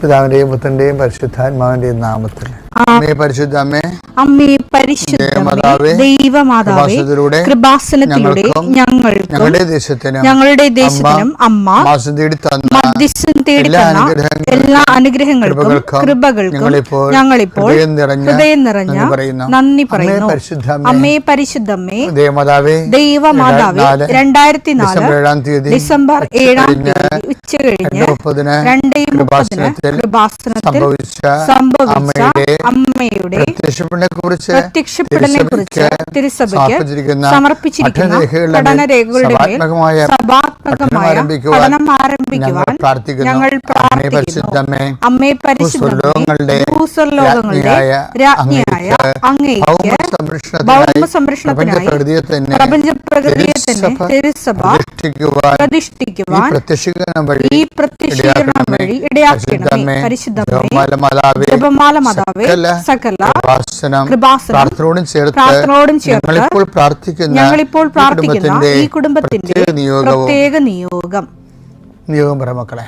പിതാവിന്റെയും പുത്രന്റെയും പരിശുദ്ധാത്മാവിന്റെയും നാമത്തിൽ പരിശുദ്ധ അമ്മേ, അമ്മേ പരിശുദ്ധ ദൈവമാതാവേ, കൃപാസനത്തിലൂടെ ഞങ്ങളുടെ ദേശത്തിനും അമ്മ മധ്യസ്ഥം തേടി തന്ന എല്ലാ അനുഗ്രഹങ്ങൾക്കും കൃപകൾക്കും ഞങ്ങളിപ്പോൾ ഹൃദയം നിറഞ്ഞ നന്ദി പറയുന്നു. അമ്മേ പരിശുദ്ധമ്മേ, ദൈവമാതാവേ, 2004 ഡിസംബർ 7 ഉച്ചകഴിഞ്ഞ് 2:30 കൃപാസനത്തിൽ സംഭവിച്ച അമ്മയുടെ പ്രത്യക്ഷപ്പെടലിനെ കുറിച്ച് തിരുസഭയ്ക്ക് സമർപ്പിച്ചിരിക്കുന്ന പഠനരേഖകളുടെ മേൽ സഭാത്മകമായ പഠനം ആരംഭിക്കുവാൻ ഞങ്ങൾ പ്രാർത്ഥിക്കുന്നു. അമ്മേ പരിശുദ്ധമേ, ഭൂസ്വർലോകങ്ങളുടെ രാജ്ഞിയായ അങ്ങേയ്ക്ക് ഭൗമ സംരക്ഷണത്തിനായി പ്രപഞ്ച പ്രകൃതിയെ തന്നെ തിരുസഭ പ്രതിഷ്ഠിക്കുവാൻ ഈ പ്രത്യക്ഷീകരണം വഴി ഇടയാക്കണമേ. പരിശുദ്ധമേ, ജപമാല മാതാവേ, സകല കൃപാസനം പ്രാർത്ഥനയോടും ചേർത്ത് ഞങ്ങളിപ്പോൾ പ്രാർത്ഥിക്കുന്ന ഈ കുടുംബത്തിന്റെ പ്രത്യേക നിയോഗം മക്കളെ.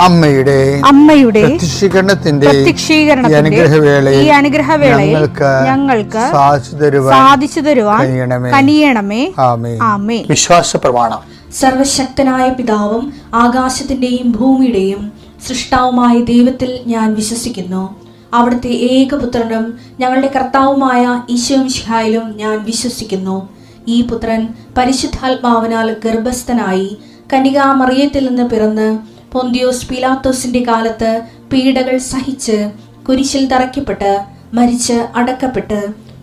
അമ്മയുടെ പ്രത്യക്ഷീകരണത്തിന്റെ ഈ അനുഗ്രഹവേളയിൽ ഞങ്ങൾക്ക് സാധിച്ചു തരുവാൻ കനിയണമേ. ആമേൻ. വിശ്വാസ പ്രമാണം. സർവശക്തനായ പിതാവും ആകാശത്തിന്റെയും ഭൂമിയുടെയും സൃഷ്ടാവുമായ ദൈവത്തിൽ ഞാൻ വിശ്വസിക്കുന്നു. അവിടുത്തെ ഏകപുത്രനും ഞങ്ങളുടെ കർത്താവുമായ ഈശോമിശിഹായിലും ഞാൻ വിശ്വസിക്കുന്നു. ഈ പുത്രൻ പരിശുദ്ധാത്മാവിനാൽ ഗർഭസ്ഥനായി കന്യകാമറിയത്തിൽ നിന്ന് പിറന്ന് പൊന്തിയോസ് പീലാത്തോസിന്റെ കാലത്ത് പീഡകൾ സഹിച്ച് കുരിശിൽ തറയ്ക്കപ്പെട്ട് മരിച്ച് അടക്കപ്പെട്ട്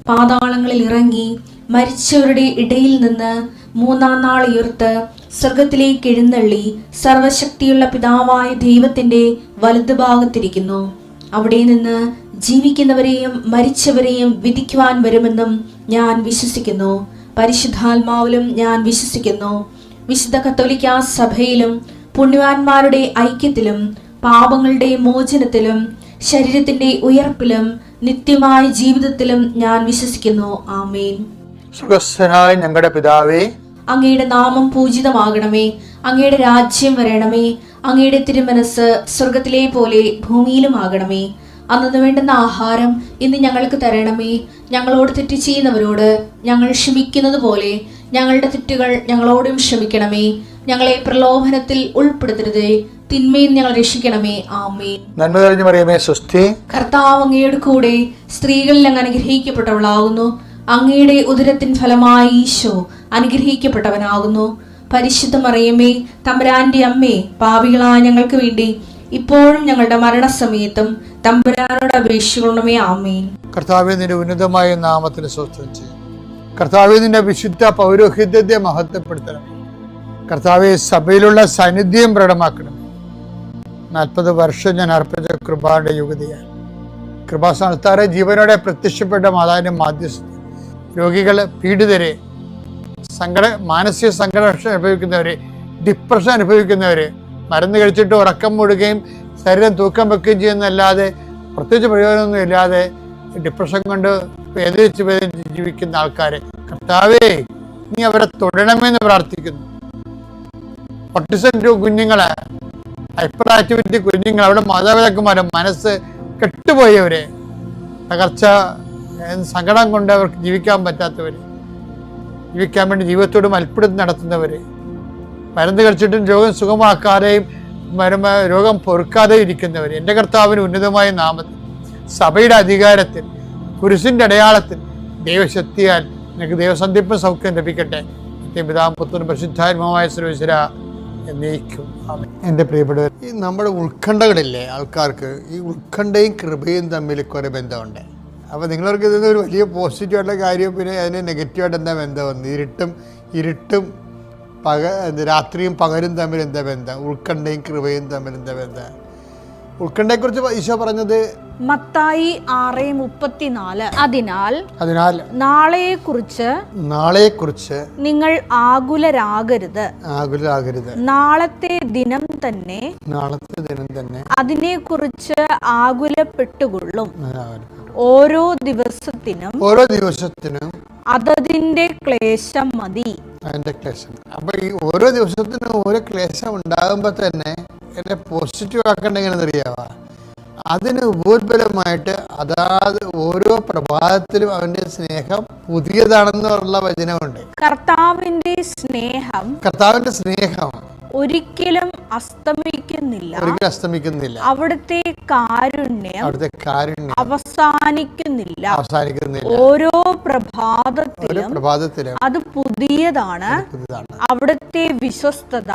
പാതാളങ്ങളിൽ ഇറങ്ങി മരിച്ചവരുടെ ഇടയിൽ നിന്ന് 3-ാം നാൾ ഉയർത്ത് സ്വർഗത്തിലേക്ക് എഴുന്നള്ളി സർവശക്തിയുള്ള പിതാവായ ദൈവത്തിന്റെ വലതുഭാഗത്തിരിക്കുന്നു. അവിടെ നിന്ന് ജീവിക്കുന്നവരെയും മരിച്ചവരെയും വിധിക്കുവാൻ വരുമെന്നും ഞാൻ വിശ്വസിക്കുന്നു. പരിശുദ്ധാത്മാവിലും ഞാൻ വിശ്വസിക്കുന്നു. വിശുദ്ധ കത്തോലിക്കാ സഭയിലും പുണ്യവാന്മാരുടെ ഐക്യത്തിലും പാപങ്ങളുടെ മോചനത്തിലും ശരീരത്തിന്റെ ഉയർപ്പിലും നിത്യമായ ജീവിതത്തിലും ഞാൻ വിശ്വസിക്കുന്നു. ആമേൻ. സുഖസ്ഥനായ ഞങ്ങളുടെ പിതാവേ, അങ്ങയുടെ നാമം പൂജിതമാകണമേ. അങ്ങയുടെ രാജ്യം വരണമേ. അങ്ങയുടെ തിരുമനസ് സ്വർഗത്തിലെ പോലെ ഭൂമിയിലും ആകണമേ. അന്നു വേണ്ടുന്ന ആഹാരം ഇന്ന് ഞങ്ങൾക്ക് തരണമേ. ഞങ്ങളോട് തെറ്റ് ചെയ്യുന്നവരോട് ഞങ്ങൾ ക്ഷമിക്കുന്നത് പോലെ ഞങ്ങളുടെ തെറ്റുകൾ ഞങ്ങളോടും ക്ഷമിക്കണമേ. ഞങ്ങളെ പ്രലോഭനത്തിൽ ഉൾപ്പെടുത്തരുതേ, തിന്മയിൽ ഞങ്ങൾ രക്ഷിക്കണമേ. ആമേൻ. നന്മ നിറഞ്ഞ മറിയമേ, സ്വസ്തി. കർത്താവ് അങ്ങയുടെ കൂടെ സ്ത്രീകളിൽ അങ്ങ് അനുഗ്രഹിക്കപ്പെട്ടവളാകുന്നു. അങ്ങയുടെ ഉദരത്തിൻ ഫലമായി ഈശോ അനുഗ്രഹിക്കപ്പെട്ടവനാകുന്നു. പരിശുദ്ധ മറിയമേ, തമ്പുരാന്റെ അമ്മേ, പാപികളായ ഞങ്ങൾക്ക് വേണ്ടി ഇപ്പോഴും ഞങ്ങളുടെ മരണസമയത്തും തമ്പുരാനോട് അപേക്ഷിക്കണമേ. ആമേൻ. കർത്താവേ, നിന്റെ ഉന്നതമായ നാമത്തിന് സ്വസ്ഥം ചെയ്യും. കർത്താവേ, നിന്റെ വിശുദ്ധ പൗരോഹിത്യത്തെ മഹത്വപ്പെടുത്തണം. കർത്താവെ, സഭയിലുള്ള സാന്നിധ്യം പ്രകടമാക്കണം. 40 വർഷം ഞാൻ അർപ്പിച്ച കൃപയുടെ യുഗതിയാണ്. കൃപാസ്ഥാനത്താറെ ജീവനോടെ പ്രത്യക്ഷപ്പെട്ട മാതാവിന്റെ മാധ്യസ്ഥ രോഗികള്, പീഡിതരെ, മാനസിക സംഘർഷം അനുഭവിക്കുന്നവര്, ഡിപ്രഷൻ അനുഭവിക്കുന്നവര്, മരുന്ന് കഴിച്ചിട്ട് ഉറക്കം മൂടുകയും ശരീരം തൂക്കം വെക്കുകയും ചെയ്യുന്നതല്ലാതെ പ്രത്യേകിച്ച് പ്രയോജനമൊന്നും ഇല്ലാതെ ഡിപ്രഷൻ കൊണ്ട് വേദനിച്ച് ജീവിക്കുന്ന ആൾക്കാരെ കർത്താവേ, നീ അവരെ തൊടണമെന്ന് പ്രാർത്ഥിക്കുന്നു. ഓട്ടിസം കുഞ്ഞുങ്ങളെ, ഹൈപ്പർ ആക്ടിവിറ്റി കുഞ്ഞുങ്ങൾ, അവിടെ മാതാപിതാക്കന്മാരെ മനസ്സ് കെട്ടുപോയവരെ, തകർച്ച, സങ്കടം കൊണ്ട് അവർക്ക് ജീവിക്കാൻ പറ്റാത്തവര്, ജീവിക്കാൻ വേണ്ടി ജീവിതത്തോട് മൽപ്പിടുത്തം നടത്തുന്നവര്, മരുന്ന് കഴിച്ചിട്ടും രോഗം സുഖമാക്കാതെയും രോഗം പൊറുക്കാതെ ഇരിക്കുന്നവർ എൻ്റെ കർത്താവിന് ഉന്നതമായ നാമത്തിൽ സഭയുടെ അധികാരത്തിൽ കുരിശിൻ്റെ അടയാളത്തിൽ ദൈവശക്തിയാൽ നിനക്ക് ദൈവസന്ധിപ്പും സൗഖ്യം ലഭിക്കട്ടെ. പിതാവും പുത്രനും പരിശുദ്ധാത്മാവായ സർവ്വേശ്വരാ എന്നേക്കും ആമേൻ. എൻ്റെ പ്രിയപ്പെട്ടവർ, ഈ നമ്മുടെ ഉത്കണ്ഠകളില്ലേ ആൾക്കാർക്ക്, ഈ ഉത്കണ്ഠയും കൃപയും തമ്മിൽ കുറേ ബന്ധമുണ്ട്. അപ്പോൾ നിങ്ങളർക്ക് ഇതിന് ഒരു വലിയ പോസിറ്റീവായിട്ടുള്ള കാര്യം, പിന്നെ അതിന് നെഗറ്റീവായിട്ട് എന്താ ബന്ധം? ഇരുട്ടും രാത്രിയും പകലും തമ്മിൽ എന്താ ബന്ധം? ഉത്കണ്ഠയും കൃപയും തമ്മിൽ എന്താ ബന്ധം? ഉത്കണ്ഠയെക്കുറിച്ച് ഈശോ പറഞ്ഞത് മത്തായി 6:34, അതിനാൽ നാളെയെക്കുറിച്ച് നിങ്ങൾ ആകുലരാകരുത്, നാളത്തെ ദിനം തന്നെ അതിനെക്കുറിച്ച് ആകുലപ്പെട്ടുകൊള്ളും. ഓരോ ദിവസത്തിനും അതതിന്റെ ക്ലേശം മതി. അപ്പൊ ഈ ഓരോ ദിവസത്തിനും ഓരോ ക്ലേശം ഉണ്ടാകുമ്പോ തന്നെ എന്നെ പോസിറ്റീവ് ആക്കേണ്ട എങ്ങനെയെന്ന് അറിയാവാ? അതിന് ഉപോത്ബലമായിട്ട് അതാത് ഓരോ പ്രഭാതത്തിലും അവന്റെ സ്നേഹം പുതിയതാണെന്നുള്ള വചനമുണ്ട്. കർത്താവിന്റെ സ്നേഹം ഒരിക്കലും അസ്തമിക്കുന്നില്ല. അവിടുത്തെ കാരുണ്യം അവസാനിക്കുന്നില്ല. ഓരോ പ്രഭാതത്തിലും അത് പുതിയതാണ്. അവിടുത്തെ വിശ്വസ്തത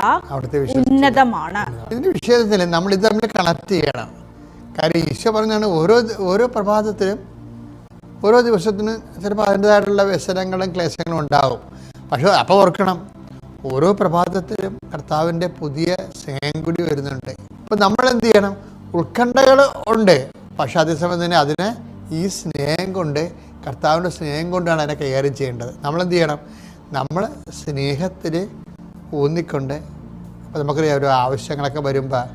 ഉന്നതമാണ്. ഇതിന്റെ വിഷയത്തിൽ നമ്മൾ ഇത് തമ്മിൽ കണക്ട് ചെയ്യണം. കാര്യം ഈശോ പറഞ്ഞാണ് ഓരോ പ്രഭാതത്തിലും ഓരോ ദിവസത്തിനും ചിലപ്പോൾ അതിൻ്റെതായിട്ടുള്ള വ്യസനങ്ങളും ക്ലേശങ്ങളും ഉണ്ടാവും. പക്ഷെ അപ്പോൾ ഓർക്കണം, ഓരോ പ്രഭാതത്തിലും കർത്താവിൻ്റെ പുതിയ സ്നേഹം കൂടി വരുന്നുണ്ട്. അപ്പം നമ്മൾ എന്ത് ചെയ്യണം? ഉത്കണ്ഠകൾ ഉണ്ട്, പക്ഷെ അതേസമയം തന്നെ അതിനെ ഈ സ്നേഹം കൊണ്ട്, കർത്താവിൻ്റെ സ്നേഹം കൊണ്ടാണ് അതിനെ കൈകാര്യം ചെയ്യേണ്ടത്. നമ്മളെന്ത് ചെയ്യണം? നമ്മൾ സ്നേഹത്തിൽ ഊന്നിക്കൊണ്ട്, അപ്പോൾ നമുക്കറിയാം ഒരു ആവശ്യങ്ങളൊക്കെ വരുമ്പോൾ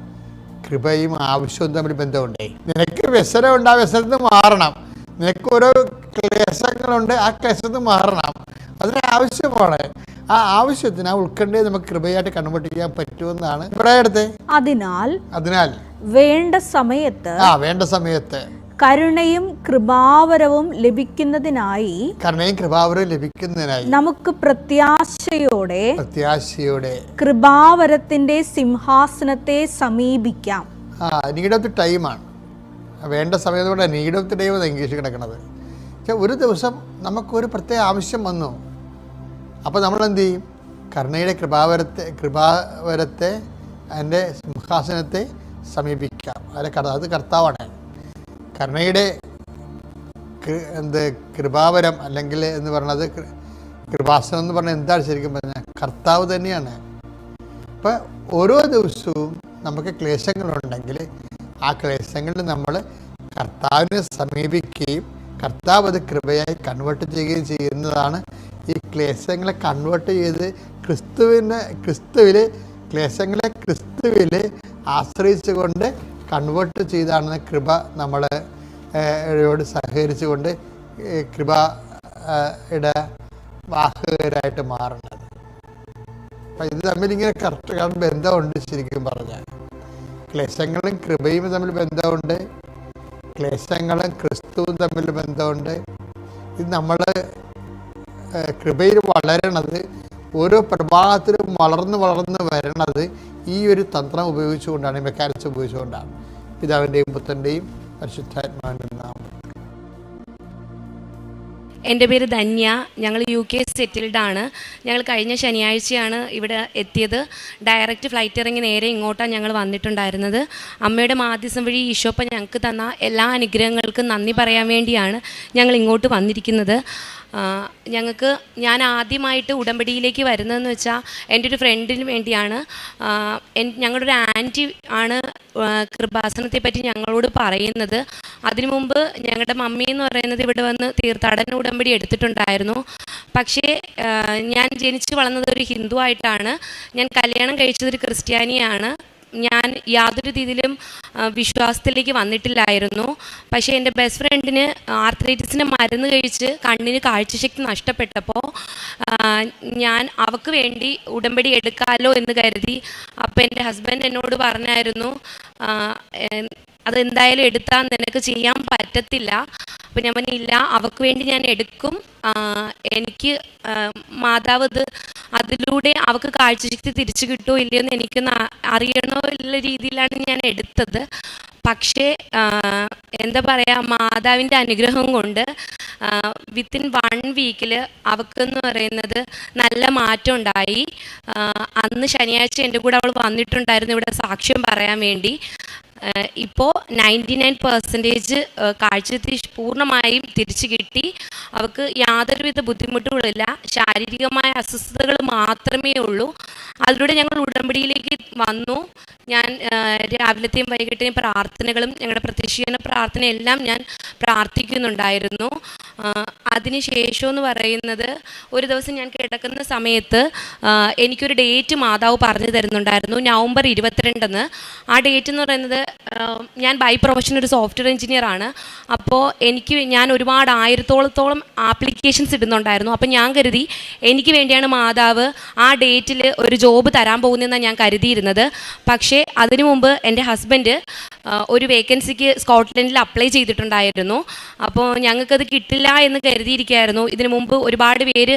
കൃപയും ആവശ്യവും തമ്മിൽ ബന്ധമുണ്ടേ. നിനക്ക് വ്യസനമുണ്ട്, ആ വ്യസനത്തിൽ മാറണം. നിനക്ക് ഓരോ ക്ലേശങ്ങളുണ്ട്, ആ ക്ലേശത്തിൽ മാറണം. അതിന് ആവശ്യമാണ്. ആ ആവശ്യത്തിന്, ആ ഉത്കണ്ഠയെ നമുക്ക് കൃപയായിട്ട് കൺവേർട്ട് ചെയ്യാൻ പറ്റുമെന്നാണ് ഇവിടെ. അതിനാൽ വേണ്ട സമയത്ത് കരുണയും കൃപാവരവും ലഭിക്കുന്നതിനായി നമുക്ക് പ്രത്യാശയോടെ കൃപാവരത്തിന്റെ സിംഹാസനത്തെ സമീപിക്കാം. നീഡ് ഓഫ് ദി ടൈമാണ്. വേണ്ട സമയത്തോടെ നീഡ് ഓഫ് ദി ടൈം എന്ന് ഇംഗ്ലീഷിൽ കിടക്കുന്നത്. ഒരു ദിവസം നമുക്കൊരു പ്രത്യേക ആവശ്യം വന്നു, അപ്പോൾ നമ്മളെന്ത് ചെയ്യും? കരുണയുടെ കൃപാവരത്തെ അതിൻ്റെ സിംഹാസനത്തെ സമീപിക്കാം. അത് കർത്താവാണ്. കരുണയുടെ കൃപാവരം അല്ലെങ്കിൽ എന്ന് പറയുന്നത്, കൃപാസനം എന്ന് പറഞ്ഞാൽ എന്താണ് ശരിക്കും പറഞ്ഞാൽ? കർത്താവ് തന്നെയാണ്. അപ്പം ഓരോ ദിവസവും നമുക്ക് ക്ലേശങ്ങളുണ്ടെങ്കിൽ ആ ക്ലേശങ്ങളിൽ നമ്മൾ കർത്താവിനെ സമീപിക്കുകയും കർത്താവ് അത് കൃപയായി കൺവേർട്ട് ചെയ്യുകയും ചെയ്യുന്നതാണ്. ഈ ക്ലേശങ്ങളെ കൺവേർട്ട് ചെയ്ത് ക്രിസ്തുവിൽ ആശ്രയിച്ചുകൊണ്ട് കൺവേർട്ട് ചെയ്താണ് കൃപ നമ്മളോട് സഹകരിച്ചുകൊണ്ട് കൃപയുടെ വാഹകരായിട്ട് മാറുന്നത്. അപ്പം ഇത് തമ്മിലിങ്ങനെ കറക്റ്റ് ബന്ധമുണ്ട്. ശരിക്കും പറഞ്ഞാൽ ക്ലേശങ്ങളും കൃപയും തമ്മിൽ ബന്ധമുണ്ട്, ക്ലേശങ്ങളും ക്രിസ്തുവും തമ്മിൽ ബന്ധമുണ്ട്. ഇത് നമ്മൾ കൃപയിൽ വളരണത്, ഓരോ പ്രഭാതത്തിലും വളർന്ന് വരണത് ഈ ഒരു തന്ത്രം ഉപയോഗിച്ചുകൊണ്ടാണ്, മെക്കാനിക്സ് ഉപയോഗിച്ചുകൊണ്ടാണ്. പിതാവിൻ്റെയും പുത്രൻ്റെയും പരിശുദ്ധാത്മാവിൻ്റെയും നാമത്തിൽ. എൻ്റെ പേര് ധന്യ. ഞങ്ങൾ UK സെറ്റിൽഡാണ്. ഞങ്ങൾ കഴിഞ്ഞ ശനിയാഴ്ചയാണ് ഇവിടെ എത്തിയത്. ഡയറക്റ്റ് ഫ്ലൈറ്റ് ഇറങ്ങി നേരെ ഇങ്ങോട്ടാണ് ഞങ്ങൾ വന്നിട്ടുണ്ടായിരുന്നത്. അമ്മയുടെ മാധ്യസ്ഥം വഴി ഈശോപ്പ ഞങ്ങൾക്ക് തന്ന എല്ലാ അനുഗ്രഹങ്ങൾക്കും നന്ദി പറയാൻ വേണ്ടിയാണ് ഞങ്ങൾ ഇങ്ങോട്ട് വന്നിരിക്കുന്നത്. ഞാൻ ആദ്യമായിട്ട് ഉടമ്പടിയിലേക്ക് വരുന്നതെന്ന് വെച്ചാൽ എൻ്റെ ഒരു ഫ്രണ്ടിന് വേണ്ടിയാണ്. ഞങ്ങളുടെ ഒരു ആൻറ്റി ആണ് കൃപാസനത്തെ പറ്റി ഞങ്ങളോട് പറയുന്നത്. അതിനു മുമ്പ് ഞങ്ങളുടെ മമ്മി എന്ന് പറയുന്നത് ഇവിടെ വന്ന് തീർത്ഥാടന ഉടമ്പടി എടുത്തിട്ടുണ്ടായിരുന്നു. പക്ഷേ ഞാൻ ജനിച്ചു വളർന്നത് ഒരു ഹിന്ദു ആയിട്ടാണ്. ഞാൻ കല്യാണം കഴിച്ചതൊരു ക്രിസ്ത്യാനിയാണ്. ഞാൻ യാതൊരു രീതിയിലും വിശ്വാസത്തിലേക്ക് വന്നിട്ടില്ലായിരുന്നു. പക്ഷേ എൻ്റെ ബെസ്റ്റ് ഫ്രണ്ടിന് ആർത്രൈറ്റിസിൻ്റെ മരുന്ന് കഴിച്ച് കണ്ണിന് കാഴ്ചശക്തി നഷ്ടപ്പെട്ടപ്പോൾ ഞാൻ അവൾക്ക് വേണ്ടി ഉടമ്പടി എടുക്കാമല്ലോ എന്ന് കരുതി. അപ്പോൾ എൻ്റെ ഹസ്ബൻഡ് എന്നോട് പറഞ്ഞായിരുന്നു, അതെന്തായാലും എടുത്താൽ നിനക്ക് ചെയ്യാൻ പറ്റത്തില്ല. അപ്പോൾ ഞാൻ പറഞ്ഞില്ല, അവൾക്ക് വേണ്ടി ഞാൻ എടുക്കും. എനിക്ക് മാതാവ് ഇത് അതിലൂടെ അവൾക്ക് കാഴ്ചശക്തി തിരിച്ചു കിട്ടുമോ ഇല്ലയോ എന്ന് എനിക്കൊന്ന് അറിയണോ എന്നുള്ള രീതിയിലാണ് ഞാൻ എടുത്തത്. പക്ഷേ എന്താ പറയുക, മാതാവിൻ്റെ അനുഗ്രഹം കൊണ്ട് വിത്തിൻ 1 വീക്കിൽ അവൾക്കെന്ന് പറയുന്നത് നല്ല മാറ്റം ഉണ്ടായി. അന്ന് ശനിയാഴ്ച എൻ്റെ കൂടെ അവൾ വന്നിട്ടുണ്ടായിരുന്നു ഇവിടെ സാക്ഷ്യം പറയാൻ വേണ്ടി. ഇപ്പോൾ 99% കാഴ്ചശക്തി പൂർണ്ണമായും തിരിച്ചു കിട്ടി. അവൾക്ക് യാതൊരുവിധ ബുദ്ധിമുട്ടുകളില്ല, ശാരീരികമായ അസ്വസ്ഥതകൾ മാത്രമേ ഉള്ളൂ. അതിലൂടെ ഞങ്ങൾ ഉടമ്പടിയിലേക്ക് വന്നു. ഞാൻ രാവിലത്തെയും വൈകിട്ടത്തെയും പ്രാർത്ഥനകളും ഞങ്ങളുടെ പ്രത്യക്ഷീകരണ പ്രാർത്ഥനയെല്ലാം ഞാൻ പ്രാർത്ഥിക്കുന്നുണ്ടായിരുന്നു. അതിനുശേഷം എന്ന് പറയുന്നത്, ഒരു ദിവസം ഞാൻ കിടക്കുന്ന സമയത്ത് എനിക്കൊരു ഡേറ്റ് മാതാവ് പറഞ്ഞു തരുന്നുണ്ടായിരുന്നു, നവംബർ 22. ആ ഡേറ്റ് എന്ന് പറയുന്നത്, ഞാൻ ബൈ പ്രൊഫഷൻ ഒരു സോഫ്റ്റ്വെയർ എഞ്ചിനീയർ ആണ്. അപ്പോൾ ഞാൻ ഒരുപാട് 1000-ഓളം ആപ്ലിക്കേഷൻസ് ഇടുന്നുണ്ടായിരുന്നു. അപ്പോൾ ഞാൻ കരുതി എനിക്ക് വേണ്ടിയാണ് മാതാവ് ആ ഡേറ്റിൽ ഒരു ജോബ് തരാൻ പോകുന്നതെന്നാണ് ഞാൻ കരുതിയിരുന്നത്. പക്ഷേ അതിനു മുമ്പ് എൻ്റെ ഹസ്ബൻഡ് ഒരു വേക്കൻസിക്ക് സ്കോട്ട്ലൻഡിൽ അപ്ലൈ ചെയ്തിട്ടുണ്ടായിരുന്നു. അപ്പോൾ ഞങ്ങൾക്കത് കിട്ടില്ല എന്ന് കരുതിയിരിക്കുകയായിരുന്നു. ഇതിനു മുമ്പ് ഒരുപാട് പേര്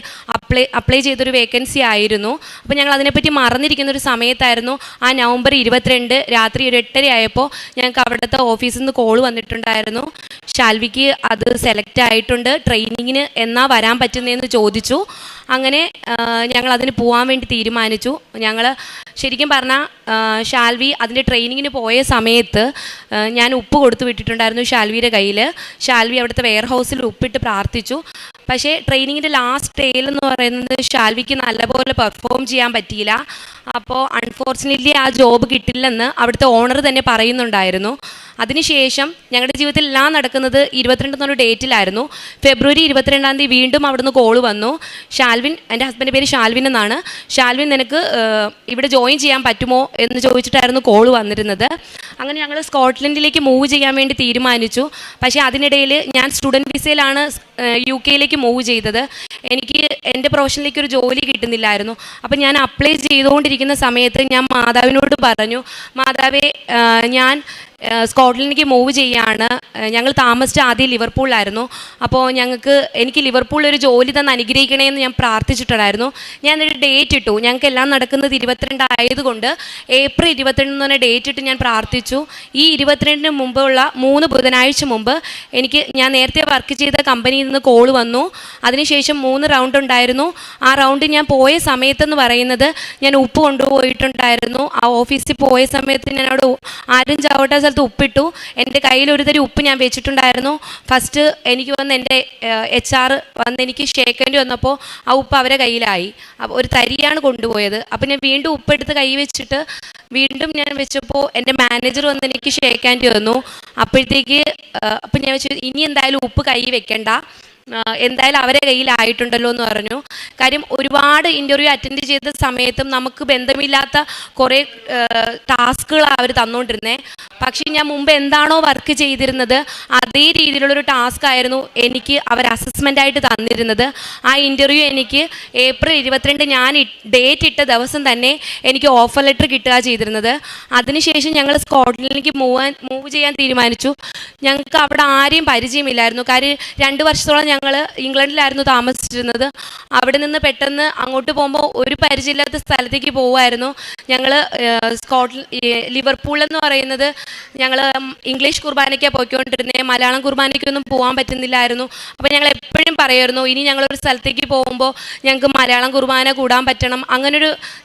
അപ്ലൈ ചെയ്തൊരു വേക്കൻസി ആയിരുന്നു. അപ്പോൾ ഞങ്ങൾ അതിനെപ്പറ്റി മറന്നിരിക്കുന്ന ഒരു സമയത്തായിരുന്നു ആ നവംബർ 22 രാത്രി ഒരു 8:30 ആയപ്പോൾ ഞങ്ങൾക്ക് അവിടുത്തെ ഓഫീസിൽ നിന്ന് കോൾ വന്നിട്ടുണ്ടായിരുന്നു, ഷാൽവിക്ക് അത് സെലക്ട് ആയിട്ടുണ്ട്, ട്രെയിനിങ്ങിന് എന്നാ വരാൻ പറ്റുന്നതെന്ന് ചോദിച്ചു. അങ്ങനെ ഞങ്ങൾ അതിന് പോകാൻ വേണ്ടി തീരുമാനിച്ചു. ഞങ്ങൾ ശരിക്കും പറഞ്ഞാൽ ഷാൽവി അതിൻ്റെ ട്രെയിനിങ്ങിന് പോയ സമയത്ത് ഞാൻ ഉപ്പ് കൊടുത്തു വിട്ടിട്ടുണ്ടായിരുന്നു ഷാൽവിയുടെ കയ്യിൽ. ഷാൽവി അവിടുത്തെ വെയർ ഹൗസിൽ ഉപ്പിട്ട് പ്രാർത്ഥിച്ചു. പക്ഷേ ട്രെയിനിങ്ങിൻ്റെ ലാസ്റ്റ് ഡേയിൽ എന്ന് പറയുന്നത് ഷാൽവിക്ക് നല്ലപോലെ പെർഫോം ചെയ്യാൻ പറ്റിയില്ല. അപ്പോൾ അൺഫോർച്ചുനേറ്റ്ലി ആ ജോബ് കിട്ടില്ലെന്ന് അവിടുത്തെ ഓണർ തന്നെ പറയുന്നുണ്ടായിരുന്നു. അതിനുശേഷം ഞങ്ങളുടെ ജീവിതത്തിൽ എല്ലാം നടക്കുന്നത് 22 എന്നൊരു ഡേറ്റിലായിരുന്നു. ഫെബ്രുവരി 22 വീണ്ടും അവിടുന്ന് കോൾ വന്നു. ഷാൽവിൻ, എൻ്റെ ഹസ്ബൻഡിൻ്റെ പേര് ഷാൽവിൻ എന്നാണ്, ഷാൽവിൻ നിനക്ക് ഇവിടെ ജോയിൻ ചെയ്യാൻ പറ്റുമോ എന്ന് ചോദിച്ചിട്ടായിരുന്നു കോൾ വന്നിരുന്നത്. അങ്ങനെ ഞങ്ങൾ സ്കോട്ട്ലൻഡിലേക്ക് മൂവ് ചെയ്യാൻ വേണ്ടി തീരുമാനിച്ചു. പക്ഷേ അതിനിടയിൽ ഞാൻ സ്റ്റുഡൻറ്റ് വിസയിലാണ് UK മൂവ് ചെയ്തത്. എനിക്ക് എൻ്റെ പ്രൊഫഷനിലേക്ക് ഒരു ജോലി കിട്ടുന്നില്ലായിരുന്നു. അപ്പം ഞാൻ അപ്ലൈ ചെയ്തുകൊണ്ടിരിക്കുന്ന സമയത്ത് ഞാൻ മാതാവിനോട് പറഞ്ഞു, മാതാവേ, ഞാൻ സ്കോട്ട്ലൻഡിലേക്ക് മൂവ് ചെയ്യാണ്. ഞങ്ങൾ താമസിച്ച ആദ്യം ലിവർപൂളിലായിരുന്നു. അപ്പോൾ എനിക്ക് ലിവർപൂളിൽ ഒരു ജോലി തന്ന് അനുഗ്രഹിക്കണമെന്ന് ഞാൻ പ്രാർത്ഥിച്ചിട്ടുണ്ടായിരുന്നു. ഞാനൊരു ഡേറ്റ് ഇട്ടു. ഞങ്ങൾക്ക് എല്ലാം നടക്കുന്നത് 22 ആയതുകൊണ്ട് ഏപ്രിൽ 22 എന്ന് പറഞ്ഞ ഡേറ്റ് ഇട്ട് ഞാൻ പ്രാർത്ഥിച്ചു. ഈ 22 മുമ്പുള്ള 3 ബുധനാഴ്ച മുമ്പ് ഞാൻ നേരത്തെ വർക്ക് ചെയ്ത കമ്പനിയിൽ നിന്ന് കോൾ വന്നു. അതിനുശേഷം 3 റൗണ്ട് ഉണ്ടായിരുന്നു. ആ റൗണ്ട് ഞാൻ പോയ സമയത്തെന്ന് പറയുന്നത്, ഞാൻ ഉപ്പ് കൊണ്ടുപോയിട്ടുണ്ടായിരുന്നു. ആ ഓഫീസിൽ പോയ സമയത്ത് ഞാൻ അവിടെ ആരും ചാവട്ട സ്ഥലത്ത് ഉപ്പിട്ടു. എൻ്റെ കയ്യിൽ ഒരു തരി ഉപ്പ് ഞാൻ വെച്ചിട്ടുണ്ടായിരുന്നു. ഫസ്റ്റ് എനിക്ക് വന്ന് എൻ്റെ HR വന്ന് എനിക്ക് ഷേക്കേണ്ടി വന്നപ്പോൾ ആ ഉപ്പ് അവരെ കയ്യിലായി. അപ്പോൾ ഒരു തരിയാണ് കൊണ്ടുപോയത്. അപ്പോൾ ഞാൻ വീണ്ടും ഉപ്പെടുത്ത് കൈ വെച്ചിട്ട് വീണ്ടും ഞാൻ വെച്ചപ്പോൾ എൻ്റെ മാനേജർ വന്ന് എനിക്ക് ഷേക്കാൻഡി വന്നു. അപ്പോഴത്തേക്ക് അപ്പം ഞാൻ വെച്ചു, ഇനി എന്തായാലും ഉപ്പ് കൈ വെക്കണ്ട, എന്തായാലും അവരെ കയ്യിലായിട്ടുണ്ടല്ലോ എന്ന് പറഞ്ഞു. കാര്യം ഒരുപാട് ഇൻ്റർവ്യൂ അറ്റൻഡ് ചെയ്ത സമയത്തും നമുക്ക് ബന്ധമില്ലാത്ത കുറേ ടാസ്കുകൾ അവർ തന്നുകൊണ്ടിരുന്നത്. പക്ഷേ ഞാൻ മുമ്പ് എന്താണോ വർക്ക് ചെയ്തിരുന്നത് അതേ രീതിയിലുള്ളൊരു ടാസ്ക് ആയിരുന്നു എനിക്ക് അവർ അസസ്മെൻ്റായിട്ട് തന്നിരുന്നത്. ആ ഇൻ്റർവ്യൂ എനിക്ക് ഏപ്രിൽ 22 ഞാൻ ഡേറ്റ് ഇട്ട ദിവസം തന്നെ എനിക്ക് ഓഫർ ലെറ്റർ കിട്ടുക ചെയ്തിരുന്നത്. അതിനുശേഷം ഞങ്ങൾ സ്കോട്ട്ലൻഡിലേക്ക് മൂവ് ചെയ്യാൻ തീരുമാനിച്ചു. ഞങ്ങൾക്ക് അവിടെ ആരെയും പരിചയമില്ലായിരുന്നു. കാര്യം 2 വർഷത്തോളം ഞങ്ങൾ ഇംഗ്ലണ്ടിലായിരുന്നു താമസിച്ചിരുന്നത്. അവിടെ നിന്ന് പെട്ടെന്ന് അങ്ങോട്ട് പോകുമ്പോൾ ഒരു പരിചയമില്ലാത്ത സ്ഥലത്തേക്ക് പോകുമായിരുന്നു. ഞങ്ങൾ ലിവർപൂൾ എന്ന് പറയുന്നത് ഞങ്ങൾ ഇംഗ്ലീഷ് കുർബാനയ്ക്കാണ് പോയിക്കൊണ്ടിരുന്നത്. മലയാളം കുർബാനയ്ക്കൊന്നും പോകാൻ പറ്റുന്നില്ലായിരുന്നു. അപ്പോൾ ഞങ്ങൾ എപ്പോഴും പറയുമായിരുന്നു, ഇനി ഞങ്ങളൊരു സ്ഥലത്തേക്ക് പോകുമ്പോൾ ഞങ്ങൾക്ക് മലയാളം കുർബാന കൂടാൻ പറ്റണം.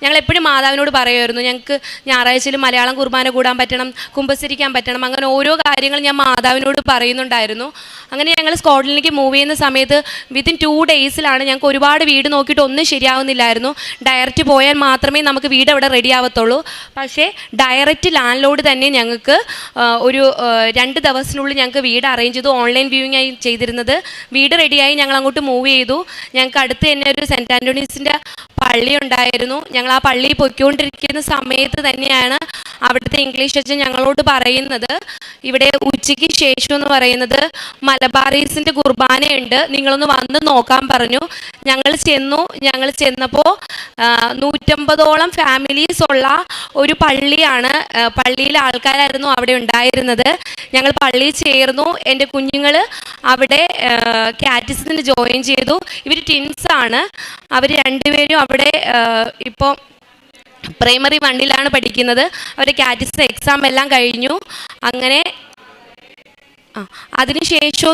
ഞങ്ങൾ എപ്പോഴും മാതാവിനോട് പറയുമായിരുന്നു, ഞങ്ങൾക്ക് ഞായറാഴ്ചയിൽ മലയാളം കുർബാന കൂടാൻ പറ്റണം, കുമ്പസരിക്കാൻ പറ്റണം. അങ്ങനെ ഓരോ കാര്യങ്ങൾ ഞാൻ മാതാവിനോട് പറയുന്നുണ്ടായിരുന്നു. അങ്ങനെ ഞങ്ങൾ സ്കോട്ട്ലൻഡിലേക്ക് മൂവ് ചെയ്യുന്ന സമയത്ത് വിത്തിൻ 2 ഡേയ്സിലാണ് ഞങ്ങൾക്ക് ഒരുപാട് വീട് നോക്കിയിട്ട് ഒന്നും ശരിയാവുന്നില്ലായിരുന്നു. ഡയറക്റ്റ് പോയാൽ മാത്രമേ നമുക്ക് വീട് അവിടെ റെഡി ആവത്തുള്ളൂ. പക്ഷേ ഡയറക്റ്റ് ലാൻഡ് ലോഡ് തന്നെ ഞങ്ങൾക്ക് ഒരു 2 ദിവസത്തിനുള്ളിൽ ഞങ്ങൾക്ക് വീട് അറേഞ്ച് ചെയ്തു. ഓൺലൈൻ വ്യൂയിങ് ആയി ചെയ്തിരുന്നത്. വീട് റെഡിയായി ഞങ്ങൾ അങ്ങോട്ട് മൂവ് ചെയ്തു. ഞങ്ങൾക്ക് അടുത്ത് തന്നെ ഒരു സെൻറ്റ് ആൻ്റണീസിൻ്റെ പള്ളി ഉണ്ടായിരുന്നു. ഞങ്ങൾ ആ പള്ളിയിൽ പൊയ്ക്കൊണ്ടിരിക്കുന്ന സമയത്ത് തന്നെയാണ് അവിടുത്തെ ഇംഗ്ലീഷ് അച്ഛൻ ഞങ്ങളോട് പറയുന്നത്, ഇവിടെ ഉച്ചയ്ക്ക് ശേഷം എന്ന് പറയുന്നത് മലബാറീസിൻ്റെ കുർബാനയുണ്ട്, നിങ്ങളൊന്ന് വന്ന് നോക്കാൻ പറഞ്ഞു. ഞങ്ങൾ ചെന്നപ്പോൾ 150ഓളം ഫാമിലീസ് ഉള്ള ഒരു പള്ളിയാണ്. പള്ളിയിലെ ആൾക്കാരായിരുന്നു അവിടെ ഉണ്ടായിരുന്നത്. ഞങ്ങൾ പള്ളിയിൽ ചേർന്നു. എൻ്റെ കുഞ്ഞുങ്ങൾ അവിടെ കാറ്റിസത്തിന് ജോയിൻ ചെയ്തു. ഇവർ ട്വിൻസാണ്. അവർ രണ്ടുപേരും അവിടെ ഇപ്പോൾ പ്രൈമറി 1ലാണ് പഠിക്കുന്നത്. അവരുടെ കാറ്റിസം എക്സാം എല്ലാം കഴിഞ്ഞു. അങ്ങനെ അതിനുശേഷം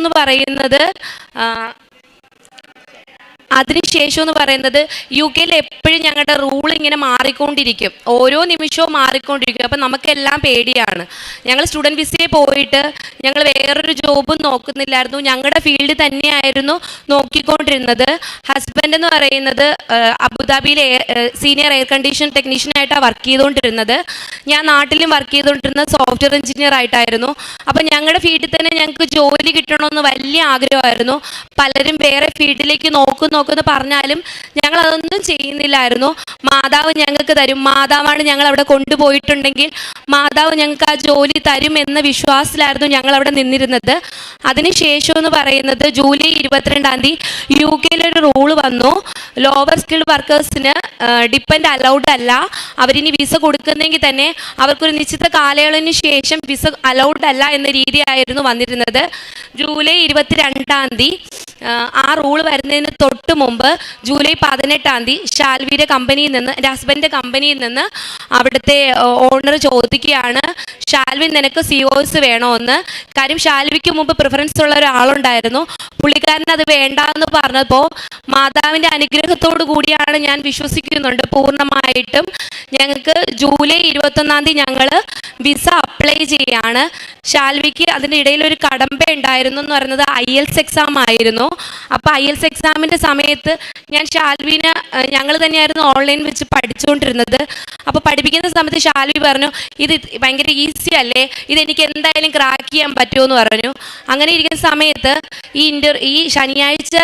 എന്ന് പറയുന്നത് UK എപ്പോഴും ഞങ്ങളുടെ റൂൾ ഇങ്ങനെ മാറിക്കൊണ്ടിരിക്കും, ഓരോ നിമിഷവും മാറിക്കൊണ്ടിരിക്കും. അപ്പം നമുക്കെല്ലാം പേടിയാണ്. ഞങ്ങൾ സ്റ്റുഡൻറ്റ് വിസയിൽ പോയിട്ട് ഞങ്ങൾ വേറൊരു ജോബും നോക്കുന്നില്ലായിരുന്നു, ഞങ്ങളുടെ ഫീൽഡ് തന്നെയായിരുന്നു നോക്കിക്കൊണ്ടിരുന്നത്. ഹസ്ബൻഡ് എന്ന് പറയുന്നത് അബുദാബിയിലെ സീനിയർ എയർ കണ്ടീഷൻ ടെക്നീഷ്യനായിട്ടാണ് വർക്ക് ചെയ്തുകൊണ്ടിരുന്നത്. ഞാൻ നാട്ടിലും വർക്ക് ചെയ്തുകൊണ്ടിരുന്നത് സോഫ്റ്റ്വെയർ എഞ്ചിനീയർ ആയിട്ടായിരുന്നു. അപ്പം ഞങ്ങളുടെ ഫീൽഡിൽ തന്നെ ഞങ്ങൾക്ക് ജോലി കിട്ടണമെന്ന് വലിയ ആഗ്രഹമായിരുന്നു. പലരും വേറെ ഫീൽഡിലേക്ക് നോക്കുന്നു പറഞ്ഞാലും ഞങ്ങൾ അതൊന്നും ചെയ്യുന്നില്ലായിരുന്നു. മാതാവ് ഞങ്ങൾക്ക് തരും, മാതാവാണ് ഞങ്ങൾ അവിടെ കൊണ്ടുപോയിട്ടുണ്ടെങ്കിൽ മാതാവ് ഞങ്ങൾക്ക് ആ ജോലി തരും എന്ന വിശ്വാസത്തിലായിരുന്നു ഞങ്ങൾ അവിടെ നിന്നിരുന്നത്. അതിനുശേഷം എന്ന് പറയുന്നത് ജൂലൈ 22 UK ഒരു റൂള് വന്നു, ലോവർ സ്കിൽഡ് വർക്കേഴ്സിന് ഡിപ്പെൻഡ് അലൗഡ് അല്ല. അവരിനി വിസ കൊടുക്കുന്നെങ്കിൽ തന്നെ അവർക്കൊരു നിശ്ചിത കാലയളവിന് ശേഷം വിസ അലൗഡ് അല്ല എന്ന രീതിയായിരുന്നു വന്നിരുന്നത്. ജൂലൈ 22 ആ റൂൾ വരുന്നതിന് തൊട്ട് മുമ്പ് ജൂലൈ 18 ഷാൽവിയുടെ കമ്പനിയിൽ നിന്ന്, എൻ്റെ ഹസ്ബൻഡിൻ്റെ കമ്പനിയിൽ നിന്ന് അവിടുത്തെ ഓണർ ചോദിക്കുകയാണ്, ഷാൽവി നിനക്ക് COS വേണമെന്ന്. കാര്യം ഷാൽവിക്ക് മുമ്പ് പ്രിഫറൻസ് ഉള്ള ഒരാളുണ്ടായിരുന്നു. പുള്ളിക്കാരൻ അത് വേണ്ടെന്ന് പറഞ്ഞപ്പോൾ മാതാവിൻ്റെ അനുഗ്രഹത്തോടു കൂടിയാണ് ഞാൻ വിശ്വസിക്കുന്നുണ്ട് പൂർണ്ണമായിട്ടും. ഞങ്ങൾക്ക് ജൂലൈ 21 ഞങ്ങൾ വിസ അപ്ലൈ ചെയ്യാണ്. ഷാൽവിക്ക് അതിൻ്റെ ഇടയിലൊരു കടമ്പ ഉണ്ടായിരുന്നു എന്ന് പറയുന്നത് IELTS എക്സാം ആയിരുന്നു. അപ്പോൾ IELTS എക്സാമിൻ്റെ സമയത്ത് ഞാൻ ഷാൽവിനെ ഞങ്ങൾ തന്നെയായിരുന്നു ഓൺലൈൻ വെച്ച് പഠിച്ചുകൊണ്ടിരുന്നത്. അപ്പോൾ പഠിപ്പിക്കുന്ന സമയത്ത് ഷാൽവി പറഞ്ഞു, ഇത് ഭയങ്കര ഈസി അല്ലേ, ഇതെനിക്ക് എന്തായാലും ക്രാക്ക് ചെയ്യാൻ പറ്റുമെന്ന് പറഞ്ഞു. അങ്ങനെ ഇരിക്കുന്ന സമയത്ത് ഈ ശനിയാഴ്ച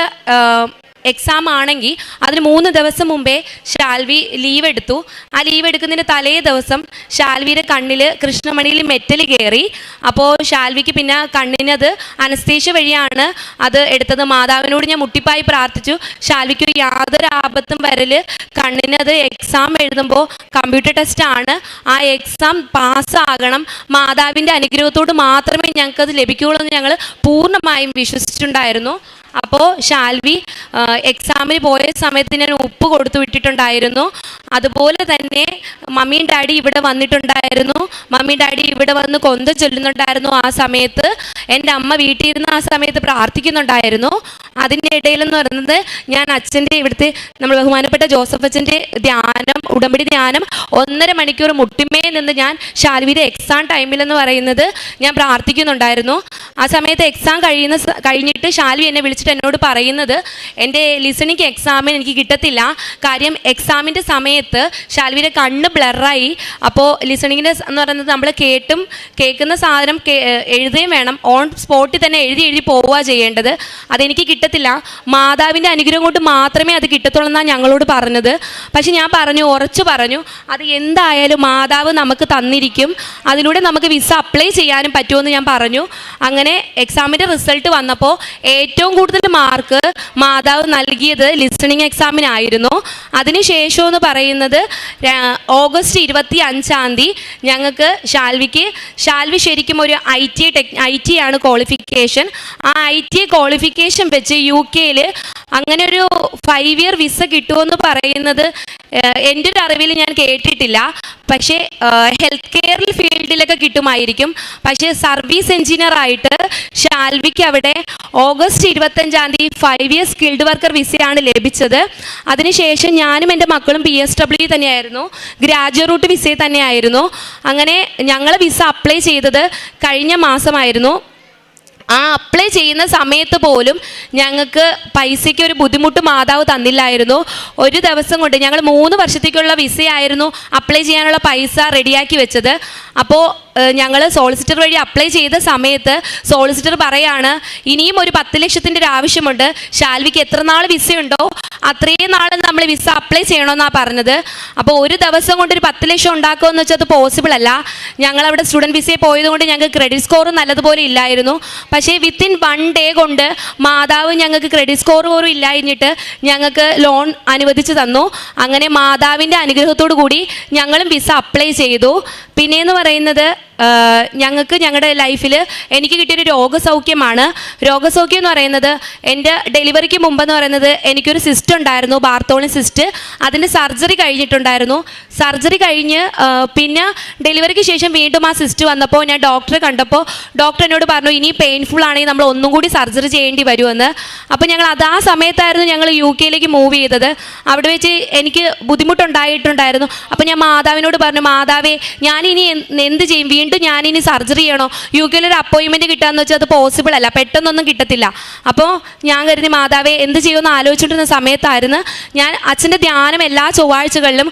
എക്സാം ആണെങ്കിൽ അതിന് 3 ദിവസം മുമ്പേ ഷാൽവി ലീവ് എടുത്തു. ആ ലീവ് എടുക്കുന്നതിന് തലേ ദിവസം ഷാൽവിയുടെ കണ്ണിൽ കൃഷ്ണമണിയിൽ മെറ്റൽ കയറി. അപ്പോൾ ഷാൽവിക്ക് പിന്നെ കണ്ണിനത് അനസ്തേഷ്യ വഴിയാണ് അത് എടുത്തത്. മാതാവിനോട് ഞാൻ മുട്ടിപ്പായി പ്രാർത്ഥിച്ചു, ഷാൽവിക്ക് യാതൊരു ആപത്തും വരൽ, കണ്ണിനത് എക്സാം എഴുതുമ്പോൾ കമ്പ്യൂട്ടർ ടെസ്റ്റാണ്, ആ എക്സാം പാസ്സാകണം, മാതാവിൻ്റെ അനുഗ്രഹത്തോട് മാത്രമേ ഞങ്ങൾക്കത് ലഭിക്കുകയുള്ളൂ എന്ന് ഞങ്ങൾ പൂർണ്ണമായും വിശ്വസിച്ചിട്ടുണ്ടായിരുന്നു. അപ്പോൾ ഷാൽവി എക്സാമിന് പോയ സമയത്ത് ഞാൻ ഉപ്പ് കൊടുത്തു വിട്ടിട്ടുണ്ടായിരുന്നു. അതുപോലെ തന്നെ മമ്മിയും ഡാഡി ഇവിടെ വന്നിട്ടുണ്ടായിരുന്നു. മമ്മി ഡാഡി ഇവിടെ വന്ന് കൊന്ത ചൊല്ലുന്നുണ്ടായിരുന്നു. ആ സമയത്ത് എൻ്റെ അമ്മ വീട്ടിൽ ഇരുന്ന് ആ സമയത്ത് പ്രാർത്ഥിക്കുന്നുണ്ടായിരുന്നു. അതിൻ്റെ ഇടയിലെന്ന് പറയുന്നത് ഞാൻ അച്ഛൻ്റെ ഇവിടുത്തെ നമ്മൾ ബഹുമാനപ്പെട്ട ജോസഫ് അച്ഛൻ്റെ ധ്യാനം, ഉടമ്പടി ധ്യാനം 1.5 മണിക്കൂർ മുട്ടിമേ നിന്ന് ഞാൻ ഷാൽവിയുടെ എക്സാം ടൈമിലെന്ന് പറയുന്നത് ഞാൻ പ്രാർത്ഥിക്കുന്നുണ്ടായിരുന്നു. ആ സമയത്ത് എക്സാം കഴിഞ്ഞിട്ട് ഷാൽവി എന്നെ വിളിച്ചിട്ട് എന്നോട് പറയുന്നത്, എൻ്റെ ലിസണിങ് എക്സാമിന് എനിക്ക് കിട്ടത്തില്ല, കാര്യം എക്സാമിൻ്റെ സമയത്ത് ഷാൽവിയുടെ കണ്ണ് ബ്ലറായി. അപ്പോൾ ലിസണിങ്ങിൻ്റെ എന്ന് പറയുന്നത് നമ്മൾ കേൾക്കുന്ന സാധനം എഴുതുകയും വേണം, ഓൺ സ്പോട്ടിൽ തന്നെ എഴുതി പോവുക ചെയ്യേണ്ടത്. അതെനിക്ക് കിട്ടത്തില്ല, മാതാവിൻ്റെ അനുഗ്രഹം കൊണ്ട് മാത്രമേ അത് കിട്ടത്തുള്ളൂ എന്നാണ് ഞങ്ങളോട് പറഞ്ഞത്. പക്ഷെ ഞാൻ ഉറച്ചു പറഞ്ഞു അത് എന്തായാലും മാതാവ് നമുക്ക് തന്നിരിക്കും, അതിലൂടെ നമുക്ക് വിസ അപ്ലൈ ചെയ്യാനും പറ്റുമെന്ന് ഞാൻ പറഞ്ഞു. അങ്ങനെ എക്സാമിൻ്റെ റിസൾട്ട് വന്നപ്പോൾ ഏറ്റവും കൂടുതൽ മാർക്ക് മാതാവ് നൽകിയത് ലിസണിങ് എക്സാമിനായിരുന്നു. അതിനുശേഷം എന്ന് പറയുന്നത് ഓഗസ്റ്റ് 25 ഞങ്ങൾക്ക് ഷാൽവി ശരിക്കും ഒരു IT ആണ് ക്വാളിഫിക്കേഷൻ. ആ IT ക്വാളിഫിക്കേഷൻ വെച്ച് UK അങ്ങനെ ഒരു 5 ഇയർ വിസ കിട്ടുമെന്ന് പറയുന്നത് എൻ്റെ ഒരു അറിവിൽ ഞാൻ കേട്ടിട്ടില്ല. പക്ഷേ ഹെൽത്ത് കെയർ ഫീൽഡിലൊക്കെ കിട്ടുമായിരിക്കും. പക്ഷേ സർവീസ് എഞ്ചിനീയർ ആയിട്ട് ഷാൽവിക്ക് അവിടെ ഓഗസ്റ്റ് 25 5 ഇയർ സ്കിൽഡ് വർക്കർ വിസയാണ് ലഭിച്ചത്. അതിനുശേഷം ഞാനും എൻ്റെ മക്കളും PSW തന്നെയായിരുന്നു, ഗ്രാജുവേറ്റ് വിസയിൽ തന്നെയായിരുന്നു. അങ്ങനെ ഞങ്ങൾ വിസ അപ്ലൈ ചെയ്തത് കഴിഞ്ഞ മാസമായിരുന്നു. ആ അപ്ലൈ ചെയ്യുന്ന സമയത്ത് പോലും ഞങ്ങൾക്ക് പൈസയ്ക്ക് ഒരു ബുദ്ധിമുട്ട് മാതാവ് തന്നില്ലായിരുന്നു. ഒരു ദിവസം കൊണ്ട് ഞങ്ങൾ 3 വർഷത്തേക്കുള്ള വിസയായിരുന്നു അപ്ലൈ ചെയ്യാനുള്ള പൈസ റെഡിയാക്കി വെച്ചത്. അപ്പോൾ ഞങ്ങൾ സോളിസിറ്റർ വഴി അപ്ലൈ ചെയ്ത സമയത്ത് സോളിസിറ്റർ പറയാണ് ഇനിയും ഒരു 10 ലക്ഷത്തിൻ്റെ ഒരു ആവശ്യമുണ്ട്, ശാൽവിക്ക് എത്ര നാൾ വിസയുണ്ടോ അത്രയും നാൾ നമ്മൾ വിസ അപ്ലൈ ചെയ്യണമെന്നാണ് പറഞ്ഞത്. അപ്പോൾ ഒരു ദിവസം കൊണ്ട് ഒരു 10 ലക്ഷം ഉണ്ടാക്കുമെന്ന് വെച്ചാൽ അത് പോസിബിൾ അല്ല. ഞങ്ങളവിടെ സ്റ്റുഡൻറ്റ് വിസയിൽ പോയതുകൊണ്ട് ഞങ്ങൾക്ക് ക്രെഡിറ്റ് സ്കോർ നല്ലതുപോലെ ഇല്ലായിരുന്നു. പക്ഷേ വിത്തിൻ 1 ഡേ കൊണ്ട് മാതാവ് ഞങ്ങൾക്ക് ക്രെഡിറ്റ് സ്കോർ പോലും ഇല്ലാഞ്ഞിട്ട് ഞങ്ങൾക്ക് ലോൺ അനുവദിച്ച് തന്നു. അങ്ങനെ മാതാവിൻ്റെ അനുഗ്രഹത്തോടു കൂടി ഞങ്ങളും വിസ അപ്ലൈ ചെയ്തു. പിന്നെയെന്ന് പറയുന്നത് ഞങ്ങൾക്ക് ഞങ്ങളുടെ ലൈഫിൽ എനിക്ക് കിട്ടിയൊരു രോഗസൗഖ്യമാണ്. രോഗസൗഖ്യം എന്ന് പറയുന്നത് എൻ്റെ ഡെലിവറിക്ക് മുമ്പെന്ന് പറയുന്നത് എനിക്കൊരു സിസ്റ്റ് ഉണ്ടായിരുന്നു, ബാർത്തോളിൻ സിസ്റ്റ്. അതിൻ്റെ സർജറി കഴിഞ്ഞിട്ടുണ്ടായിരുന്നു. സർജറി കഴിഞ്ഞ് പിന്നെ ഡെലിവറിക്ക് ശേഷം വീണ്ടും ആ സിസ്റ്റ് വന്നപ്പോൾ ഞാൻ ഡോക്ടറെ കണ്ടപ്പോൾ ഡോക്ടർ എന്നോട് പറഞ്ഞു ഇനി പെയിൻഫുൾ ആണെങ്കിൽ നമ്മൾ ഒന്നും കൂടി സർജറി ചെയ്യേണ്ടി വരുമെന്ന്. അപ്പോൾ ഞങ്ങൾ ആ സമയത്തായിരുന്നു ഞങ്ങൾ UK മൂവ് ചെയ്തത്. അവിടെ വെച്ച് എനിക്ക് ബുദ്ധിമുട്ടുണ്ടായിട്ടുണ്ടായിരുന്നു. അപ്പോൾ ഞാൻ മാതാവിനോട് പറഞ്ഞു, മാതാവേ ഞാനിനി എന്ത് ചെയ്യും, വീണ്ടും ഞാനിനി സർജറി ചെയ്യണോ? UK ഒരു അപ്പോയിൻമെൻറ്റ് കിട്ടുകയെന്ന് വെച്ചാൽ അത് പോസിബിൾ അല്ല, പെട്ടെന്നൊന്നും കിട്ടത്തില്ല. അപ്പോൾ ഞാൻ കരുതി മാതാവേ എന്ത് ചെയ്യുമെന്ന് ആലോചിച്ചിട്ടുന്ന സമയത്തായിരുന്നു ഞാൻ അച്ഛൻ്റെ ധ്യാനം എല്ലാ ചൊവ്വാഴ്ചകളിലും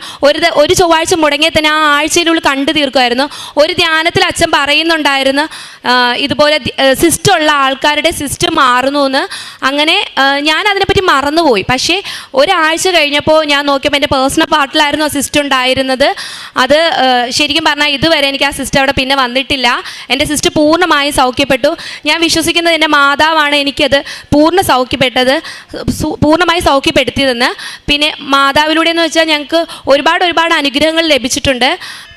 ഒരു ചൊവ്വാഴ്ച മുടങ്ങിയാൽ തന്നെ ആ ആഴ്ചയിലുള്ളിൽ കണ്ടു തീർക്കുമായിരുന്നു. ഒരു ധ്യാനത്തിൽ അച്ഛൻ പറയുന്നുണ്ടായിരുന്നു ഇതുപോലെ സിസ്റ്റുള്ള ആൾക്കാരുടെ സിസ്റ്റ് മാറുന്നു എന്ന്. അങ്ങനെ ഞാൻ അതിനെപ്പറ്റി മറന്നുപോയി. പക്ഷേ ഒരാഴ്ച കഴിഞ്ഞപ്പോൾ ഞാൻ നോക്കിയപ്പോൾ എൻ്റെ പേഴ്സണൽ പാർട്ടിലായിരുന്നു ആ സിസ്റ്റ് ഉണ്ടായിരുന്നത്. അത് ശരിക്കും പറഞ്ഞാൽ ഇതുവരെ എനിക്ക് ആ സിസ്റ്റ് അവിടെ പിന്നെ വന്നിട്ടില്ല. എൻ്റെ സിസ്റ്റ് പൂർണ്ണമായി സൗഖ്യപ്പെട്ടു. ഞാൻ വിശ്വസിക്കുന്നത് എൻ്റെ മാതാവാണ് എനിക്കത് പൂർണ്ണമായി സൗഖ്യപ്പെടുത്തിയതെന്ന്. പിന്നെ മാതാവിലൂടെ എന്ന് വെച്ചാൽ ഞങ്ങൾക്ക് ഒരുപാട് അനുഗ്രഹങ്ങൾ ലഭിച്ചിട്ടുണ്ട്.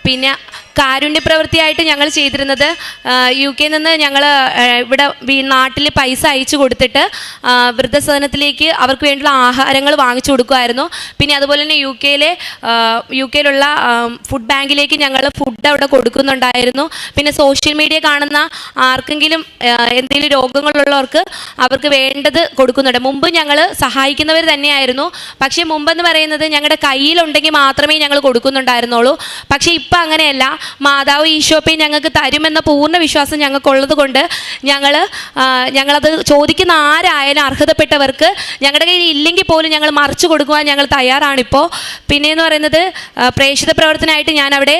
പിന്നെ കാരുണ്യപ്രവൃത്തിയായിട്ട് ഞങ്ങൾ ചെയ്തിരുന്നത് UK നിന്ന് ഞങ്ങൾ ഇവിടെ നാട്ടിൽ പൈസ അയച്ചു കൊടുത്തിട്ട് വൃദ്ധസദനത്തിലേക്ക് അവർക്ക് വേണ്ടിയുള്ള ആഹാരങ്ങൾ വാങ്ങിച്ചു കൊടുക്കുമായിരുന്നു. പിന്നെ അതുപോലെ തന്നെ യുകെയിലുള്ള ഫുഡ് ബാങ്കിലേക്ക് ഞങ്ങൾ ഫുഡ് അവിടെ കൊടുക്കുന്നുണ്ടായിരുന്നു. പിന്നെ സോഷ്യൽ മീഡിയ കാണുന്ന ആർക്കെങ്കിലും എന്തെങ്കിലും രോഗങ്ങളുള്ളവർക്ക് അവർക്ക് വേണ്ടത് കൊടുക്കുന്നുണ്ട്. മുമ്പ് ഞങ്ങൾ സഹായിക്കുന്നവർ തന്നെയായിരുന്നു. പക്ഷേ മുമ്പെന്ന് പറയുന്നത് ഞങ്ങളുടെ കയ്യിലുണ്ടെങ്കിൽ മാത്രമേ ഞങ്ങൾ കൊടുക്കുന്നുണ്ടായിരുന്നുള്ളൂ. പക്ഷേ ഇപ്പം അങ്ങനെയല്ല. മാതാവ് ഈശോപ്പയും ഞങ്ങൾക്ക് തരുമെന്ന പൂർണ്ണ വിശ്വാസം ഞങ്ങൾക്കുള്ളത് കൊണ്ട് ഞങ്ങളത് ചോദിക്കുന്ന ആരായാലും അർഹതപ്പെട്ടവർക്ക് ഞങ്ങളുടെ കയ്യിൽ ഇല്ലെങ്കിൽ പോലും ഞങ്ങൾ മറിച്ചു കൊടുക്കുവാൻ ഞങ്ങൾ തയ്യാറാണിപ്പോൾ. പിന്നെയെന്ന് പറയുന്നത് പ്രേക്ഷിത പ്രവർത്തനമായിട്ട് ഞാൻ അവിടെ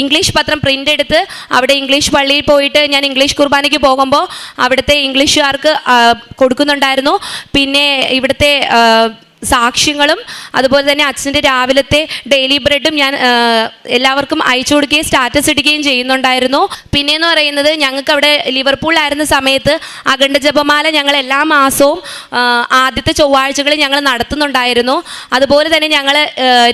ഇംഗ്ലീഷ് പത്രം പ്രിൻ്റ് എടുത്ത് അവിടെ ഇംഗ്ലീഷ് പള്ളിയിൽ പോയിട്ട് ഞാൻ ഇംഗ്ലീഷ് കുർബാനയ്ക്ക് പോകുമ്പോൾ അവിടുത്തെ ഇംഗ്ലീഷുകാർക്ക് കൊടുക്കുന്നുണ്ടായിരുന്നു. പിന്നെ ഇവിടുത്തെ സാക്ഷ്യങ്ങളും അതുപോലെ തന്നെ അച്ഛൻ്റെ രാവിലത്തെ ഡെയിലി ബ്രെഡും ഞാൻ എല്ലാവർക്കും അയച്ചു കൊടുക്കുകയും സ്റ്റാറ്റസ് ഇടുകയും ചെയ്യുന്നുണ്ടായിരുന്നു. പിന്നെയെന്ന് പറയുന്നത് ഞങ്ങൾക്ക് അവിടെ ലിവർപൂളിലായിരുന്ന സമയത്ത് അഖണ്ഡ ജപമാല ഞങ്ങൾ എല്ലാ മാസവും ആദ്യത്തെ ചൊവ്വാഴ്ചകളിൽ ഞങ്ങൾ നടത്തുന്നുണ്ടായിരുന്നു. അതുപോലെ തന്നെ ഞങ്ങൾ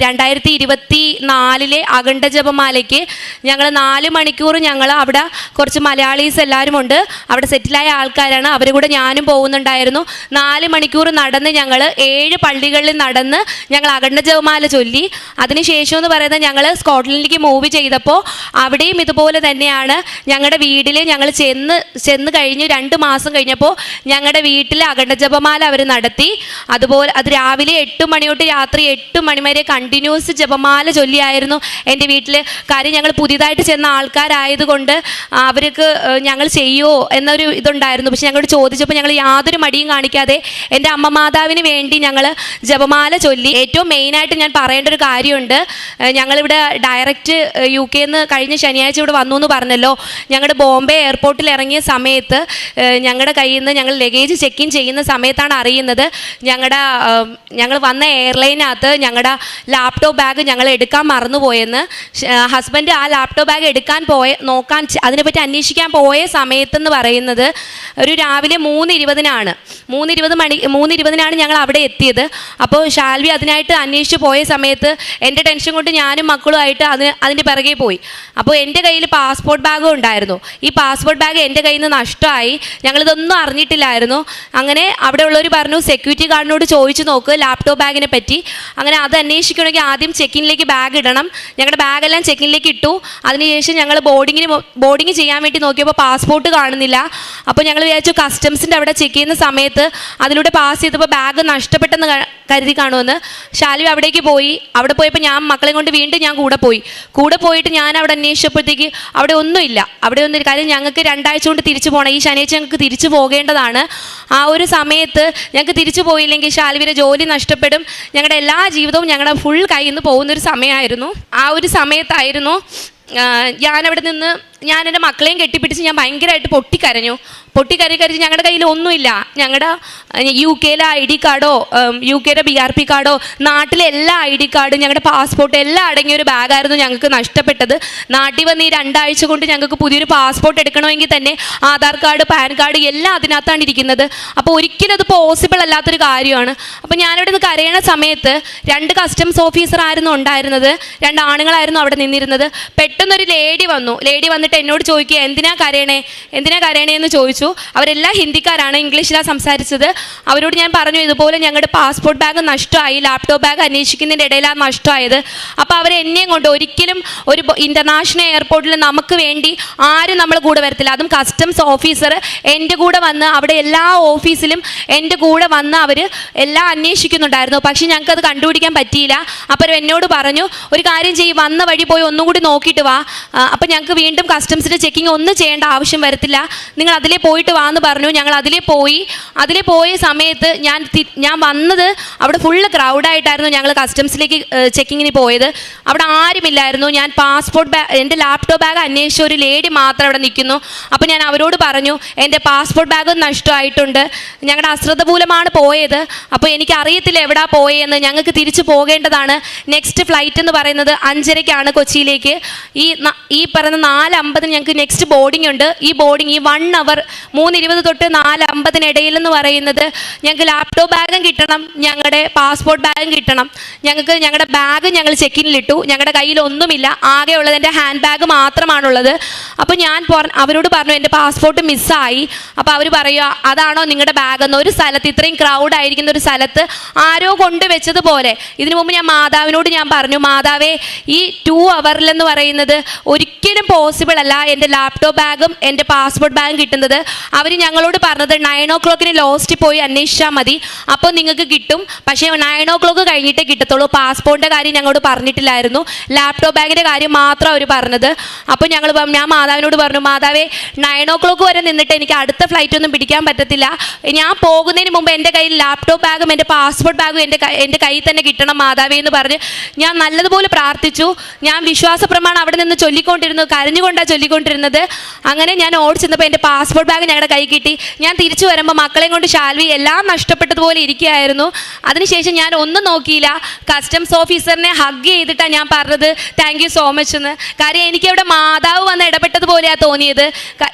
2024 അഖണ്ഡ ജപമാലയ്ക്ക് ഞങ്ങൾ 4 മണിക്കൂർ ഞങ്ങൾ അവിടെ കുറച്ച് മലയാളീസ് എല്ലാവരും ഉണ്ട്, അവിടെ സെറ്റിലായ ആൾക്കാരാണ്, അവരുടെ കൂടെ ഞാനും പോകുന്നുണ്ടായിരുന്നു. 4 മണിക്കൂർ നടന്ന് ഞങ്ങൾ 7 പള്ളികളിൽ നടന്ന് ഞങ്ങൾ അഖണ്ഡ ജപമാല ചൊല്ലി. അതിനുശേഷം എന്ന് പറയുന്നത് ഞങ്ങൾ സ്കോട്ട്ലൻഡിലേക്ക് മൂവ് ചെയ്തപ്പോൾ അവിടെയും ഇതുപോലെ തന്നെയാണ്. ഞങ്ങളുടെ വീട്ടിൽ ഞങ്ങൾ ചെന്ന് കഴിഞ്ഞ് 2 മാസം കഴിഞ്ഞപ്പോൾ ഞങ്ങളുടെ വീട്ടിൽ അഖണ്ഡ ജപമാല അവർ നടത്തി. അതുപോലെ അത് രാവിലെ 8 മണി തൊട്ട് രാത്രി 8 മണി വരെ കണ്ടിന്യൂസ് ജപമാല ചൊല്ലിയായിരുന്നു എൻ്റെ വീട്ടിൽ. കാര്യം ഞങ്ങൾ പുതിയതായിട്ട് ചെന്ന ആൾക്കാരായതുകൊണ്ട് അവർക്ക് ഞങ്ങൾ ചെയ്യുമോ എന്നൊരു ഇതുണ്ടായിരുന്നു. പക്ഷെ ഞങ്ങളോട് ചോദിച്ചപ്പോൾ ഞങ്ങൾ യാതൊരു മടിയും കാണിക്കാതെ എൻ്റെ അമ്മ മാതാവിന് വേണ്ടി ഞങ്ങൾ ജപമാല ചൊല്ലി. ഏറ്റവും മെയിനായിട്ട് ഞാൻ പറയേണ്ട ഒരു കാര്യമുണ്ട്. ഞങ്ങളിവിടെ ഡയറക്റ്റ് UK നിന്ന് കഴിഞ്ഞ ശനിയാഴ്ച ഇവിടെ വന്നു എന്ന് പറഞ്ഞല്ലോ. ഞങ്ങളുടെ ബോംബെ എയർപോർട്ടിൽ ഇറങ്ങിയ സമയത്ത് ഞങ്ങളുടെ കയ്യിൽ നിന്ന് ഞങ്ങൾ ലഗേജ് ചെക്ക് ഇൻ ചെയ്യുന്ന സമയത്താണ് അറിയുന്നത് ഞങ്ങൾ വന്ന എയർലൈനകത്ത് ഞങ്ങളുടെ ലാപ്ടോപ്പ് ബാഗ് ഞങ്ങൾ എടുക്കാൻ മറന്നുപോയെന്ന്. ഹസ്ബൻഡ് ആ ലാപ്ടോപ്പ് ബാഗ് നോക്കാൻ അതിനെപ്പറ്റി അന്വേഷിക്കാൻ പോയ സമയത്തെന്ന് പറയുന്നത് ഒരു രാവിലെ 3:20 ഞങ്ങൾ അവിടെ എത്തിയത്. അപ്പോൾ ഷാൽവി അതിനായിട്ട് അന്വേഷിച്ച് പോയ സമയത്ത് എൻ്റെ ടെൻഷൻ കൊണ്ട് ഞാനും മക്കളുമായിട്ട് അതിൻ്റെ പിറകെ പോയി. അപ്പോൾ എൻ്റെ കയ്യിൽ പാസ്പോർട്ട് ബാഗും ഉണ്ടായിരുന്നു. ഈ പാസ്പോർട്ട് ബാഗ് എൻ്റെ കയ്യിൽ നിന്ന് നഷ്ടമായി. ഞങ്ങളിതൊന്നും അറിഞ്ഞിട്ടില്ലായിരുന്നു. അങ്ങനെ അവിടെ ഉള്ളവർ പറഞ്ഞു സെക്യൂരിറ്റി ഗാർഡിനോട് ചോദിച്ചു നോക്ക് ലാപ്ടോപ്പ് ബാഗിനെ പറ്റി. അങ്ങനെ അത് അന്വേഷിക്കണമെങ്കിൽ ആദ്യം ചെക്കിനിലേക്ക് ബാഗ് ഇടണം. ഞങ്ങളുടെ ബാഗെല്ലാം ചെക്കിനിലേക്ക് ഇട്ടു. അതിനുശേഷം ഞങ്ങൾ ബോർഡിങ് ചെയ്യാൻ വേണ്ടി നോക്കിയപ്പോൾ പാസ്പോർട്ട് കാണുന്നില്ല. അപ്പോൾ ഞങ്ങൾ വിചാരിച്ചു കസ്റ്റംസിൻ്റെ അവിടെ ചെക്ക് ചെയ്യുന്ന സമയത്ത് അതിലൂടെ പാസ് ചെയ്തപ്പോൾ ബാഗ് നഷ്ടപ്പെട്ടെന്ന് കരുതി കാണുമെന്ന്. ഷാൽവി അവിടേക്ക് പോയി. അവിടെ പോയപ്പോൾ ഞാൻ മക്കളെ കൊണ്ട് വീണ്ടും ഞാൻ കൂടെ പോയിട്ട് ഞാൻ അവിടെ അന്വേഷിച്ചപ്പോഴത്തേക്ക് അവിടെ ഒന്നുമില്ല. കാര്യം ഞങ്ങൾക്ക് 2 ആഴ്ച കൊണ്ട് തിരിച്ചു പോകണം. ഈ ശനിയാഴ്ച ഞങ്ങൾക്ക് തിരിച്ചു പോകേണ്ടതാണ്. ആ ഒരു സമയത്ത് ഞങ്ങൾക്ക് തിരിച്ചു പോയില്ലെങ്കിൽ ഷാൽവിയുടെ ജോലി നഷ്ടപ്പെടും. ഞങ്ങളുടെ എല്ലാ ജീവിതവും ഞങ്ങളുടെ ഫുൾ കയ്യിൽ നിന്ന് പോകുന്നൊരു സമയമായിരുന്നു. ആ ഒരു സമയത്തായിരുന്നു ഞാനവിടെ നിന്ന് ഞാൻ എൻ്റെ മക്കളെയും കെട്ടിപ്പിടിച്ച് ഞാൻ ഭയങ്കരമായിട്ട് പൊട്ടിക്കരഞ്ഞു. പൊട്ടിക്കരഞ്ഞ് ഞങ്ങളുടെ കയ്യിൽ ഒന്നുമില്ല. ഞങ്ങളുടെ UK ID കാർഡോ UK BRP കാർഡോ നാട്ടിലെ എല്ലാ ID കാർഡും ഞങ്ങളുടെ പാസ്പോർട്ട് എല്ലാം അടങ്ങിയ ഒരു ബാഗായിരുന്നു ഞങ്ങൾക്ക് നഷ്ടപ്പെട്ടത്. നാട്ടിൽ വന്ന് ഈ 2 ആഴ്ച കൊണ്ട് ഞങ്ങൾക്ക് പുതിയൊരു പാസ്പോർട്ട് എടുക്കണമെങ്കിൽ തന്നെ ആധാർ കാർഡ്, പാൻ കാർഡ് എല്ലാം അതിനകത്താണ് ഇരിക്കുന്നത്. അപ്പോൾ ഒരിക്കലും അത് പോസിബിൾ അല്ലാത്തൊരു കാര്യമാണ്. അപ്പോൾ ഞാനിവിടെ നിന്ന് കരയണ സമയത്ത് 2 കസ്റ്റംസ് ഓഫീസറായിരുന്നു ഉണ്ടായിരുന്നത്, 2 ആണുങ്ങളായിരുന്നു അവിടെ നിന്നിരുന്നത്. പെട്ടെന്നൊരു ലേഡി വന്നു. ലേഡി വന്നിട്ട് എന്നോട് ചോദിക്കുക, എന്തിനാ കരയണേ എന്ന് ചോദിച്ചു. അവരെല്ലാം ഹിന്ദിക്കാരാണ്, ഇംഗ്ലീഷിലാണ് സംസാരിച്ചത്. അവരോട് ഞാൻ പറഞ്ഞു, ഇതുപോലെ ഞങ്ങളുടെ പാസ്പോർട്ട് ബാഗ് നഷ്ടമായി, ലാപ്ടോപ്പ് ബാഗ് അന്വേഷിക്കുന്നതിൻ്റെ ഇടയിലാണ് നഷ്ടമായത്. അപ്പോൾ അവർ എന്നെയും കൊണ്ട് ഒരിക്കലും ഒരു ഇൻ്റർനാഷണൽ എയർപോർട്ടിൽ നമുക്ക് വേണ്ടി ആരും നമ്മൾ കൂടെ വരത്തില്ല. അതും കസ്റ്റംസ് ഓഫീസർ എൻ്റെ കൂടെ വന്ന് അവിടെ എല്ലാ ഓഫീസിലും എൻ്റെ കൂടെ വന്ന് അവർ എല്ലാം അന്വേഷിക്കുന്നുണ്ടായിരുന്നു. പക്ഷേ ഞങ്ങൾക്കത് കണ്ടുപിടിക്കാൻ പറ്റിയില്ല. അപ്പോൾ എന്നോട് പറഞ്ഞു, ഒരു കാര്യം ചെയ്യും, വന്ന വഴി പോയി ഒന്നുകൂടി നോക്കിയിട്ട് വാ, അപ്പോൾ ഞങ്ങൾക്ക് വീണ്ടും കസ്റ്റംസിൻ്റെ ചെക്കിങ് ഒന്നും ചെയ്യേണ്ട ആവശ്യം വരത്തില്ല, നിങ്ങൾ അതിലേ പോയിട്ട് വാ എന്ന് പറഞ്ഞു. ഞങ്ങൾ അതിലേ പോയ സമയത്ത് ഞാൻ വന്നത് അവിടെ ഫുള്ള് ക്രൗഡായിട്ടായിരുന്നു. ഞങ്ങൾ കസ്റ്റംസിലേക്ക് ചെക്കിങ്ങിന് പോയത്. അവിടെ ആരുമില്ലായിരുന്നു. ഞാൻ എൻ്റെ ലാപ്ടോപ്പ് ബാഗ് അന്വേഷിച്ച ഒരു ലേഡി മാത്രം അവിടെ നിൽക്കുന്നു. അപ്പോൾ ഞാൻ അവരോട് പറഞ്ഞു, എൻ്റെ പാസ്പോർട്ട് ബാഗ് നഷ്ടമായിട്ടുണ്ട്, ഞങ്ങളുടെ അശ്രദ്ധ മൂലമാണ് പോയത്, അപ്പോൾ എനിക്ക് അറിയത്തില്ല എവിടാ പോയെന്ന്, ഞങ്ങൾക്ക് തിരിച്ചു പോകേണ്ടതാണ്. നെക്സ്റ്റ് ഫ്ലൈറ്റ് എന്ന് പറയുന്നത് 5:30-ക്കാണ് കൊച്ചിയിലേക്ക്. ഈ പറയുന്ന 4:50 ഞങ്ങൾക്ക് നെക്സ്റ്റ് ബോർഡിംഗ് ഉണ്ട്. ഈ ബോർഡിംഗ് ഈ 1 അവർ 3:20 തൊട്ട് 4:50 ഇടയിലെന്ന് പറയുന്നത് ഞങ്ങൾക്ക് ലാപ്ടോപ്പ് ബാഗും കിട്ടണം, ഞങ്ങളുടെ പാസ്പോർട്ട് ബാഗും കിട്ടണം. ഞങ്ങളുടെ ബാഗ് ഞങ്ങൾ ചെക്കിനിലിട്ടു. ഞങ്ങളുടെ കയ്യിൽ ഒന്നുമില്ല, ആകെ ഉള്ളത് എൻ്റെ ഹാൻഡ് ബാഗ് മാത്രമാണുള്ളത്. അപ്പോൾ ഞാൻ അവരോട് പറഞ്ഞു, എൻ്റെ പാസ്പോർട്ട് മിസ്സായി. അപ്പോൾ അവർ പറയുക, അതാണോ നിങ്ങളുടെ ബാഗെന്ന്? ഒരു സ്ഥലത്ത്, ഇത്രയും ക്രൗഡ് ആയിരിക്കുന്ന ഒരു സ്ഥലത്ത് ആരോ കൊണ്ടുവച്ചതുപോലെ. ഇതിനു മുമ്പ് ഞാൻ മാതാവിനോട് പറഞ്ഞു, മാതാവേ, ഈ 2 അവറിലെന്ന് പറയുന്നത് ഒരിക്കലും പോസിബിൾ അല്ല എൻ്റെ ലാപ്ടോപ്പ് ബാഗും എൻ്റെ പാസ്പോർട്ട് ബാഗും കിട്ടുന്നത്. അവർ ഞങ്ങളോട് പറഞ്ഞത് 9 o'clock ലോസ്റ്റ് പോയി അന്വേഷിച്ചാൽ മതി, അപ്പോൾ നിങ്ങൾക്ക് കിട്ടും. പക്ഷേ 9 o'clock കഴിഞ്ഞിട്ടേ കിട്ടത്തുള്ളൂ. പാസ്പോർട്ടിൻ്റെ കാര്യം ഞങ്ങളോട് പറഞ്ഞിട്ടില്ലായിരുന്നു, ലാപ്ടോപ്പ് ബാഗിൻ്റെ കാര്യം മാത്രം അവർ പറഞ്ഞത്. അപ്പോൾ ഞാൻ മാതാവിനോട് പറഞ്ഞു, മാതാവേ, 9 o'clock വരെ നിന്നിട്ട് എനിക്ക് അടുത്ത ഫ്ലൈറ്റ് ഒന്നും പിടിക്കാൻ പറ്റത്തില്ല. ഞാൻ പോകുന്നതിന് മുമ്പ് എൻ്റെ കയ്യിൽ ലാപ്ടോപ്പ് ബാഗും എൻ്റെ പാസ്പോർട്ട് ബാഗും എൻ്റെ കയ്യിൽ തന്നെ കിട്ടണം മാതാവേ എന്ന് പറഞ്ഞ് ഞാൻ നല്ലതുപോലെ പ്രാർത്ഥിച്ചു. ഞാൻ വിശ്വാസ പ്രമാണം അവിടെ നിന്ന് ചൊല്ലിക്കൊണ്ടിരുന്നു, കരഞ്ഞുകൊണ്ടാണ് ചൊല്ലിക്കൊണ്ടിരുന്നത്. അങ്ങനെ ഞാൻ ഓടിച്ചെന്നപ്പോൾ എൻ്റെ പാസ്പോർട്ട് ബാഗ് ഞങ്ങളുടെ കൈ കിട്ടി. ഞാൻ തിരിച്ചു വരുമ്പോൾ മക്കളെയും കൊണ്ട് ശാൽവി എല്ലാം നഷ്ടപ്പെട്ടതുപോലെ ഇരിക്കുകയായിരുന്നു. അതിനുശേഷം ഞാൻ ഒന്നും നോക്കിയില്ല, കസ്റ്റംസ് ഓഫീസറിനെ ഹഗ് ചെയ്തിട്ടാണ് ഞാൻ പറഞ്ഞത് താങ്ക് യു സോ മച്ച് എന്ന്. കാര്യം എനിക്കവിടെ മാതാവ് വന്ന് ഇടപെട്ടതുപോലെയാണ് തോന്നിയത്.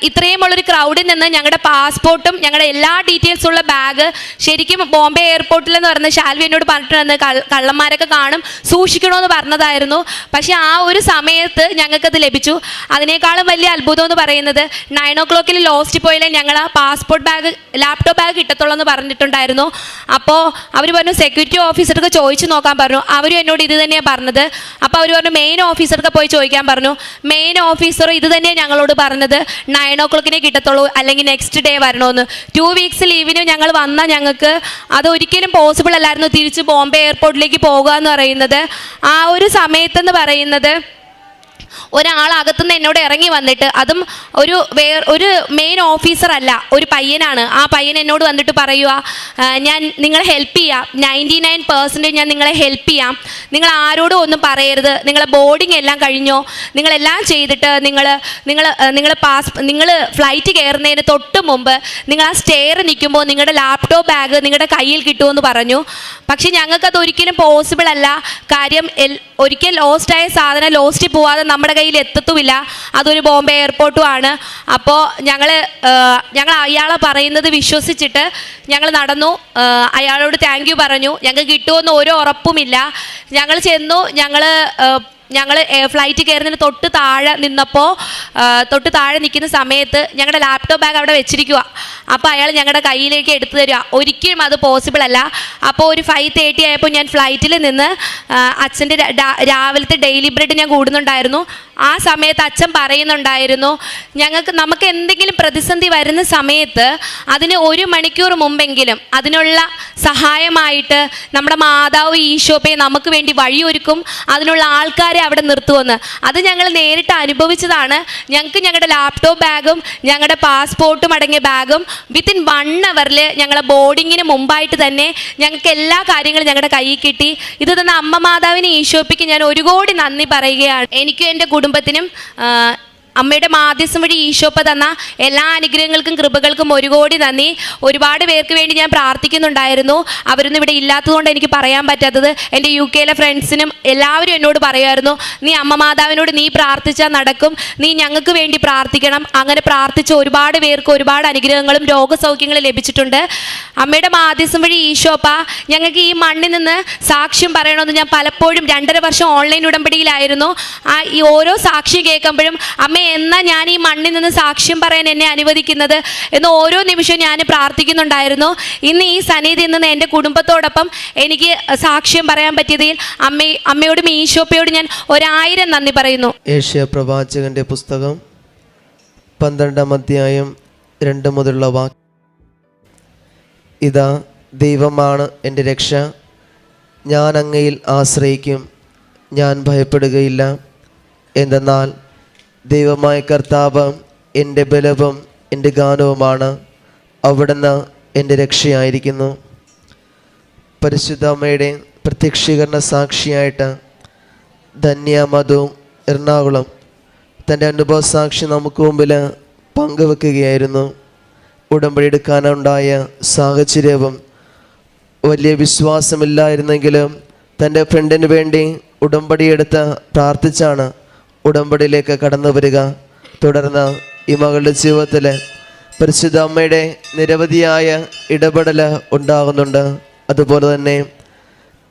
ഇത്രയും ഉള്ളൊരു ക്രൗഡിൽ നിന്ന് ഞങ്ങളുടെ പാസ്പോർട്ടും ഞങ്ങളുടെ എല്ലാ ഡീറ്റെയിൽസും ഉള്ള ബാഗ് ശരിക്കും ബോംബെ എയർപോർട്ടിൽ എന്ന് പറഞ്ഞ് ശാൽവി എന്നോട് പറഞ്ഞിട്ടുണ്ട്, കള്ളന്മാരൊക്കെ കാണും, സൂക്ഷിക്കണമെന്ന് പറഞ്ഞതായിരുന്നു. പക്ഷേ ആ ഒരു സമയത്ത് ഞങ്ങൾക്കത് ലഭിച്ചു. അതിനേക്കാളും വലിയ അത്ഭുതം എന്ന് പറയുന്നത് 9 o'clock ലോസ്റ്റ് പോയാലേ ഞങ്ങൾ ആ പാസ്പോർട്ട് ബാഗ് ലാപ്ടോപ്പ് ബാഗ് കിട്ടത്തുള്ളൂ എന്ന് പറഞ്ഞിട്ടുണ്ടായിരുന്നു. അപ്പോൾ അവർ പറഞ്ഞു സെക്യൂരിറ്റി ഓഫീസർക്ക് ചോദിച്ചു നോക്കാൻ പറഞ്ഞു. അവരും എന്നോട് ഇത് തന്നെയാണ് പറഞ്ഞത്. അപ്പോൾ അവർ പറഞ്ഞു മെയിൻ ഓഫീസർക്ക് പോയി ചോദിക്കാൻ പറഞ്ഞു. മെയിൻ ഓഫീസർ ഇത് തന്നെയാണ് ഞങ്ങളോട് പറഞ്ഞത്, 9 o'clock കിട്ടത്തുള്ളൂ, അല്ലെങ്കിൽ നെക്സ്റ്റ് ഡേ വരണമെന്ന്. 2 weeks ലീവിന് ഞങ്ങൾ വന്നാൽ ഞങ്ങൾക്ക് അതൊരിക്കലും പോസിബിൾ അല്ലായിരുന്നു തിരിച്ച് ബോംബെ എയർപോർട്ടിലേക്ക് പോകുക എന്ന് പറയുന്നത്. ആ ഒരു സമയത്തെന്ന് പറയുന്നത് ഒരാൾ അകത്തുനിന്ന് എന്നോട് ഇറങ്ങി വന്നിട്ട്, അതും ഒരു മെയിൻ ഓഫീസർ അല്ല, ഒരു പയ്യനാണ്. ആ പയ്യൻ എന്നോട് വന്നിട്ട് പറയുക, ഞാൻ നിങ്ങളെ ഹെൽപ്പ് ചെയ്യാം, 99% ഞാൻ നിങ്ങളെ ഹെൽപ്പ് ചെയ്യാം, നിങ്ങൾ ആരോടും ഒന്നും പറയരുത്, നിങ്ങളെ ബോർഡിംഗ് എല്ലാം കഴിഞ്ഞോ, നിങ്ങളെല്ലാം ചെയ്തിട്ട് നിങ്ങൾ ഫ്ലൈറ്റ് കയറുന്നതിന് തൊട്ട് മുമ്പ് നിങ്ങൾ ആ സ്റ്റെയർ നിൽക്കുമ്പോൾ നിങ്ങളുടെ ലാപ്ടോപ്പ് ബാഗ് നിങ്ങളുടെ കയ്യിൽ കിട്ടുമെന്ന് പറഞ്ഞു. പക്ഷെ ഞങ്ങൾക്കത് ഒരിക്കലും പോസിബിൾ അല്ല. കാര്യം ഒരിക്കൽ ലോസ്റ്റായ സാധനം ലോസ്റ്റിൽ പോവാതെ നമ്മുടെ കയ്യിൽ എത്തത്തുമില്ല. അതൊരു ബോംബെ എയർപോർട്ടും ആണ്. അപ്പോൾ ഞങ്ങൾ അയാളെ പറയുന്നത് വിശ്വസിച്ചിട്ട് ഞങ്ങൾ നടന്നു. അയാളോട് താങ്ക് യു പറഞ്ഞു. ഞങ്ങൾക്ക് കിട്ടുമെന്ന് ഒരു ഉറപ്പുമില്ല. ഞങ്ങൾ ചെന്നു. ഞങ്ങൾ ഫ്ലൈറ്റ് കയറുന്നതിന് തൊട്ട് താഴെ നിൽക്കുന്ന സമയത്ത് ഞങ്ങളുടെ ലാപ്ടോപ്പ് ബാഗ് അവിടെ വെച്ചിരിക്കുക. അപ്പോൾ അയാൾ ഞങ്ങളുടെ കയ്യിലേക്ക് എടുത്തു തരിക. ഒരിക്കലും അത് പോസിബിൾ അല്ല. അപ്പോൾ ഒരു 5:30 ആയപ്പോൾ ഞാൻ ഫ്ലൈറ്റിൽ നിന്ന് അച്ഛൻ്റെ രാവിലത്തെ ഡെയിലി ബ്രെഡ് ഞാൻ കൂടുന്നുണ്ടായിരുന്നു. ആ സമയത്ത് അച്ഛൻ പറയുന്നുണ്ടായിരുന്നു, നമുക്ക് എന്തെങ്കിലും പ്രതിസന്ധി വരുന്ന സമയത്ത് അതിന് 1 മണിക്കൂർ മുമ്പെങ്കിലും അതിനുള്ള സഹായമായിട്ട് നമ്മുടെ മാതാവ് ഈശോപ്പയെ നമുക്ക് വേണ്ടി വഴിയൊരുക്കും, അതിനുള്ള ആൾക്കാരെ അവിടെ നിർത്തുമെന്ന്. അത് ഞങ്ങൾ നേരിട്ട് അനുഭവിച്ചതാണ്. ഞങ്ങൾക്ക് ഞങ്ങളുടെ ലാപ്ടോപ്പ് ബാഗും ഞങ്ങളുടെ പാസ്പോർട്ടും അടങ്ങിയ ബാഗും വിത്തിൻ 1 hour ഞങ്ങളെ ബോർഡിങ്ങിന് മുമ്പായിട്ട് തന്നെ ഞങ്ങൾക്ക് എല്ലാ കാര്യങ്ങളും ഞങ്ങളുടെ കയ്യിൽ കിട്ടി. ഇത് തന്ന അമ്മ മാതാവിന് ഈശോപ്പയ്ക്ക് ഞാൻ 1 കോടി നന്ദി പറയുകയാണ്. എനിക്കും എൻ്റെ കുടുംബത്തിനും അമ്മയുടെ മാധ്യസ്ഥം വഴി ഈശോപ്പ തന്ന എല്ലാ അനുഗ്രഹങ്ങൾക്കും കൃപകൾക്കും ഒരു കോടി നന്ദി. ഒരുപാട് പേർക്ക് വേണ്ടി ഞാൻ പ്രാർത്ഥിക്കുന്നുണ്ടായിരുന്നു. അവരൊന്നും ഇവിടെ ഇല്ലാത്തതുകൊണ്ട് എനിക്ക് പറയാൻ പറ്റാത്തത്. എൻ്റെ UK ഫ്രണ്ട്സിനും എല്ലാവരും എന്നോട് പറയുമായിരുന്നു, നീ അമ്മ മാതാവിനോട് നീ പ്രാർത്ഥിച്ചാൽ നടക്കും, നീ ഞങ്ങൾക്ക് വേണ്ടി പ്രാർത്ഥിക്കണം. അങ്ങനെ പ്രാർത്ഥിച്ച ഒരുപാട് പേർക്ക് ഒരുപാട് അനുഗ്രഹങ്ങളും രോഗസൗഖ്യങ്ങളും ലഭിച്ചിട്ടുണ്ട്. അമ്മയുടെ മാധ്യസ്ഥം വഴി ഈശോപ്പ ഞങ്ങൾക്ക് ഈ മണ്ണിൽ നിന്ന് സാക്ഷ്യം പറയണമെന്ന് ഞാൻ പലപ്പോഴും 2.5 വർഷം ഓൺലൈൻ ഉടമ്പടിയിലായിരുന്നു. ഈ ഓരോ സാക്ഷ്യം കേൾക്കുമ്പോഴും അമ്മ എന്നാ ഞാൻ ഈ മണ്ണിൽ നിന്ന് സാക്ഷ്യം പറയാൻ എന്നെ അനുവദിക്കുന്നത് എന്ന് ഓരോ നിമിഷവും ഞാൻ പ്രാർത്ഥിക്കുന്നുണ്ടായിരുന്നു. ഇന്ന് ഈ സന്നിധിയിൽ നിന്ന് എൻ്റെ കുടുംബത്തോടൊപ്പം എനിക്ക് സാക്ഷ്യം പറയാൻ പറ്റിയതിൽ അമ്മയോടും ഈശോപ്പയോടും ഞാൻ 1000 നന്ദി പറയുന്നു. ഏഷ്യ പ്രവാചകന്റെ പുസ്തകം 12-ാം അധ്യായം 2 മുതലുള്ള വാക്യം. ഇതാ ദൈവമാണ് എൻ്റെ രക്ഷ, ഞാൻ അങ്ങയിൽ ആശ്രയിക്കും, ഞാൻ ഭയപ്പെടുകയില്ല. എന്തെന്നാൽ ദൈവമായ കർത്താവ് എൻ്റെ ബലവും എൻ്റെ ഗാനവുമാണ്, അവിടുന്ന് എൻ്റെ രക്ഷയായിരിക്കുന്നു. പരിശുദ്ധ അമ്മയുടെ പ്രത്യക്ഷീകരണ സാക്ഷിയായിട്ട് ധന്യ മധു എറണാകുളം തൻ്റെ അനുഭവ സാക്ഷി നമുക്ക് മുമ്പിൽ പങ്കുവെക്കുകയായിരുന്നു. ഉടമ്പടി എടുക്കാനുണ്ടായ സാഹചര്യവും വലിയ വിശ്വാസമില്ലായിരുന്നെങ്കിലും തൻ്റെ ഫ്രണ്ടിന് വേണ്ടി ഉടമ്പടി എടുത്ത് പ്രാർത്ഥിച്ചാണ് ഉടമ്പടിയിലേക്ക് കടന്നു വരിക. തുടർന്ന് ഈ മകളുടെ ജീവിതത്തിൽ പരിശുദ്ധ അമ്മയുടെ നിരവധിയായ ഇടപെടൽ ഉണ്ടാകുന്നുണ്ട്. അതുപോലെ തന്നെ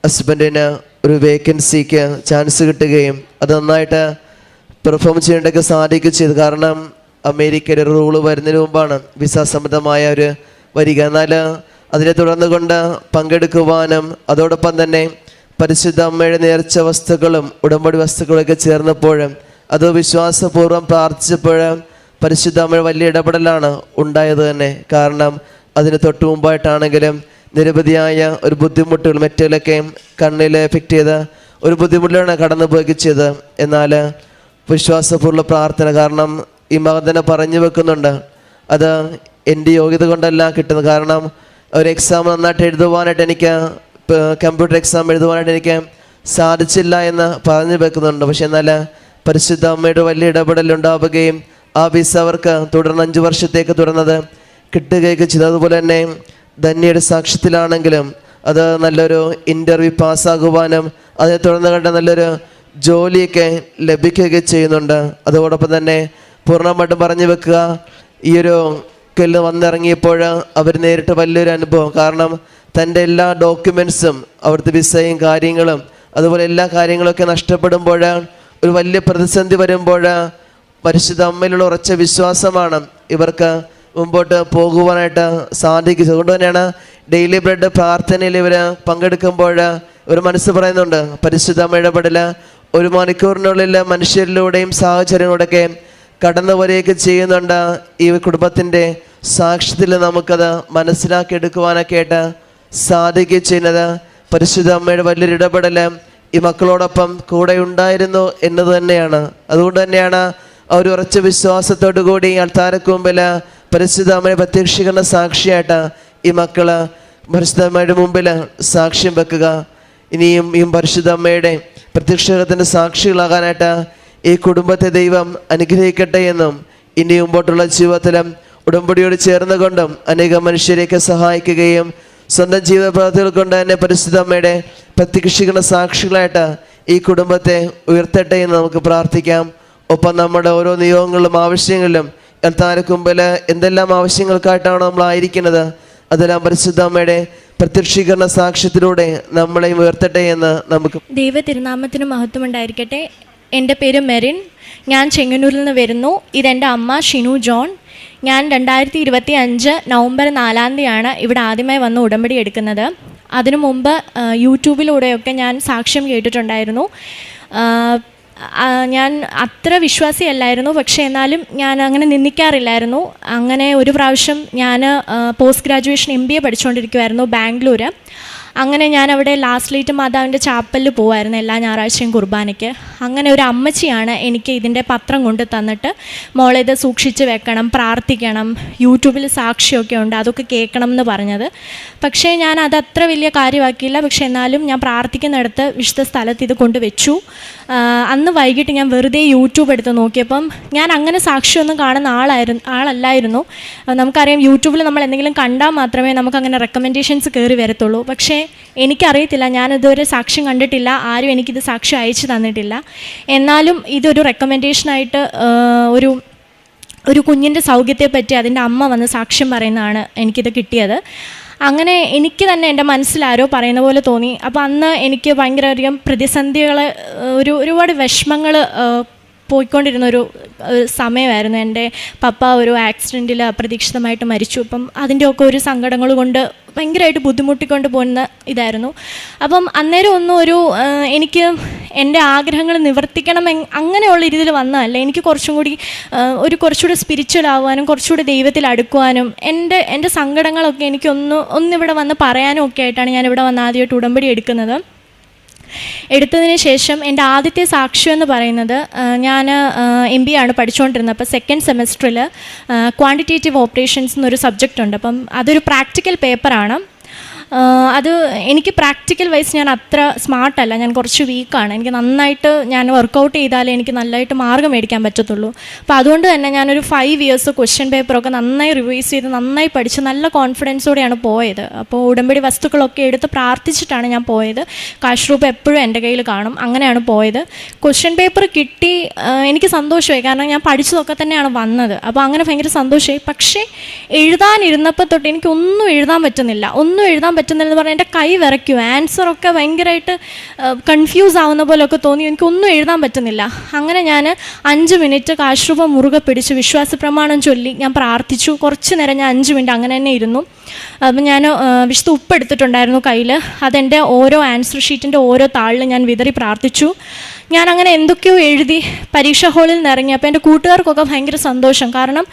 ഹസ്ബൻഡിന് ഒരു വേക്കൻസിക്ക് ചാൻസ് കിട്ടുകയും അത് നന്നായിട്ട് പെർഫോം ചെയ്യേണ്ടതൊക്കെ സാധിക്കുകയും ചെയ്തു. കാരണം അമേരിക്കയുടെ റൂള് വരുന്നതിന് മുമ്പാണ് വിസ സംബന്ധമായ ഒരു വരിക. എന്നാൽ അതിനെ തുടർന്ന് കൊണ്ട് പങ്കെടുക്കുവാനും അതോടൊപ്പം തന്നെ പരിശുദ്ധ അമ്മയുടെ നേർച്ച വസ്തുക്കളും ഉടമ്പടി വസ്തുക്കളൊക്കെ ചേർന്നപ്പോഴും അത് വിശ്വാസപൂർവ്വം പ്രാർത്ഥിച്ചപ്പോഴും പരിശുദ്ധ അമ്മയുടെ വലിയ ഇടപെടലാണ് ഉണ്ടായത് തന്നെ. കാരണം അതിന് തൊട്ട് മുമ്പായിട്ടാണെങ്കിലും നിരവധിയായ ഒരു ബുദ്ധിമുട്ടുകൾ മറ്റേലൊക്കെ കണ്ണിൽ എഫക്റ്റ് ചെയ്ത ഒരു ബുദ്ധിമുട്ടിലാണ് കടന്നു പോയിച്ചത്. എന്നാൽ വിശ്വാസപൂർവ്വ പ്രാർത്ഥന, കാരണം ഈ മകൻ തന്നെ പറഞ്ഞു വെക്കുന്നുണ്ട്, അത് എൻ്റെ യോഗ്യത കൊണ്ടല്ല കിട്ടുന്നത്. കാരണം ഒരു എക്സാം നന്നായിട്ട് എഴുതുവാനായിട്ട് എനിക്ക് കമ്പ്യൂട്ടർ എക്സാം എഴുതുവാനായിട്ട് എനിക്ക് സാധിച്ചില്ല എന്ന് പറഞ്ഞു വെക്കുന്നുണ്ട്. പക്ഷെ എന്നാൽ പരിശുദ്ധ അമ്മയുടെ വലിയ ഇടപെടൽ ഉണ്ടാവുകയും ആ വിസ അവർക്ക് തുടർന്ന് 5 വർഷത്തേക്ക് തുടർന്നത് കിട്ടുകയൊക്കെ ചെയ്തു. അതുപോലെ തന്നെ ധന്യയുടെ സാക്ഷ്യത്തിലാണെങ്കിലും അത് നല്ലൊരു ഇൻ്റർവ്യൂ പാസ്സാകുവാനും അതിനെ തുടർന്ന് കണ്ട നല്ലൊരു ജോലിയൊക്കെ ലഭിക്കുകയൊക്കെ ചെയ്യുന്നുണ്ട്. അതോടൊപ്പം തന്നെ പൂർണ്ണമായിട്ടും പറഞ്ഞു വെക്കുക, ഈ ഒരു വന്നിറങ്ങിയപ്പോൾ അവർ നേരിട്ട് വലിയൊരു അനുഭവം. കാരണം തൻ്റെ എല്ലാ ഡോക്യുമെൻറ്റ്സും അവിടുത്തെ വിസയും കാര്യങ്ങളും അതുപോലെ എല്ലാ കാര്യങ്ങളൊക്കെ നഷ്ടപ്പെടുമ്പോൾ ഒരു വലിയ പ്രതിസന്ധി വരുമ്പോൾ പരിശുദ്ധ അമ്മയിലുള്ള ഉറച്ച വിശ്വാസമാണ് ഇവർക്ക് മുമ്പോട്ട് പോകുവാനായിട്ട് സാധിക്കുന്നത്. അതുകൊണ്ട് തന്നെയാണ് ഡെയിലി ബ്രെഡ് പ്രാർത്ഥനയിൽ ഇവർ പങ്കെടുക്കുമ്പോൾ ഒരു മനസ്സ് പറയുന്നുണ്ട്, പരിശുദ്ധ അമ്മ ഇടപെടൽ 1 മണിക്കൂറിനുള്ളിൽ മനുഷ്യരിലൂടെയും സാഹചര്യങ്ങളോടൊക്കെ കടന്നു വരികയൊക്കെ ചെയ്യുന്നുണ്ട്. ഈ കുടുംബത്തിൻ്റെ സാക്ഷ്യത്തിൽ നമുക്കത് മനസ്സിലാക്കിയെടുക്കുവാനൊക്കെ ആയിട്ട് സാധിക്കുകയും ചെയ്യുന്നത് പരിശുദ്ധ അമ്മയുടെ വലിയൊരു ഇടപെടൽ ഈ മക്കളോടൊപ്പം കൂടെ ഉണ്ടായിരുന്നു എന്നത് തന്നെയാണ്. അതുകൊണ്ട് തന്നെയാണ് ആ ഒരു ഉറച്ച വിശ്വാസത്തോടു കൂടി ആൾത്താരക്ക് മുമ്പിൽ പരിശുദ്ധ അമ്മയുടെ പ്രത്യക്ഷീകരണ സാക്ഷിയായിട്ട് ഈ മക്കൾ പരിശുദ്ധ അമ്മയുടെ മുമ്പിൽ സാക്ഷ്യം വെക്കുക. ഇനിയും ഈ പരിശുദ്ധ അമ്മയുടെ പ്രത്യക്ഷീകരണത്തിൻ്റെ സാക്ഷികളാകാനായിട്ട് ഈ കുടുംബത്തെ ദൈവം അനുഗ്രഹിക്കട്ടെ എന്നും ഇനി മുമ്പോട്ടുള്ള ജീവിതത്തിലും ഉടമ്പടിയോട് ചേർന്നുകൊണ്ടും അനേകം മനുഷ്യരെയൊക്കെ സഹായിക്കുകയും സ്വന്തം ജീവിത പ്രവർത്തികൾ കൊണ്ട് തന്നെ പരിശുദ്ധ അമ്മയുടെ പ്രത്യക്ഷീകരണ സാക്ഷികളായിട്ട് ഈ കുടുംബത്തെ ഉയർത്തട്ടെ എന്ന് നമുക്ക് പ്രാർത്ഥിക്കാം. ഒപ്പം നമ്മുടെ ഓരോ നിയോഗങ്ങളിലും ആവശ്യങ്ങളിലും എത്താനക്ക് മുമ്പിൽ എന്തെല്ലാം ആവശ്യങ്ങൾക്കായിട്ടാണോ നമ്മളായിരിക്കുന്നത് അതെല്ലാം പരിശുദ്ധ അമ്മയുടെ പ്രത്യക്ഷീകരണ സാക്ഷ്യത്തിലൂടെ നമ്മളെയും ഉയർത്തട്ടെ എന്ന് നമുക്ക്. ദൈവ തിരുനാമത്തിന് മഹത്വം ഉണ്ടായിരിക്കട്ടെ. എൻ്റെ പേര് മെറിൻ, ഞാൻ ചെങ്ങന്നൂരിൽ നിന്ന് വരുന്നു. ഇതെൻ്റെ അമ്മ ഷിനു ജോൺ. ഞാൻ 2025 നവംബർ 4-ാം തീയതിയാണ് ഇവിടെ ആദ്യമായി വന്ന് ഉടമ്പടി എടുക്കുന്നത്. അതിനു മുമ്പ് യൂട്യൂബിലൂടെയൊക്കെ ഞാൻ സാക്ഷ്യം കേട്ടിട്ടുണ്ടായിരുന്നു. ഞാൻ അത്ര വിശ്വാസിയല്ലായിരുന്നു, പക്ഷേ എന്നാലും ഞാൻ അങ്ങനെ നിന്ദിക്കാറില്ലായിരുന്നു. അങ്ങനെ ഒരു പ്രാവശ്യം ഞാൻ പോസ്റ്റ് ഗ്രാജുവേഷൻ MBA പഠിച്ചുകൊണ്ടിരിക്കുമായിരുന്നു ബാംഗ്ലൂർ. അങ്ങനെ ഞാൻ അവിടെ ലാസ്റ്റ് ലൈറ്റ് മാതാവിൻ്റെ ചാപ്പലിൽ പോകുമായിരുന്നു എല്ലാ ഞായറാഴ്ചയും കുർബാനയ്ക്ക്. അങ്ങനെ ഒരു അമ്മച്ചിയാണ് എനിക്ക് ഇതിൻ്റെ പത്രം കൊണ്ട് തന്നിട്ട്, മോളെ ഇത് സൂക്ഷിച്ച് വെക്കണം, പ്രാർത്ഥിക്കണം, യൂട്യൂബിൽ സാക്ഷിയൊക്കെ ഉണ്ട്, അതൊക്കെ കേൾക്കണം എന്ന് പറഞ്ഞത്. പക്ഷേ ഞാൻ അതത്ര വലിയ കാര്യമാക്കിയില്ല. പക്ഷേ എന്നാലും ഞാൻ പ്രാർത്ഥിക്കുന്നിടത്ത് വിശുദ്ധ സ്ഥലത്ത് ഇത് കൊണ്ട് വെച്ചു. അന്ന് വൈകിട്ട് ഞാൻ വെറുതെ യൂട്യൂബ് എടുത്ത് നോക്കിയപ്പം ഞാൻ അങ്ങനെ സാക്ഷിയൊന്നും കാണുന്ന ആളല്ലായിരുന്നു. നമുക്കറിയാം യൂട്യൂബിൽ നമ്മൾ എന്തെങ്കിലും കണ്ടാൽ മാത്രമേ നമുക്കങ്ങനെ റെക്കമെൻഡേഷൻസ് കയറി വരത്തുള്ളൂ. പക്ഷേ എനിക്കറിയത്തില്ല, ഞാനിതുവരെ സാക്ഷ്യം കണ്ടിട്ടില്ല, ആരും എനിക്കിത് സാക്ഷ്യം അയച്ചു തന്നിട്ടില്ല. എന്നാലും ഇതൊരു റെക്കമെൻഡേഷനായിട്ട് ഒരു കുഞ്ഞിൻ്റെ സൗഖ്യത്തെപ്പറ്റി അതിൻ്റെ അമ്മ വന്ന് സാക്ഷ്യം പറയുന്നതാണ് എനിക്കിത് കിട്ടിയത്. അങ്ങനെ എനിക്ക് തന്നെ എൻ്റെ മനസ്സിലാരോ പറയുന്ന പോലെ തോന്നി. അപ്പോൾ അന്ന് എനിക്ക് ഭയങ്കരധികം പ്രതിസന്ധികൾ, ഒരുപാട് വിഷമങ്ങൾ പോയിക്കൊണ്ടിരുന്നൊരു സമയമായിരുന്നു. എൻ്റെ പപ്പ ഒരു ആക്സിഡൻറ്റിൽ അപ്രതീക്ഷിതമായിട്ട് മരിച്ചു. അപ്പം അതിൻ്റെയൊക്കെ ഒരു സങ്കടങ്ങൾ കൊണ്ട് ഭയങ്കരമായിട്ട് ബുദ്ധിമുട്ടിക്കൊണ്ട് പോകുന്ന ഇതായിരുന്നു. അപ്പം അന്നേരം എനിക്ക് എൻ്റെ ആഗ്രഹങ്ങൾ നിവർത്തിക്കണം അങ്ങനെയുള്ള രീതിയിൽ വന്നതല്ല. എനിക്ക് കുറച്ചുകൂടി സ്പിരിച്വൽ ആവാനും കുറച്ചുകൂടി ദൈവത്തിൽ അടുക്കുവാനും എൻ്റെ സങ്കടങ്ങളൊക്കെ എനിക്ക് ഒന്നിവിടെ വന്ന് പറയാനും ഒക്കെ ആയിട്ടാണ് ഞാനിവിടെ വന്ന് ആദ്യമായിട്ട് ഉടമ്പടി എടുത്തതിന് ശേഷം എൻ്റെ ആദ്യത്തെ സാക്ഷ്യം എന്ന് പറയുന്നത്, ഞാൻ MBA ആണ് പഠിച്ചുകൊണ്ടിരുന്നത്. അപ്പോൾ സെക്കൻഡ് സെമസ്റ്ററിൽ ക്വാണ്ടിറ്റേറ്റീവ് ഓപ്പറേഷൻസ് എന്നൊരു സബ്ജക്റ്റ് ഉണ്ട്. അപ്പം അതൊരു പ്രാക്ടിക്കൽ പേപ്പറാണ്. അത് എനിക്ക് പ്രാക്ടിക്കൽ വൈസ് ഞാൻ അത്ര സ്മാർട്ടല്ല, ഞാൻ കുറച്ച് വീക്കാണ്. എനിക്ക് നന്നായിട്ട് വർക്കൗട്ട് ചെയ്താലേ എനിക്ക് നല്ലതായിട്ട് മാർക്ക് മേടിക്കാൻ പറ്റത്തുള്ളൂ. അപ്പോൾ അതുകൊണ്ട് തന്നെ ഞാനൊരു 5 ഇയേഴ്സ് ക്വസ്റ്റ്യൻ പേപ്പറൊക്കെ നന്നായി റിവൈസ് ചെയ്ത് നന്നായി പഠിച്ച് നല്ല കോൺഫിഡൻസോടെയാണ് പോയത്. അപ്പോൾ ഉടമ്പടി വസ്തുക്കളൊക്കെ എടുത്ത് പ്രാർത്ഥിച്ചിട്ടാണ് ഞാൻ പോയത്. കാശ് രൂപ എപ്പോഴും എൻ്റെ കയ്യിൽ കാണും, അങ്ങനെയാണ് പോയത്. ക്വസ്റ്റ്യൻ പേപ്പർ കിട്ടി, എനിക്ക് സന്തോഷമായി, കാരണം ഞാൻ പഠിച്ചതൊക്കെ തന്നെയാണ് വന്നത്. അപ്പോൾ അങ്ങനെ ഭയങ്കര സന്തോഷമായി. പക്ഷേ എഴുതാനിരുന്നപ്പോൾ തൊട്ട് എനിക്കൊന്നും എഴുതാൻ പറ്റുന്നില്ലെന്ന് പറഞ്ഞാൽ എൻ്റെ കൈ വിറയ്ക്കും. ആൻസറൊക്കെ ഭയങ്കരമായിട്ട് കൺഫ്യൂസ് ആവുന്ന പോലെയൊക്കെ തോന്നി. എനിക്കൊന്നും എഴുതാൻ പറ്റുന്നില്ല. അങ്ങനെ ഞാൻ 5 മിനിറ്റ് കാശ്രൂപം മുറുകെ പിടിച്ച് വിശ്വാസ പ്രമാണം ചൊല്ലി ഞാൻ പ്രാർത്ഥിച്ചു. കുറച്ച് നേരം ഞാൻ 5 മിനിറ്റ് അങ്ങനെ തന്നെ ഇരുന്നു. അപ്പം ഞാൻ വിശുദ്ധ ഉപ്പ് എടുത്തിട്ടുണ്ടായിരുന്നു കയ്യിൽ. അതെൻ്റെ ഓരോ ആൻസർ ഷീറ്റിൻ്റെ ഓരോ താളിലും ഞാൻ വിതറി പ്രാർത്ഥിച്ചു. ഞാൻ അങ്ങനെ എന്തൊക്കെയോ എഴുതി പരീക്ഷാ ഹാളിൽ നിന്ന് ഇറങ്ങി. അപ്പോൾ എൻ്റെ കൂട്ടുകാർക്കൊക്കെ ഭയങ്കര സന്തോഷം, കാരണം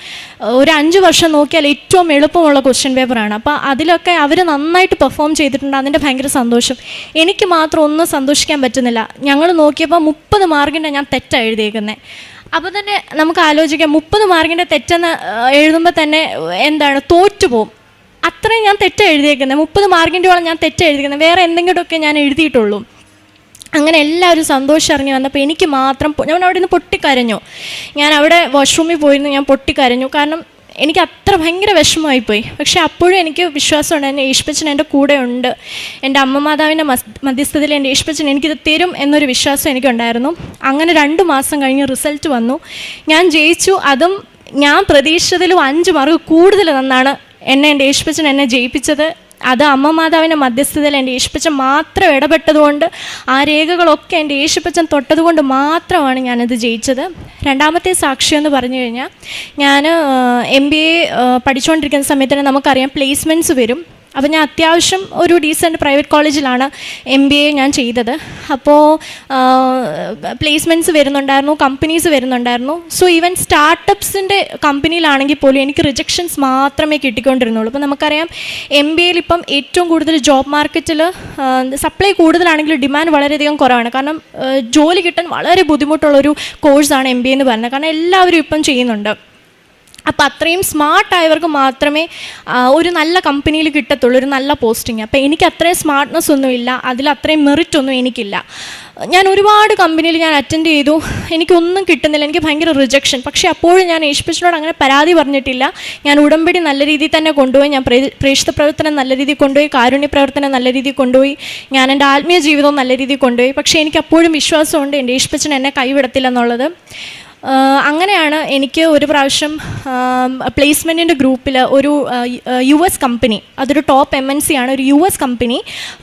ഒരു 5 വർഷം നോക്കിയാൽ ഏറ്റവും എളുപ്പമുള്ള ക്വസ്റ്റ്യൻ പേപ്പറാണ്. അപ്പോൾ അതിലൊക്കെ അവർ നന്നായിട്ട് പെർഫോം ചെയ്തിട്ടുണ്ട്, അതിൻ്റെ ഭയങ്കര സന്തോഷം. എനിക്ക് മാത്രം ഒന്നും സന്തോഷിക്കാൻ പറ്റുന്നില്ല. ഞങ്ങൾ നോക്കിയപ്പോൾ 30 മാർക്കിൻ്റെ ഞാൻ തെറ്റാണ് എഴുതിയേക്കുന്നത്. അപ്പോൾ തന്നെ നമുക്ക് ആലോചിക്കാം, 30 മാർക്കിൻ്റെ തെറ്റെന്ന് എഴുതുമ്പോൾ തന്നെ തോറ്റുപോകും. അത്രയും ഞാൻ തെറ്റാണ് എഴുതിയേക്കുന്നത്. 30 മാർക്കിൻ്റെയോളം ഞാൻ തെറ്റാണ് എഴുതിയിരിക്കുന്നത്. വേറെ എന്തെങ്കിലുമൊക്കെ ഞാൻ എഴുതിയിട്ടുള്ളൂ. അങ്ങനെ എല്ലാവരും സന്തോഷം ഇറങ്ങി വന്നപ്പോൾ എനിക്ക് മാത്രം ഞാൻ അവിടെ നിന്ന് പൊട്ടിക്കരഞ്ഞു. ഞാൻ അവിടെ വാഷ്റൂമിൽ പോയിരുന്നു, ഞാൻ പൊട്ടിക്കരഞ്ഞു. കാരണം എനിക്ക് അത്ര ഭയങ്കര വിഷമമായിപ്പോയി. പക്ഷേ അപ്പോഴും എനിക്ക് വിശ്വാസമുണ്ട്, എൻ്റെ യേശുപ്പച്ചൻ എൻ്റെ കൂടെ ഉണ്ട്. എൻ്റെ അമ്മ മാതാവിൻ്റെ മധ്യസ്ഥതയിൽ എൻ്റെ യേശുപ്പച്ചൻ എനിക്കിത് തരും എന്നൊരു വിശ്വാസം എനിക്കുണ്ടായിരുന്നു. അങ്ങനെ 2 മാസം കഴിഞ്ഞ് റിസൾട്ട് വന്നു. ഞാൻ ജയിച്ചു. അതും ഞാൻ പ്രതീക്ഷിച്ചതിലും 5 മാർക്ക് കൂടുതൽ നിന്നാണ് എൻ്റെ യേശുപ്പച്ചൻ എന്നെ ജയിപ്പിച്ചത്. അത് അമ്മ മാതാവിൻ്റെ മധ്യസ്ഥതയിൽ എൻ്റെ യേശുപ്പച്ചൻ മാത്രം ഇടപെട്ടതുകൊണ്ട്, ആ രേഖകളൊക്കെ എൻ്റെ യേശുപ്പച്ചൻ തൊട്ടതുകൊണ്ട് മാത്രമാണ് ഞാനത് ജയിച്ചത്. രണ്ടാമത്തെ സാക്ഷ്യം എന്ന് പറഞ്ഞു കഴിഞ്ഞാൽ, ഞാൻ MBA പഠിച്ചുകൊണ്ടിരിക്കുന്ന സമയത്ത് തന്നെ നമുക്കറിയാം പ്ലേസ്മെൻറ്റ്സ് വരും. അപ്പോൾ ഞാൻ അത്യാവശ്യം ഒരു ഡീസൻറ്റ് പ്രൈവറ്റ് കോളേജിലാണ് MBA ഞാൻ ചെയ്തത്. അപ്പോൾ പ്ലേസ്മെൻറ്റ്സ് വരുന്നുണ്ടായിരുന്നു, കമ്പനീസ് വരുന്നുണ്ടായിരുന്നു. സോ ഈവൻ സ്റ്റാർട്ടപ്സിൻ്റെ കമ്പനിയിലാണെങ്കിൽ പോലും എനിക്ക് റിജക്ഷൻസ് മാത്രമേ കിട്ടിക്കൊണ്ടിരുന്നുള്ളൂ. അപ്പോൾ നമുക്കറിയാം MBAയിൽ ഇപ്പം ഏറ്റവും കൂടുതൽ ജോബ് മാർക്കറ്റിൽ സപ്ലൈ കൂടുതലാണെങ്കിലും ഡിമാൻഡ് വളരെയധികം കുറവാണ്. കാരണം ജോലി കിട്ടാൻ വളരെ ബുദ്ധിമുട്ടുള്ളൊരു കോഴ്സാണ് MBA എന്ന് പറയുന്നത്. കാരണം എല്ലാവരും ഇപ്പം ചെയ്യുന്നുണ്ട്. അപ്പോൾ അത്രയും സ്മാർട്ടായവർക്ക് മാത്രമേ ഒരു നല്ല കമ്പനിയിൽ കിട്ടത്തുള്ളൂ, ഒരു നല്ല പോസ്റ്റിങ്. അപ്പോൾ എനിക്ക് അത്രയും സ്മാർട്ട്നെസ് ഒന്നുമില്ല, അതിലത്രയും മെറിറ്റ് ഒന്നും എനിക്കില്ല. ഞാൻ ഒരുപാട് കമ്പനിയിൽ ഞാൻ അറ്റൻഡ് ചെയ്തു, എനിക്കൊന്നും കിട്ടുന്നില്ല, എനിക്ക് ഭയങ്കര റിജക്ഷൻ. പക്ഷേ അപ്പോഴും ഞാൻ യേശുപ്പച്ചനോട് അങ്ങനെ പരാതി പറഞ്ഞിട്ടില്ല. ഞാൻ ഉടമ്പടി നല്ല രീതിയിൽ തന്നെ കൊണ്ടുപോയി, ഞാൻ പ്രേക്ഷിത പ്രവർത്തനം നല്ല രീതിയിൽ കൊണ്ടുപോയി, കാരുണ്യ പ്രവർത്തനം നല്ല രീതിയിൽ കൊണ്ടുപോയി, ഞാൻ എൻ്റെ ആത്മീയ ജീവിതവും നല്ല രീതിയിൽ കൊണ്ടുപോയി. പക്ഷേ എനിക്ക് അപ്പോഴും വിശ്വാസമുണ്ട് എൻ്റെ യേശുപ്പച്ചൻ എന്നെ കൈവിടത്തില്ല എന്നുള്ളത്. അങ്ങനെയാണ് എനിക്ക് ഒരു പ്രാവശ്യം പ്ലേസ്മെൻറ്റിൻ്റെ ഗ്രൂപ്പിൽ ഒരു US കമ്പനി, അതൊരു ടോപ്പ് MNC ആണ്, ഒരു US കമ്പനി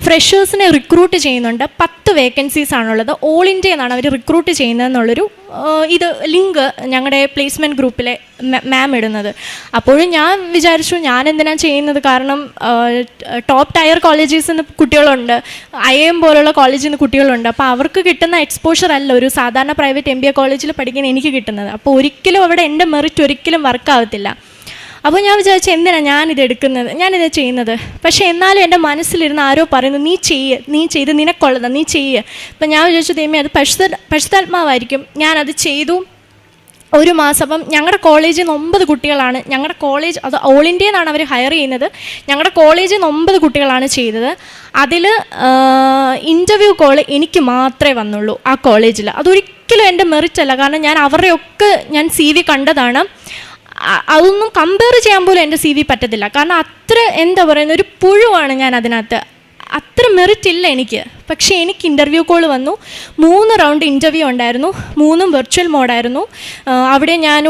ഫ്രഷേഴ്സിനെ റിക്രൂട്ട് ചെയ്യുന്നുണ്ട്. 10 വേക്കൻസീസ് ആണുള്ളത്. ഓൾ ഇന്ത്യ എന്നാണ് അവർ റിക്രൂട്ട് ചെയ്യുന്നതെന്നുള്ളൊരു ഇത് ലിങ്ക് ഞങ്ങളുടെ പ്ലേസ്മെൻറ്റ് ഗ്രൂപ്പിലെ മാം ഇടുന്നത്. അപ്പോഴും ഞാൻ വിചാരിച്ചു ഞാൻ എന്തിനാണ് ചെയ്യുന്നത്, കാരണം ടോപ്പ് ടയർ കോളേജസിൽ നിന്ന് കുട്ടികളുണ്ട്, IIM പോലുള്ള കോളേജിൽ നിന്ന് കുട്ടികളുണ്ട്. അപ്പോൾ അവർക്ക് കിട്ടുന്ന എക്സ്പോഷർ അല്ല ഒരു സാധാരണ പ്രൈവറ്റ് MBA കോളേജിൽ പഠിക്കുന്ന എനിക്ക് കിട്ടുന്നത്. അപ്പോൾ ഒരിക്കലും അവിടെ എൻ്റെ മെറിറ്റ് ഒരിക്കലും വർക്കാവത്തില്ല. അപ്പോൾ ഞാൻ വിചാരിച്ചു എന്തിനാണ് ഞാനിത് ചെയ്യുന്നത്. പക്ഷേ എന്നാലും എൻ്റെ മനസ്സിലിരുന്ന് ആരോ പറയുന്നു, നീ ചെയ്ത് നിനക്കുള്ളതാണ്, നീ ചെയ്യുക. അപ്പം ഞാൻ വിചാരിച്ചു ദൈവമേ അത് പരിശുദ്ധാത്മാവായിരിക്കും. ഞാനത് ചെയ്തു. ഒരു മാസം. അപ്പം ഞങ്ങളുടെ കോളേജിൽ നിന്ന് 9 കുട്ടികളാണ്. ഞങ്ങളുടെ കോളേജ് അത് ഓൾ ഇന്ത്യയിൽ നിന്നാണ് അവർ ഹയർ ചെയ്യുന്നത്. ഞങ്ങളുടെ കോളേജിൽ നിന്ന് 9 കുട്ടികളാണ് ചെയ്തത്. അതിൽ ഇൻ്റർവ്യൂ കോൾ എനിക്ക് മാത്രമേ വന്നുള്ളൂ ആ കോളേജിൽ. അതൊരിക്കലും എൻ്റെ മെറിറ്റ് അല്ല, കാരണം ഞാൻ അവരുടെയൊക്കെ ഞാൻ CV കണ്ടതാണ്. അതൊന്നും കമ്പയർ ചെയ്യാൻ പോലും എൻ്റെ CV പറ്റത്തില്ല, കാരണം അത്ര എന്താ പറയുന്ന ഒരു പുഴുവാണ് ഞാൻ അതിനകത്ത്. അത്ര മെറിറ്റ് ഇല്ല എനിക്ക്. പക്ഷേ എനിക്ക് ഇൻ്റർവ്യൂ കോൾ വന്നു. 3 റൗണ്ട് ഇൻ്റർവ്യൂ ഉണ്ടായിരുന്നു. 3ഉം വെർച്വൽ മോഡായിരുന്നു. അവിടെ ഞാൻ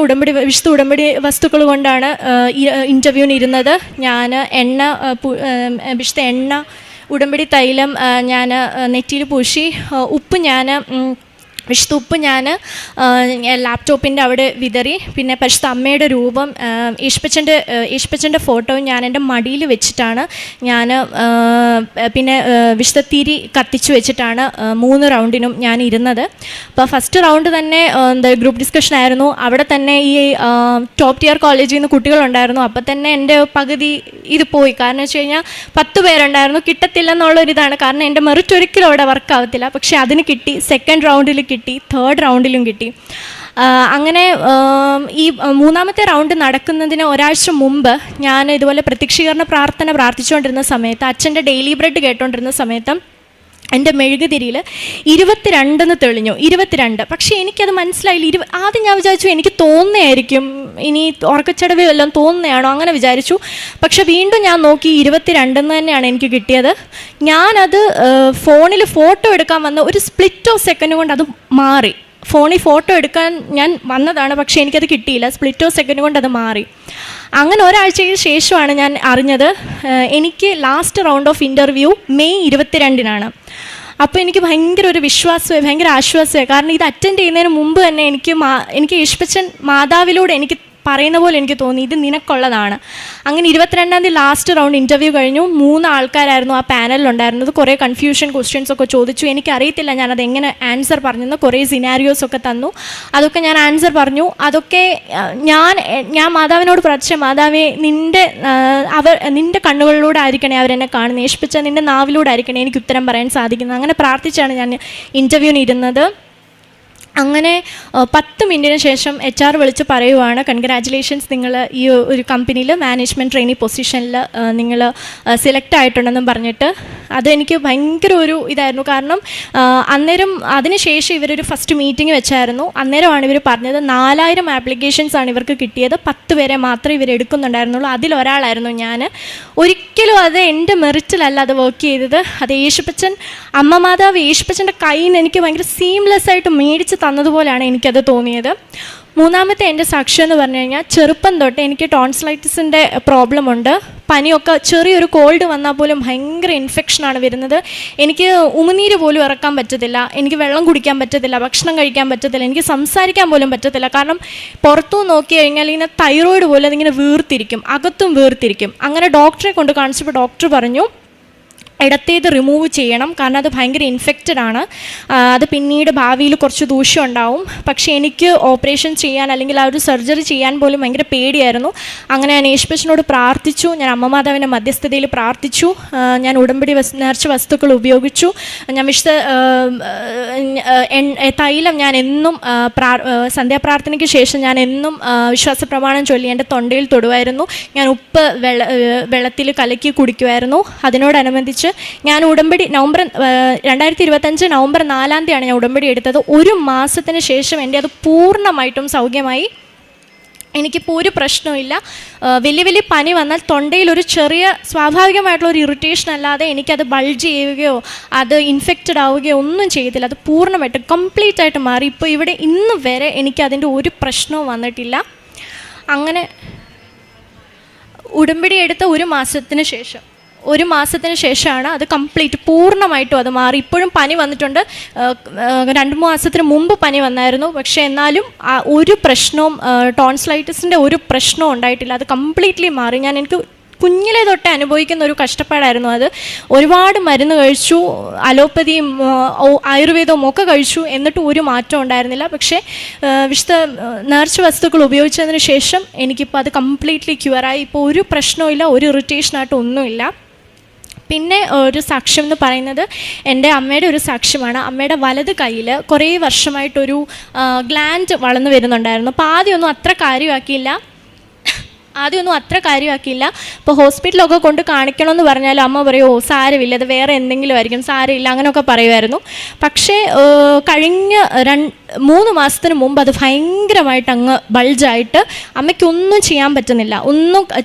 വിശുദ്ധ ഉടമ്പടി വസ്തുക്കൾ കൊണ്ടാണ് ഇൻ്റർവ്യൂവിന് ഇരുന്നത്. ഞാൻ വിശുദ്ധ എണ്ണ, ഉടമ്പടി തൈലം ഞാൻ നെറ്റിയിൽ പൂശി. ഉപ്പ് വിശുദ്ധ ഉപ്പ് ഞാൻ ലാപ്ടോപ്പിൻ്റെ അവിടെ വിതറി. പിന്നെ പരിശുദ്ധ അമ്മയുടെ രൂപം, യേശുപ്പച്ചൻ്റെ ഫോട്ടോ ഞാൻ എൻ്റെ മടിയിൽ വെച്ചിട്ടാണ് ഞാൻ പിന്നെ വിശുദ്ധ തിരി കത്തിച്ചു വെച്ചിട്ടാണ് 3 റൗണ്ടിനും ഞാൻ ഇരുന്നത്. അപ്പോൾ ഫസ്റ്റ് റൗണ്ട് തന്നെ ഗ്രൂപ്പ് ഡിസ്കഷൻ ആയിരുന്നു. അവിടെ തന്നെ ഈ ടോപ്പ് ടിയർ കോളേജിൽ നിന്ന് കുട്ടികളുണ്ടായിരുന്നു. അപ്പോൾ തന്നെ എൻ്റെ പകുതി ഇത് പോയി. കാരണം വെച്ച് കഴിഞ്ഞാൽ 10 പേരുണ്ടായിരുന്നു. കിട്ടത്തില്ലെന്നുള്ളൊരിതാണ്, കാരണം എൻ്റെ മെറിറ്റ് ഒരിക്കലും അവിടെ വർക്കാവത്തില്ല. പക്ഷേ അതിന് കിട്ടി. സെക്കൻഡ് റൗണ്ടിൽ കിട്ടി, തേർഡ് റൗണ്ടിലും കിട്ടി. അങ്ങനെ ഈ 3ാമത്തെ റൗണ്ട് നടക്കുന്നതിന് ഒരാഴ്ച മുമ്പ് ഞാൻ ഇതുപോലെ പ്രത്യക്ഷീകരണ പ്രാർത്ഥന പ്രാർത്ഥിച്ചുകൊണ്ടിരുന്ന സമയത്ത്, അച്ഛൻ്റെ ഡെയിലി ബ്രെഡ് കേട്ടോണ്ടിരുന്ന സമയത്ത് എൻ്റെ മെഴുകുതിരിയിൽ 22 തെളിഞ്ഞു. 22. പക്ഷേ എനിക്കത് മനസ്സിലായില്ല. ആദ്യം ഞാൻ വിചാരിച്ചു എനിക്ക് തോന്നുന്നതായിരിക്കും, ഇനി ഉറക്കച്ചടവ് എല്ലാം തോന്നുന്നതാണോ, അങ്ങനെ വിചാരിച്ചു. പക്ഷെ വീണ്ടും ഞാൻ നോക്കി 22 തന്നെയാണ് എനിക്ക് കിട്ടിയത്. ഞാനത് ഫോണിൽ ഫോട്ടോ എടുക്കാൻ വന്ന ഒരു സ്പ്ലിറ്റ് ഓഫ് സെക്കൻഡ് കൊണ്ട് അത് മാറി. ഫോണിൽ ഫോട്ടോ എടുക്കാൻ ഞാൻ വന്നതാണ്, പക്ഷേ എനിക്കത് കിട്ടിയില്ല. സ്പ്ലിറ്റ് ഓഫ് സെക്കൻഡ് കൊണ്ട് അത് മാറി. അങ്ങനെ ഒരാഴ്ചയ്ക്ക് ശേഷമാണ് ഞാൻ അറിഞ്ഞത് എനിക്ക് last round of interview May 22-നാണ്. അപ്പോൾ എനിക്ക് ഭയങ്കര ഒരു വിശ്വാസമായി, ഭയങ്കര ആശ്വാസമായി. കാരണം ഇത് അറ്റൻഡ് ചെയ്യുന്നതിന് മുമ്പ് തന്നെ എനിക്ക് യേശുപ്പച്ചൻ മാതാവിലൂടെ എനിക്ക് പറയുന്ന പോലെ എനിക്ക് തോന്നി ഇത് നിനക്കുള്ളതാണ്. അങ്ങനെ 22-ാം തീയതി ലാസ്റ്റ് റൗണ്ട് ഇൻ്റർവ്യൂ കഴിഞ്ഞു. 3 ആൾക്കാരായിരുന്നു ആ പാനലിലുണ്ടായിരുന്നത്. കുറേ കൺഫ്യൂഷൻ ക്വസ്റ്റ്യൻസ് ഒക്കെ ചോദിച്ചു. എനിക്കറിയത്തില്ല ഞാനത് എങ്ങനെ ആൻസർ പറഞ്ഞെന്ന്. കുറേ സിനാരിയോസ് ഒക്കെ തന്നു. അതൊക്കെ ഞാൻ ആൻസർ പറഞ്ഞു. അതൊക്കെ ഞാൻ മാതാവിനോട് പ്രാർത്ഥിച്ച, മാതാവേ നിൻ്റെ കണ്ണുകളിലൂടെ ആയിരിക്കണേ അവരെന്നെ കാണുന്നത്, യേശുപ്പച്ച നിൻ്റെ നാവിലൂടെ ആയിരിക്കണേ എനിക്ക് ഉത്തരം പറയാൻ സാധിക്കുന്നത്. അങ്ങനെ പ്രാർത്ഥിച്ചാണ് ഞാൻ ഇൻ്റർവ്യൂവിന് ഇരുന്നത്. അങ്ങനെ 10 മിനിറ്റിന് ശേഷം HR വിളിച്ച് പറയുവാണ്, കൺഗ്രാജുലേഷൻസ്, നിങ്ങൾ ഈ ഒരു കമ്പനിയിൽ മാനേജ്മെൻറ്റ് ട്രെയിനി പൊസിഷനിൽ നിങ്ങൾ സെലക്ട് ആയിട്ടുണ്ടെന്നും പറഞ്ഞിട്ട്. അതെനിക്ക് ഭയങ്കര ഒരു ഇതായിരുന്നു. കാരണം അന്നേരം അതിനുശേഷം ഇവരൊരു ഫസ്റ്റ് മീറ്റിംഗ് വെച്ചായിരുന്നു. അന്നേരമാണ് ഇവർ പറഞ്ഞത് 4000 ആപ്ലിക്കേഷൻസാണ് ഇവർക്ക് കിട്ടിയത്, 10 പേരെ മാത്രമേ ഇവർ എടുക്കുന്നുണ്ടായിരുന്നുള്ളൂ. അതിലൊരാളായിരുന്നു ഞാൻ. ഒരിക്കലും അത് എൻ്റെ മെറിറ്റിലല്ല അത് വർക്ക് ചെയ്തത്. അത് യേശുപ്പച്ചൻ, അമ്മ മാതാവ് യേശുപ്പച്ചൻ്റെ കയ്യിൽ നിന്ന് എനിക്ക് ഭയങ്കര സീംലെസ് ആയിട്ട് മേടിച്ച് തന്നതുപോലെയാണ് എനിക്കത് തോന്നിയത്. 3ാമത്തെ എൻ്റെ സാക്ഷ്യം എന്ന് പറഞ്ഞു കഴിഞ്ഞാൽ, ചെറുപ്പം തൊട്ട് എനിക്ക് ടോൺസിലൈറ്റിസിൻ്റെ പ്രോബ്ലം ഉണ്ട്. പനിയൊക്കെ, ചെറിയൊരു കോൾഡ് വന്നാൽ പോലും ഭയങ്കര ഇൻഫെക്ഷനാണ് വരുന്നത്. എനിക്ക് ഉമിനീര് പോലും ഇറക്കാൻ പറ്റത്തില്ല, എനിക്ക് വെള്ളം കുടിക്കാൻ പറ്റത്തില്ല, ഭക്ഷണം കഴിക്കാൻ പറ്റത്തില്ല, എനിക്ക് സംസാരിക്കാൻ പോലും പറ്റത്തില്ല. കാരണം പുറത്തു നോക്കി കഴിഞ്ഞാൽ ഇങ്ങനെ തൈറോയിഡ് പോലെ അതിങ്ങനെ വീർത്തിരിക്കും, അകത്തും വീർത്തിരിക്കും. അങ്ങനെ ഡോക്ടറെ കൊണ്ട് കാണിച്ചപ്പോൾ ഡോക്ടർ പറഞ്ഞു ഇടത്തേത് റിമൂവ് ചെയ്യണം, കാരണം അത് ഭയങ്കര ഇൻഫെക്റ്റഡ് ആണ്, അത് പിന്നീട് ഭാവിയിൽ കുറച്ച് ദൂഷ്യം ഉണ്ടാവും. പക്ഷേ എനിക്ക് ഓപ്പറേഷൻ ചെയ്യാൻ അല്ലെങ്കിൽ ആ ഒരു സർജറി ചെയ്യാൻ പോലും ഭയങ്കര പേടിയായിരുന്നു. അങ്ങനെ ഞാൻ യേശുപ്പച്ചനോട് പ്രാർത്ഥിച്ചു. ഞാൻ അമ്മ മാതാവിൻ്റെ മധ്യസ്ഥതയിൽ പ്രാർത്ഥിച്ചു. ഞാൻ ഉടമ്പടി നേർച്ച വസ്തുക്കൾ ഉപയോഗിച്ചു. ഞാൻ തൈലം ഞാൻ എന്നും സന്ധ്യാപ്രാർത്ഥനയ്ക്ക് ശേഷം ഞാൻ എന്നും വിശ്വാസ പ്രമാണം ചൊല്ലി എൻ്റെ തൊണ്ടയിൽ തൊടുമായിരുന്നു. ഞാൻ ഉപ്പ് വെള്ളത്തിൽ കലക്കി കുടിക്കുമായിരുന്നു. അതിനോടനുബന്ധിച്ച് ഞാൻ ഉടമ്പടി 2025 നവംബർ 4-ാം തീയതിയാണ് ഞാൻ ഉടമ്പടി എടുത്തത്. 1 മാസത്തിന് ശേഷം എൻ്റെ അത് പൂർണ്ണമായിട്ടും സൗഖ്യമായി. എനിക്കിപ്പോൾ ഒരു പ്രശ്നമില്ല. വലിയ പനി വന്നാൽ തൊണ്ടയിൽ ഒരു ചെറിയ സ്വാഭാവികമായിട്ടുള്ള ഒരു ഇറിറ്റേഷൻ അല്ലാതെ എനിക്കത് ബൾജ് ചെയ്യുകയോ അത് ഇൻഫെക്റ്റഡ് ആവുകയോ ഒന്നും ചെയ്തില്ല. അത് പൂർണ്ണമായിട്ട് കംപ്ലീറ്റ് ആയിട്ട് മാറി. ഇപ്പോൾ ഇവിടെ ഇന്ന് വരെ എനിക്കതിൻ്റെ ഒരു പ്രശ്നവും വന്നിട്ടില്ല. അങ്ങനെ ഉടമ്പടി എടുത്ത 1 മാസത്തിന് ശേഷമാണ് അത് കംപ്ലീറ്റ് പൂർണ്ണമായിട്ടും അത് മാറി. ഇപ്പോഴും പനി വന്നിട്ടുണ്ട്. 2-3 മാസത്തിന് മുമ്പ് പനി വന്നായിരുന്നു. പക്ഷേ എന്നാലും ഒരു പ്രശ്നവും ടോൺസിലൈറ്റിസിൻ്റെ ഒരു പ്രശ്നവും ഉണ്ടായിട്ടില്ല. അത് കംപ്ലീറ്റ്ലി മാറി. എനിക്ക് കുഞ്ഞിലെ തൊട്ട് അനുഭവിക്കുന്ന ഒരു കഷ്ടപ്പാടായിരുന്നു അത്. ഒരുപാട് മരുന്ന് കഴിച്ചു, അലോപ്പതിയും ആയുർവേദവും ഒക്കെ കഴിച്ചു, എന്നിട്ടും ഒരു മാറ്റം ഉണ്ടായിരുന്നില്ല. പക്ഷേ വിശുദ്ധ നേർച്ച വസ്തുക്കൾ ഉപയോഗിച്ചതിന് ശേഷം എനിക്കിപ്പോൾ അത് കംപ്ലീറ്റ്ലി ക്യൂറായി. ഇപ്പോൾ ഒരു പ്രശ്നവും, ഒരു ഇറിറ്റേഷനായിട്ട് ഒന്നുമില്ല. പിന്നെ ഒരു സാക്ഷ്യം എന്ന് പറയുന്നത് എൻ്റെ അമ്മയുടെ ഒരു സാക്ഷ്യമാണ്. അമ്മയുടെ വലത് കയ്യിൽ കുറേ വർഷമായിട്ടൊരു ഗ്ലാൻഡ് വളർന്നു വരുന്നുണ്ടായിരുന്നു. അപ്പോൾ ആദ്യമൊന്നും അത്ര കാര്യമാക്കിയില്ല. ഇപ്പോൾ ഹോസ്പിറ്റലൊക്കെ കൊണ്ട് കാണിക്കണമെന്ന് പറഞ്ഞാൽ അമ്മ പറയും, ഓ സാരമില്ല, അത് വേറെ എന്തെങ്കിലും ആയിരിക്കും, സാരമില്ല, അങ്ങനെയൊക്കെ പറയുമായിരുന്നു. പക്ഷേ കഴിഞ്ഞ 3 മാസത്തിന് മുമ്പ് അത് ഭയങ്കരമായിട്ട് അങ്ങ് ബൾജായിട്ട് അമ്മയ്ക്കൊന്നും ചെയ്യാൻ പറ്റുന്നില്ല,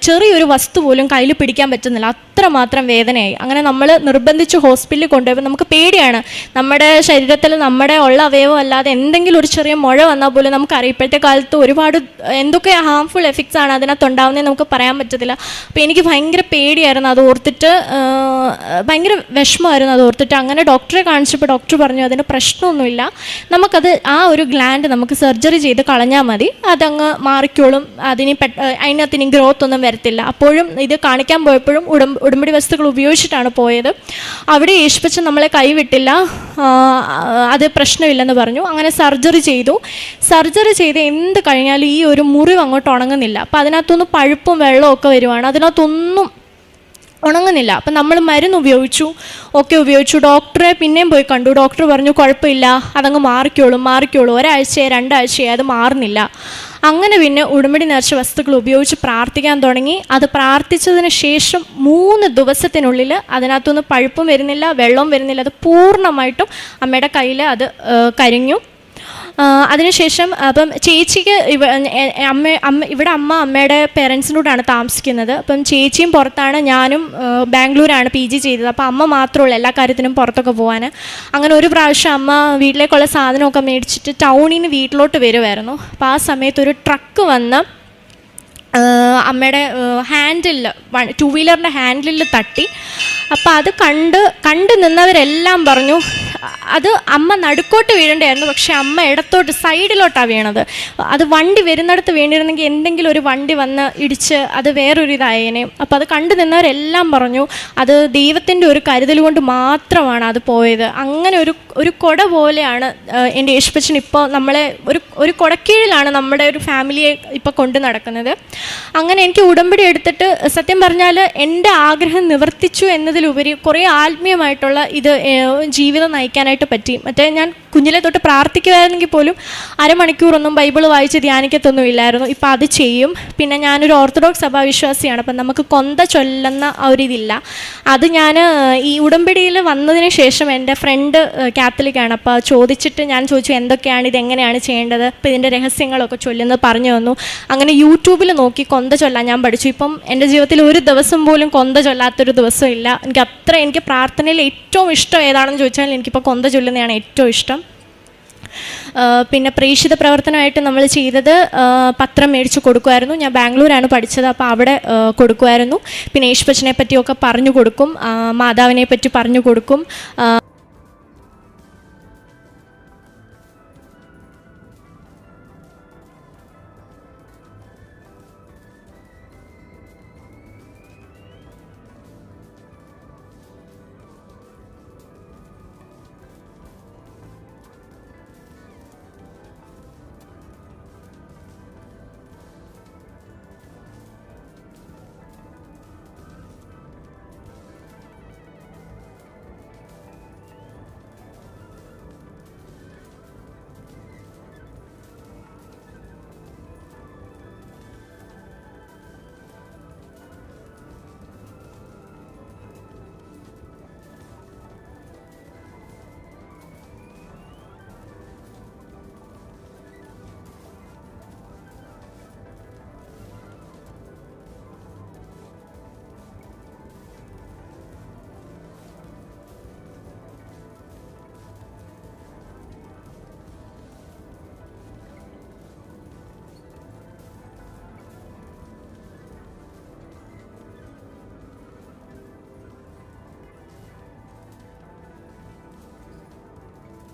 ചെറിയൊരു വസ്തു പോലും കയ്യിൽ പിടിക്കാൻ പറ്റുന്നില്ല, അത്രമാത്രം വേദനയായി. അങ്ങനെ നമ്മൾ നിർബന്ധിച്ച് ഹോസ്പിറ്റലിൽ കൊണ്ടുപോയപ്പോൾ നമുക്ക് പേടിയാണ്. നമ്മുടെ ശരീരത്തിൽ നമ്മുടെ ഉള്ള അവയവം അല്ലാതെ എന്തെങ്കിലും ഒരു ചെറിയ മുഴ വന്നാൽ പോലും നമുക്കറിയാം ഇപ്പോഴത്തെ കാലത്ത് ഒരുപാട് എന്തൊക്കെ ഹാംഫുൾ എഫക്ട്സ് ആണ് അതിനകത്തുണ്ടാവുന്നതെന്ന് നമുക്ക് പറയാൻ പറ്റത്തില്ല. അപ്പോൾ എനിക്ക് ഭയങ്കര പേടിയായിരുന്നു അത് ഓർത്തിട്ട്, ഭയങ്കര വിഷമമായിരുന്നു അത് ഓർത്തിട്ട്. അങ്ങനെ ഡോക്ടറെ കാണിച്ചപ്പോൾ ഡോക്ടർ പറഞ്ഞു അതിന് പ്രശ്നമൊന്നുമില്ല, നമുക്കത് ആ ഒരു ഗ്ലാൻഡ് നമുക്ക് സർജറി ചെയ്ത് കളഞ്ഞാൽ മതി, അതങ്ങ് മാറിക്കോളും, അതിനകത്ത് ഇനി ഗ്രോത്ത് ഒന്നും വരത്തില്ല. അപ്പോഴും ഇത് കാണിക്കാൻ പോയപ്പോഴും ഉടമ്പടി വസ്തുക്കൾ ഉപയോഗിച്ചിട്ടാണ് പോയത്. അവിടെ യേശുപ്പച്ചൻ നമ്മളെ കൈവിട്ടില്ല, അത് പ്രശ്നമില്ലെന്ന് പറഞ്ഞു. അങ്ങനെ സർജറി ചെയ്ത് എന്ത് കഴിഞ്ഞാലും ഈ ഒരു മുറിവ് അങ്ങോട്ട് ഉണങ്ങുന്നില്ല. അപ്പോൾ അതിനകത്തൊന്ന് പഴുപ്പും വെള്ളവും ഒക്കെ വരുവാണ്, അതിനകത്തൊന്നും ഉണങ്ങുന്നില്ല. അപ്പം നമ്മൾ മരുന്ന് ഉപയോഗിച്ചു. ഡോക്ടറെ പിന്നെയും പോയി കണ്ടു. ഡോക്ടർ പറഞ്ഞു കുഴപ്പമില്ല, അതങ്ങ് മാറിക്കോളും. 1 ആഴ്ചയോ 2 ആഴ്ചയോ അത് മാറുന്നില്ല. അങ്ങനെ പിന്നെ ഉടമ്പടി നേർച്ച വസ്തുക്കൾ ഉപയോഗിച്ച് പ്രാർത്ഥിക്കാൻ തുടങ്ങി. അത് പ്രാർത്ഥിച്ചതിന് ശേഷം 3 ദിവസത്തിനുള്ളിൽ അതിനകത്തൊന്നും പഴുപ്പും വരുന്നില്ല, വെള്ളവും വരുന്നില്ല, അത് പൂർണ്ണമായിട്ടും അമ്മയുടെ കയ്യിൽ അത് കരിഞ്ഞു. അതിനുശേഷം അപ്പം ചേച്ചിക്ക് ഇവിടെ അമ്മയുടെ പേരൻസിൻ്റെ കൂടെയാണ് താമസിക്കുന്നത്. അപ്പം ചേച്ചിയും പുറത്താണ്, ഞാനും ബാംഗ്ലൂരാണ് PG ചെയ്തത്. അപ്പോൾ അമ്മ മാത്രമുള്ളൂ എല്ലാ കാര്യത്തിനും പുറത്തൊക്കെ പോകാൻ. അങ്ങനെ ഒരു പ്രാവശ്യം അമ്മ വീട്ടിലേക്കുള്ള സാധനമൊക്കെ മേടിച്ചിട്ട് ടൗണിൽ നിന്ന് വീട്ടിലോട്ട് വരുമായിരുന്നു. അപ്പോൾ ആ സമയത്ത് ഒരു ട്രക്ക് വന്ന് അമ്മയുടെ ഹാൻഡിൽ 2 വീലറിൻ്റെ ഹാൻഡിലിൽ തട്ടി. അപ്പോൾ അത് കണ്ട് നിന്നവരെല്ലാം പറഞ്ഞു അത് അമ്മ നടുക്കോട്ട് വീഴേണ്ടായിരുന്നു, പക്ഷെ അമ്മ ഇടത്തോട്ട് സൈഡിലോട്ടാണ് വീണത്. അത് വണ്ടി വരുന്നിടത്ത് വീണിരുന്നെങ്കിൽ എന്തെങ്കിലും ഒരു വണ്ടി വന്ന് ഇടിച്ച് അത് വേറൊരു ഇതായേനെ. അപ്പോൾ അത് കണ്ടു നിന്നവരെല്ലാം പറഞ്ഞു അത് ദൈവത്തിൻ്റെ ഒരു കരുതൽ കൊണ്ട് മാത്രമാണ് അത് പോയത്. അങ്ങനെ ഒരു കൊട പോലെയാണ് എൻ്റെ യേശുപ്പച്ചൻ ഇപ്പോൾ നമ്മളെ ഒരു കൊടക്കീഴിലാണ് നമ്മുടെ ഒരു ഫാമിലിയെ ഇപ്പോൾ കൊണ്ടു നടക്കുന്നത്. അങ്ങനെ എനിക്ക് ഉടമ്പടി എടുത്തിട്ട് സത്യം പറഞ്ഞാൽ എൻ്റെ ആഗ്രഹം നിവർത്തിച്ചു എന്നതിലുപരി കുറേ ആത്മീയമായിട്ടുള്ള ഇത് ജീവിതം നയിക്കാനായിട്ട് പറ്റി. മറ്റേ ഞാൻ കുഞ്ഞിലെ തൊട്ട് പ്രാർത്ഥിക്കുമായിരുന്നെങ്കിൽ പോലും അരമണിക്കൂറൊന്നും ബൈബിൾ വായിച്ച് ധ്യാനിക്കത്തൊന്നും ഇല്ലായിരുന്നു. ഇപ്പോൾ അത് ചെയ്യും. പിന്നെ ഞാനൊരു ഓർത്തഡോക്സ് സഭാവിശ്വാസിയാണ്. അപ്പം നമുക്ക് കൊന്ത ചൊല്ലുന്ന ആ ഒരു ഇതില്ല. അത് ഞാൻ ഈ ഉടമ്പടിയിൽ വന്നതിന് ശേഷം എൻ്റെ ഫ്രണ്ട് കാത്തലിക്കാണ്. അപ്പോൾ ചോദിച്ചിട്ട് ഞാൻ ചോദിച്ചു എന്തൊക്കെയാണ് ഇതെങ്ങനെയാണ് ചെയ്യേണ്ടത്, അപ്പോൾ ഇതിൻ്റെ രഹസ്യങ്ങളൊക്കെ ചൊല്ലുന്നത് പറഞ്ഞു തന്നു. അങ്ങനെ യൂട്യൂബിൽ നോക്കി കൊന്ത ചൊല്ലാൻ ഞാൻ പഠിച്ചു. ഇപ്പം എൻ്റെ ജീവിതത്തിൽ ഒരു ദിവസം പോലും കൊന്ത ചൊല്ലാത്തൊരു ദിവസം ഇല്ല. എനിക്ക് പ്രാർത്ഥനയിൽ ഏറ്റവും ഇഷ്ടം ഏതാണെന്ന് ചോദിച്ചാൽ എനിക്കിപ്പോൾ കൊന്ത ചൊല്ലുന്നതാണ് ഏറ്റവും ഇഷ്ടം. പിന്നെ പ്രേക്ഷിത പ്രവർത്തനമായിട്ട് നമ്മൾ ചെയ്തത് പത്രം മേടിച്ച് കൊടുക്കുമായിരുന്നു. ഞാൻ ബാംഗ്ലൂരാണ് പഠിച്ചത്, അപ്പോൾ അവിടെ കൊടുക്കുമായിരുന്നു. പിന്നെ യേശുപ്പച്ചനെ പറ്റിയൊക്കെ പറഞ്ഞു കൊടുക്കും, മാതാവിനെ പറ്റി പറഞ്ഞു കൊടുക്കും.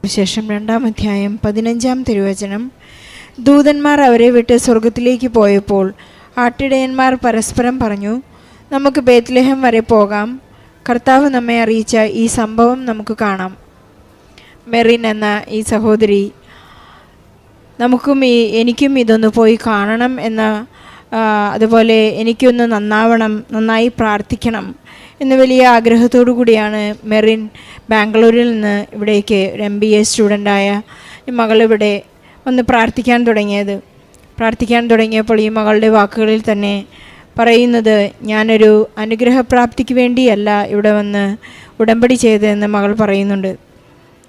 വിശേഷം 2-ാം അധ്യായം 15-ാം തിരുവചനം. ദൂതന്മാർ അവരെ വിട്ട് സ്വർഗത്തിലേക്ക് പോയപ്പോൾ ആട്ടിടയന്മാർ പരസ്പരം പറഞ്ഞു, നമുക്ക് ബേത്ലഹേം വരെ പോകാം. കർത്താവ് നമ്മെ അറിയിച്ച ഈ സംഭവം നമുക്ക് കാണാം. മെറിൻ എന്ന ഈ സഹോദരി എനിക്കും ഇതൊന്ന് പോയി കാണണം എന്ന, അതുപോലെ എനിക്കൊന്ന് നന്നായി പ്രാർത്ഥിക്കണം എന്ന വലിയ ആഗ്രഹത്തോടു കൂടിയാണ് മെറിൻ ബാംഗ്ലൂരിൽ നിന്ന് ഇവിടേക്ക് ഒരു MBA സ്റ്റുഡൻ്റായ മകളിവിടെ വന്ന് പ്രാർത്ഥിക്കാൻ തുടങ്ങിയപ്പോൾ ഈ മകളുടെ വാക്കുകളിൽ തന്നെ പറയുന്നത്, ഞാനൊരു അനുഗ്രഹപ്രാപ്തിക്ക് വേണ്ടിയല്ല ഇവിടെ വന്ന് ഉടമ്പടി ചെയ്തതെന്ന് മകൾ പറയുന്നുണ്ട്.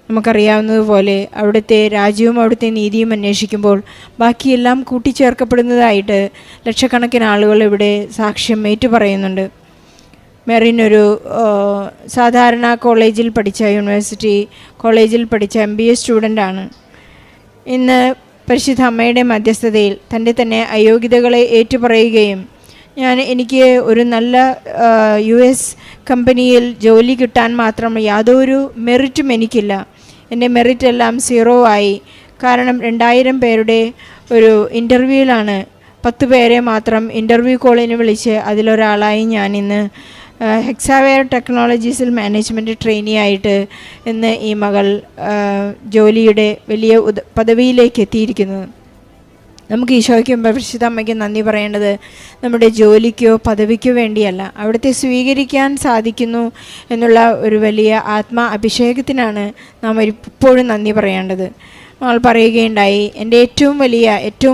നമുക്കറിയാവുന്നതുപോലെ അവിടുത്തെ രാജ്യവും അവിടുത്തെ നീതിയും അന്വേഷിക്കുമ്പോൾ ബാക്കിയെല്ലാം കൂട്ടിച്ചേർക്കപ്പെടുന്നതായിട്ട് ലക്ഷക്കണക്കിന് ആളുകൾ ഇവിടെ സാക്ഷ്യം ഏറ്റുപറയുന്നുണ്ട്. മെറിൻ ഒരു സാധാരണ യൂണിവേഴ്സിറ്റി കോളേജിൽ പഠിച്ച MBA സ്റ്റുഡൻ്റാണ്. ഇന്ന് പരിശുദ്ധ അമ്മയുടെ മധ്യസ്ഥതയിൽ തൻ്റെ തന്നെ അയോഗ്യതകളെ ഏറ്റുപറയുകയും എനിക്ക് ഒരു നല്ല US കമ്പനിയിൽ ജോലി കിട്ടാൻ മാത്രം യാതൊരു മെറിറ്റും എനിക്കില്ല, എൻ്റെ മെറിറ്റ് എല്ലാം 0 ആയി. കാരണം 2000 പേരുടെ ഒരു ഇൻ്റർവ്യൂവിലാണ് 10 പേരെ മാത്രം ഇൻ്റർവ്യൂ കോളിന് വിളിച്ച് അതിലൊരാളായി ഞാനിന്ന് ഹെക്സാവെയർ ടെക്നോളജീസിൽ മാനേജ്മെൻറ്റ് ട്രെയിനി ആയിട്ട് ഇന്ന് ഈ മകൾ ജോലിയുടെ വലിയ പദവിയിലേക്ക് എത്തിയിരിക്കുന്നു. നമുക്ക് ഈശോയ്ക്കും പരിശുദ്ധ അമ്മയ്ക്കും നന്ദി പറയേണ്ടത് നമ്മുടെ ജോലിക്കോ പദവിക്കോ വേണ്ടിയല്ല, അവിടുത്തെ സ്വീകരിക്കാൻ സാധിക്കുന്നു എന്നുള്ള ഒരു വലിയ അഭിഷേകത്തിനാണ് നാം എപ്പോഴും നന്ദി പറയേണ്ടത്. മകൾ പറയുകയുണ്ടായി, എൻ്റെ ഏറ്റവും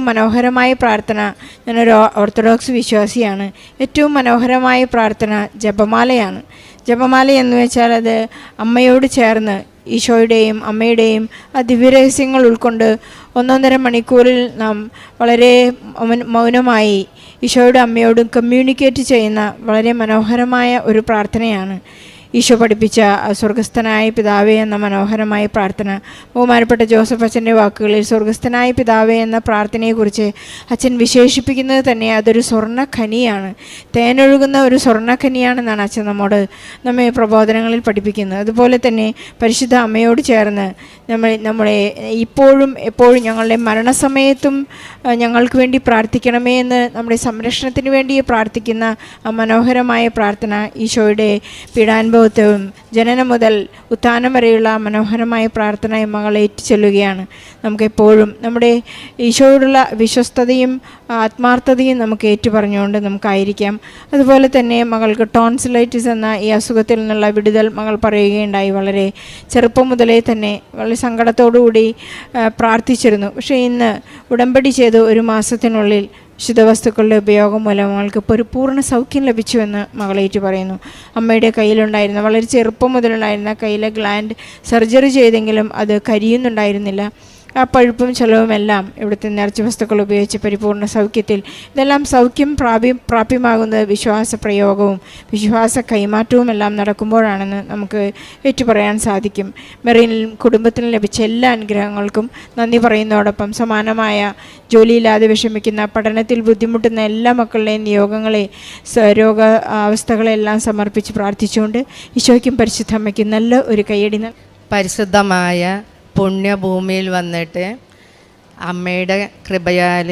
മനോഹരമായ പ്രാർത്ഥന, ഞാനൊരു ഓർത്തഡോക്സ് വിശ്വാസിയാണ്, ഏറ്റവും മനോഹരമായ പ്രാർത്ഥന ജപമാലയാണ്. ജപമാല എന്ന് വെച്ചാൽ അത് അമ്മയോട് ചേർന്ന് ഈശോയുടെയും അമ്മയുടെയും ആ ദിവ്യരഹസ്യങ്ങൾ ഉൾക്കൊണ്ട് 1.5 മണിക്കൂറിൽ നാം വളരെ മൗനമായി ഈശോയുടെ അമ്മയോടും കമ്മ്യൂണിക്കേറ്റ് ചെയ്യുന്ന വളരെ മനോഹരമായ ഒരു പ്രാർത്ഥനയാണ്. ഈശോ പഠിപ്പിച്ച സ്വർഗസ്ഥനായ പിതാവേ എന്ന മനോഹരമായ പ്രാർത്ഥന. ബഹുമാനപ്പെട്ട ജോസഫ് അച്ഛൻ്റെ വാക്കുകളിൽ സ്വർഗസ്ഥനായ പിതാവേ എന്ന പ്രാർത്ഥനയെക്കുറിച്ച് അച്ഛൻ വിശേഷിപ്പിക്കുന്നത് തന്നെ അതൊരു സ്വർണ്ണഖനിയാണ്, തേനൊഴുകുന്ന ഒരു സ്വർണ്ണഖനിയാണെന്നാണ് അച്ഛൻ നമ്മെ പ്രബോധനങ്ങളിൽ പഠിപ്പിക്കുന്നത്. അതുപോലെ തന്നെ പരിശുദ്ധ അമ്മയോട് ചേർന്ന് നമ്മളെ എപ്പോഴും ഞങ്ങളുടെ മരണസമയത്തും ഞങ്ങൾക്ക് വേണ്ടി പ്രാർത്ഥിക്കണമേ എന്ന് നമ്മുടെ സംരക്ഷണത്തിന് വേണ്ടി പ്രാർത്ഥിക്കുന്ന ആ മനോഹരമായ പ്രാർത്ഥന ഈശോയുടെ പീഡാനുഭവവും ജനനം മുതൽ ഉത്ഥാനം വരെയുള്ള മനോഹരമായ പ്രാർത്ഥന മകൾ ഏറ്റുചൊല്ലുകയാണ്. നമുക്കെപ്പോഴും നമ്മുടെ ഈശോയോടുള്ള വിശ്വസ്തതയും ആത്മാർത്ഥതയും നമുക്ക് ഏറ്റുപറഞ്ഞുകൊണ്ട് നമുക്കായിരിക്കാം. അതുപോലെ തന്നെ മകൾക്ക് ടോൺസിലൈറ്റിസ് എന്ന ഈ അസുഖത്തിൽ നിന്നുള്ള വിടുതൽ മകൾ പറയുകയുണ്ടായി. വളരെ ചെറുപ്പം മുതലേ തന്നെ വളരെ സങ്കടത്തോടുകൂടി പ്രാർത്ഥിച്ചിരുന്നു. പക്ഷേ ഇന്ന് ഉടമ്പടി ചെയ്ത് 1 മാസത്തിനുള്ളിൽ ശുദ്ധവസ്തുക്കളുടെ ഉപയോഗം മൂലം മകൾക്ക് ഇപ്പോൾ ഒരു പൂർണ്ണ സൗഖ്യം ലഭിച്ചുവെന്ന് മകളേറ്റ് പറയുന്നു. അമ്മയുടെ കയ്യിലുണ്ടായിരുന്ന വളരെ ചെറുപ്പം മുതലുണ്ടായിരുന്ന കയ്യിലെ ഗ്ലാൻഡ് സർജറി ചെയ്തെങ്കിലും അത് കരിയുന്നുണ്ടായിരുന്നില്ല. ആ പഴുപ്പും ചെലവുമെല്ലാം ഇവിടുത്തെ നേർച്ച വസ്തുക്കൾ ഉപയോഗിച്ച് പരിപൂർണ്ണ സൗഖ്യത്തിൽ. ഇതെല്ലാം സൗഖ്യം പ്രാപ്യമാകുന്നത് വിശ്വാസ പ്രയോഗവും വിശ്വാസ കൈമാറ്റവും എല്ലാം നടക്കുമ്പോഴാണെന്ന് നമുക്ക് ഏറ്റുപറയാൻ സാധിക്കും. മെറിനും കുടുംബത്തിനും ലഭിച്ച എല്ലാ അനുഗ്രഹങ്ങൾക്കും നന്ദി പറയുന്നതോടൊപ്പം സമാനമായ ജോലിയില്ലാതെ വിഷമിക്കുന്ന, പഠനത്തിൽ ബുദ്ധിമുട്ടുന്ന എല്ലാ മക്കളുടെയും നിയോഗങ്ങളെ, രോഗ അവസ്ഥകളെല്ലാം സമർപ്പിച്ച് പ്രാർത്ഥിച്ചുകൊണ്ട് ഈശോയ്ക്കും പരിശുദ്ധ അമ്മയ്ക്കും നല്ല ഒരു കയ്യടി. പരിശുദ്ധമായ പുണ്യഭൂമിയിൽ വന്നിട്ട് അമ്മയുടെ കൃപയാൽ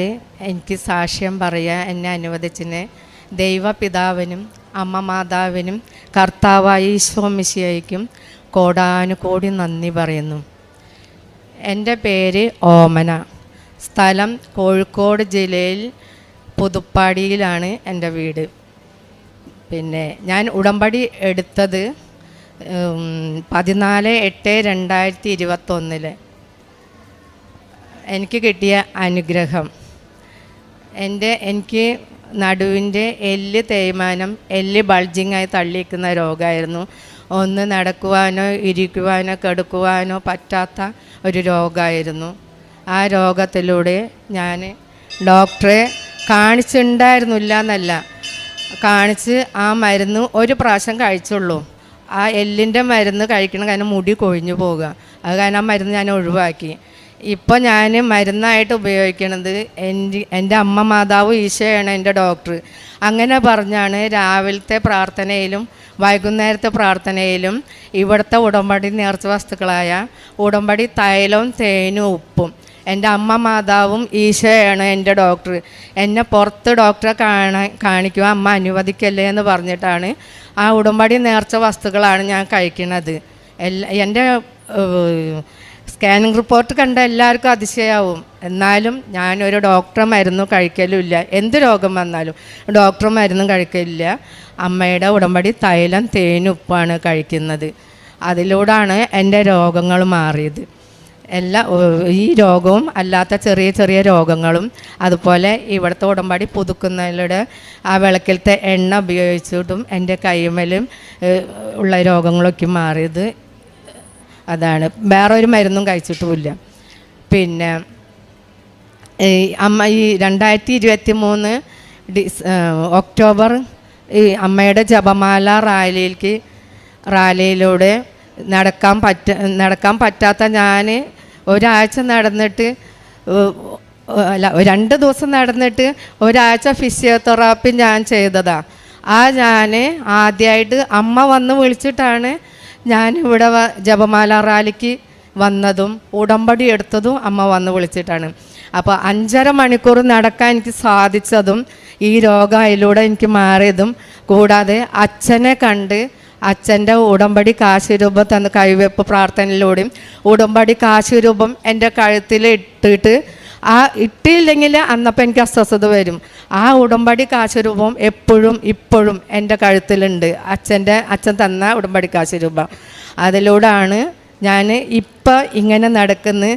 എനിക്ക് സാക്ഷ്യം പറയാൻ എന്നെ അനുവദിച്ചിന് ദൈവപിതാവിനും അമ്മ മാതാവിനും കർത്താവായ ഈശോ മിശിഹായ്ക്കും കോടാനുകോടി നന്ദി പറയുന്നു. എൻ്റെ പേര് ഓമന, സ്ഥലം കോഴിക്കോട് ജില്ലയിൽ പുതുപ്പാടിയിലാണ് എൻ്റെ വീട്. പിന്നെ ഞാൻ ഉടമ്പടി എടുത്തത് 14/8/2021 എനിക്ക് കിട്ടിയ അനുഗ്രഹം. എനിക്ക് നടുവിൻ്റെ എല്ല് തേയ്മാനം, എല്ല് ബൾജിങ്ങായി തള്ളിയിരിക്കുന്ന രോഗമായിരുന്നു. ഒന്ന് നടക്കുവാനോ ഇരിക്കുവാനോ കിടക്കുവാനോ പറ്റാത്ത ഒരു രോഗമായിരുന്നു. ആ രോഗത്തിലൂടെ ഞാൻ ഡോക്ടറെ കാണിച്ചിട്ടുണ്ടായിരുന്നില്ല എന്നല്ല, കാണിച്ച് ആ മരുന്ന് ഒരു പ്രാവശ്യം കഴിച്ചുള്ളൂ. ആ എല്ലിൻ്റെ മരുന്ന് കഴിക്കണം, കാരണം മുടി കൊഴിഞ്ഞു പോകുക. അത് കാരണം ആ മരുന്ന് ഞാൻ ഒഴിവാക്കി. ഇപ്പോൾ ഞാൻ മരുന്നായിട്ട് ഉപയോഗിക്കുന്നത് എൻ്റെ അമ്മ മാതാവ് ഈശോയാണ് എൻ്റെ ഡോക്ടർ. അങ്ങനെ പറഞ്ഞാണ് രാവിലത്തെ പ്രാർത്ഥനയിലും വൈകുന്നേരത്തെ പ്രാർത്ഥനയിലും ഇവിടുത്തെ ഉടമ്പടി നേർച്ച വസ്തുക്കളായ ഉടമ്പടി തൈലവും തേനും ഉപ്പും എൻ്റെ അമ്മ മാതാവും ഈശോയാണ് എൻ്റെ ഡോക്ടർ. എന്നെ പുറത്ത് ഡോക്ടറെ കാണിക്കുക അമ്മ അനുവദിക്കല്ലേ എന്ന് പറഞ്ഞിട്ടാണ് ആ ഉടമ്പടി നേർച്ച വസ്തുക്കളാണ് ഞാൻ കഴിക്കുന്നത്. എൻ്റെ സ്കാനിങ് റിപ്പോർട്ട് കണ്ട എല്ലാവർക്കും അതിശയാവും. എന്നാലും ഞാനൊരു ഡോക്ടറെ മരുന്നും കഴിക്കലുമില്ല. എന്ത് രോഗം വന്നാലും ഡോക്ടറെ മരുന്നും കഴിക്കലില്ല. അമ്മയുടെ ഉടമ്പടി തൈലം തേനും ഉപ്പാണ് കഴിക്കുന്നത്. അതിലൂടെയാണ് എൻ്റെ രോഗങ്ങൾ മാറിയത്. ഈ രോഗവും അല്ലാത്ത ചെറിയ ചെറിയ രോഗങ്ങളും അതുപോലെ ഇവിടുത്തെ ഉടമ്പടി പുതുക്കുന്നതിലൂടെ ആ വിളക്കിലത്തെ എണ്ണ ഉപയോഗിച്ചിട്ടും എൻ്റെ കൈമലും ഉള്ള രോഗങ്ങളൊക്കെ മാറിയത്. അതാണ്, വേറെ ഒരു മരുന്നും കഴിച്ചിട്ടുമില്ല. പിന്നെ അമ്മ ഈ 2023 ഒക്ടോബർ ഈ അമ്മയുടെ ജപമാല റാലിയിലൂടെ നടക്കാൻ പറ്റാത്ത ഞാൻ ഒരാഴ്ച നടന്നിട്ട് 2 ദിവസം നടന്നിട്ട് ഒരാഴ്ച ഫിസിയോതെറാപ്പി ഞാൻ ചെയ്തതാണ്. ഞാൻ ആദ്യമായിട്ട് അമ്മ വന്ന് വിളിച്ചിട്ടാണ് ഞാൻ ഇവിടെ ജപമാല റാലിക്ക് വന്നതും ഉടമ്പടി എടുത്തതും അമ്മ വന്ന് വിളിച്ചിട്ടാണ്. അപ്പോൾ 5.5 മണിക്കൂർ നടക്കാൻ എനിക്ക് സാധിച്ചതും ഈ രോഗം അതിലൂടെ എനിക്ക് മാറിയതും കൂടാതെ അച്ഛനെ കണ്ട് അച്ഛൻ്റെ ഉടമ്പടി കാശുരൂപം തന്ന കൈവെപ്പ് പ്രാർത്ഥനയിലൂടെയും ഉടമ്പടി കാശുരൂപം എൻ്റെ കഴുത്തിൽ ഇട്ടിട്ട് ഇട്ടില്ലെങ്കിൽ അന്നപ്പം എനിക്ക് അസ്വസ്ഥത വരും. ആ ഉടമ്പടി കാശുരൂപം ഇപ്പോഴും എൻ്റെ കഴുത്തിലുണ്ട്. അച്ഛൻ തന്ന ഉടമ്പടി കാശുരൂപം. അതിലൂടെയാണ് ഞാൻ ഇപ്പം ഇങ്ങനെ നടക്കുന്നത്.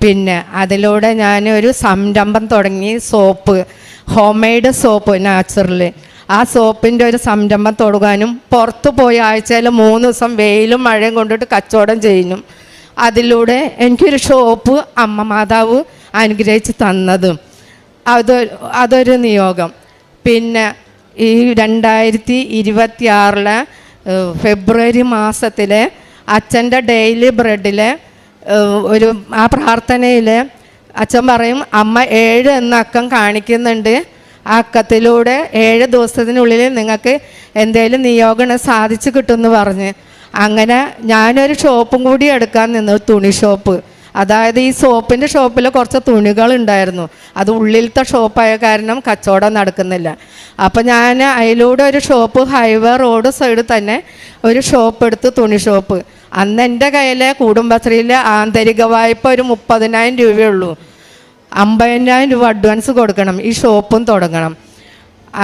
പിന്നെ അതിലൂടെ ഞാൻ ഒരു സംരംഭം തുടങ്ങി, ഹോം മെയ്ഡ് സോപ്പ് നാച്ചുറൽ. ആ സോപ്പിൻ്റെ ഒരു സംരംഭം തുടങ്ങാനും പുറത്ത് പോയി ആഴ്ചയിൽ 3 ദിവസം വെയിലും മഴയും കൊണ്ടിട്ട് കച്ചവടം ചെയ്യുന്നു. അതിലൂടെ എനിക്കൊരു ഷോപ്പ് അമ്മ മാതാവ് അനുഗ്രഹിച്ച് തന്നതും അതൊരു നിയോഗം. പിന്നെ ഈ 2026 ഫെബ്രുവരി മാസത്തിലെ അച്ഛൻ്റെ ഡെയിലി ബ്രെഡിൽ ആ പ്രാർത്ഥനയിൽ അച്ഛൻ പറയും അമ്മ 7 എന്ന അക്കം കാണിക്കുന്നുണ്ട്. ആ അക്കത്തിലൂടെ 7 ദിവസത്തിനുള്ളിൽ നിങ്ങൾക്ക് എന്തെങ്കിലും നിയോഗം സാധിച്ചു കിട്ടുമെന്ന് പറഞ്ഞ് അങ്ങനെ ഞാനൊരു ഷോപ്പും കൂടി എടുക്കാൻ നിന്നു, തുണി ഷോപ്പ്. അതായത് ഈ സോപ്പിൻ്റെ ഷോപ്പിൽ കുറച്ച് തുണികളുണ്ടായിരുന്നു. അത് ഉള്ളിലത്തെ ഷോപ്പായ കാരണം കച്ചവടം നടക്കുന്നില്ല. അപ്പം ഞാൻ അതിലൂടെ ഒരു ഷോപ്പ് ഹൈവേ റോഡ് സൈഡിൽ തന്നെ ഒരു ഷോപ്പ് എടുത്ത്, തുണി ഷോപ്പ്. അന്ന് എൻ്റെ കയ്യിൽ കുടുംബശ്രീയിലെ ആന്തരിക വായ്പ ഒരു 30,000 രൂപയുള്ളൂ. 50,000 രൂപ അഡ്വാൻസ് കൊടുക്കണം, ഈ ഷോപ്പും തുടങ്ങണം.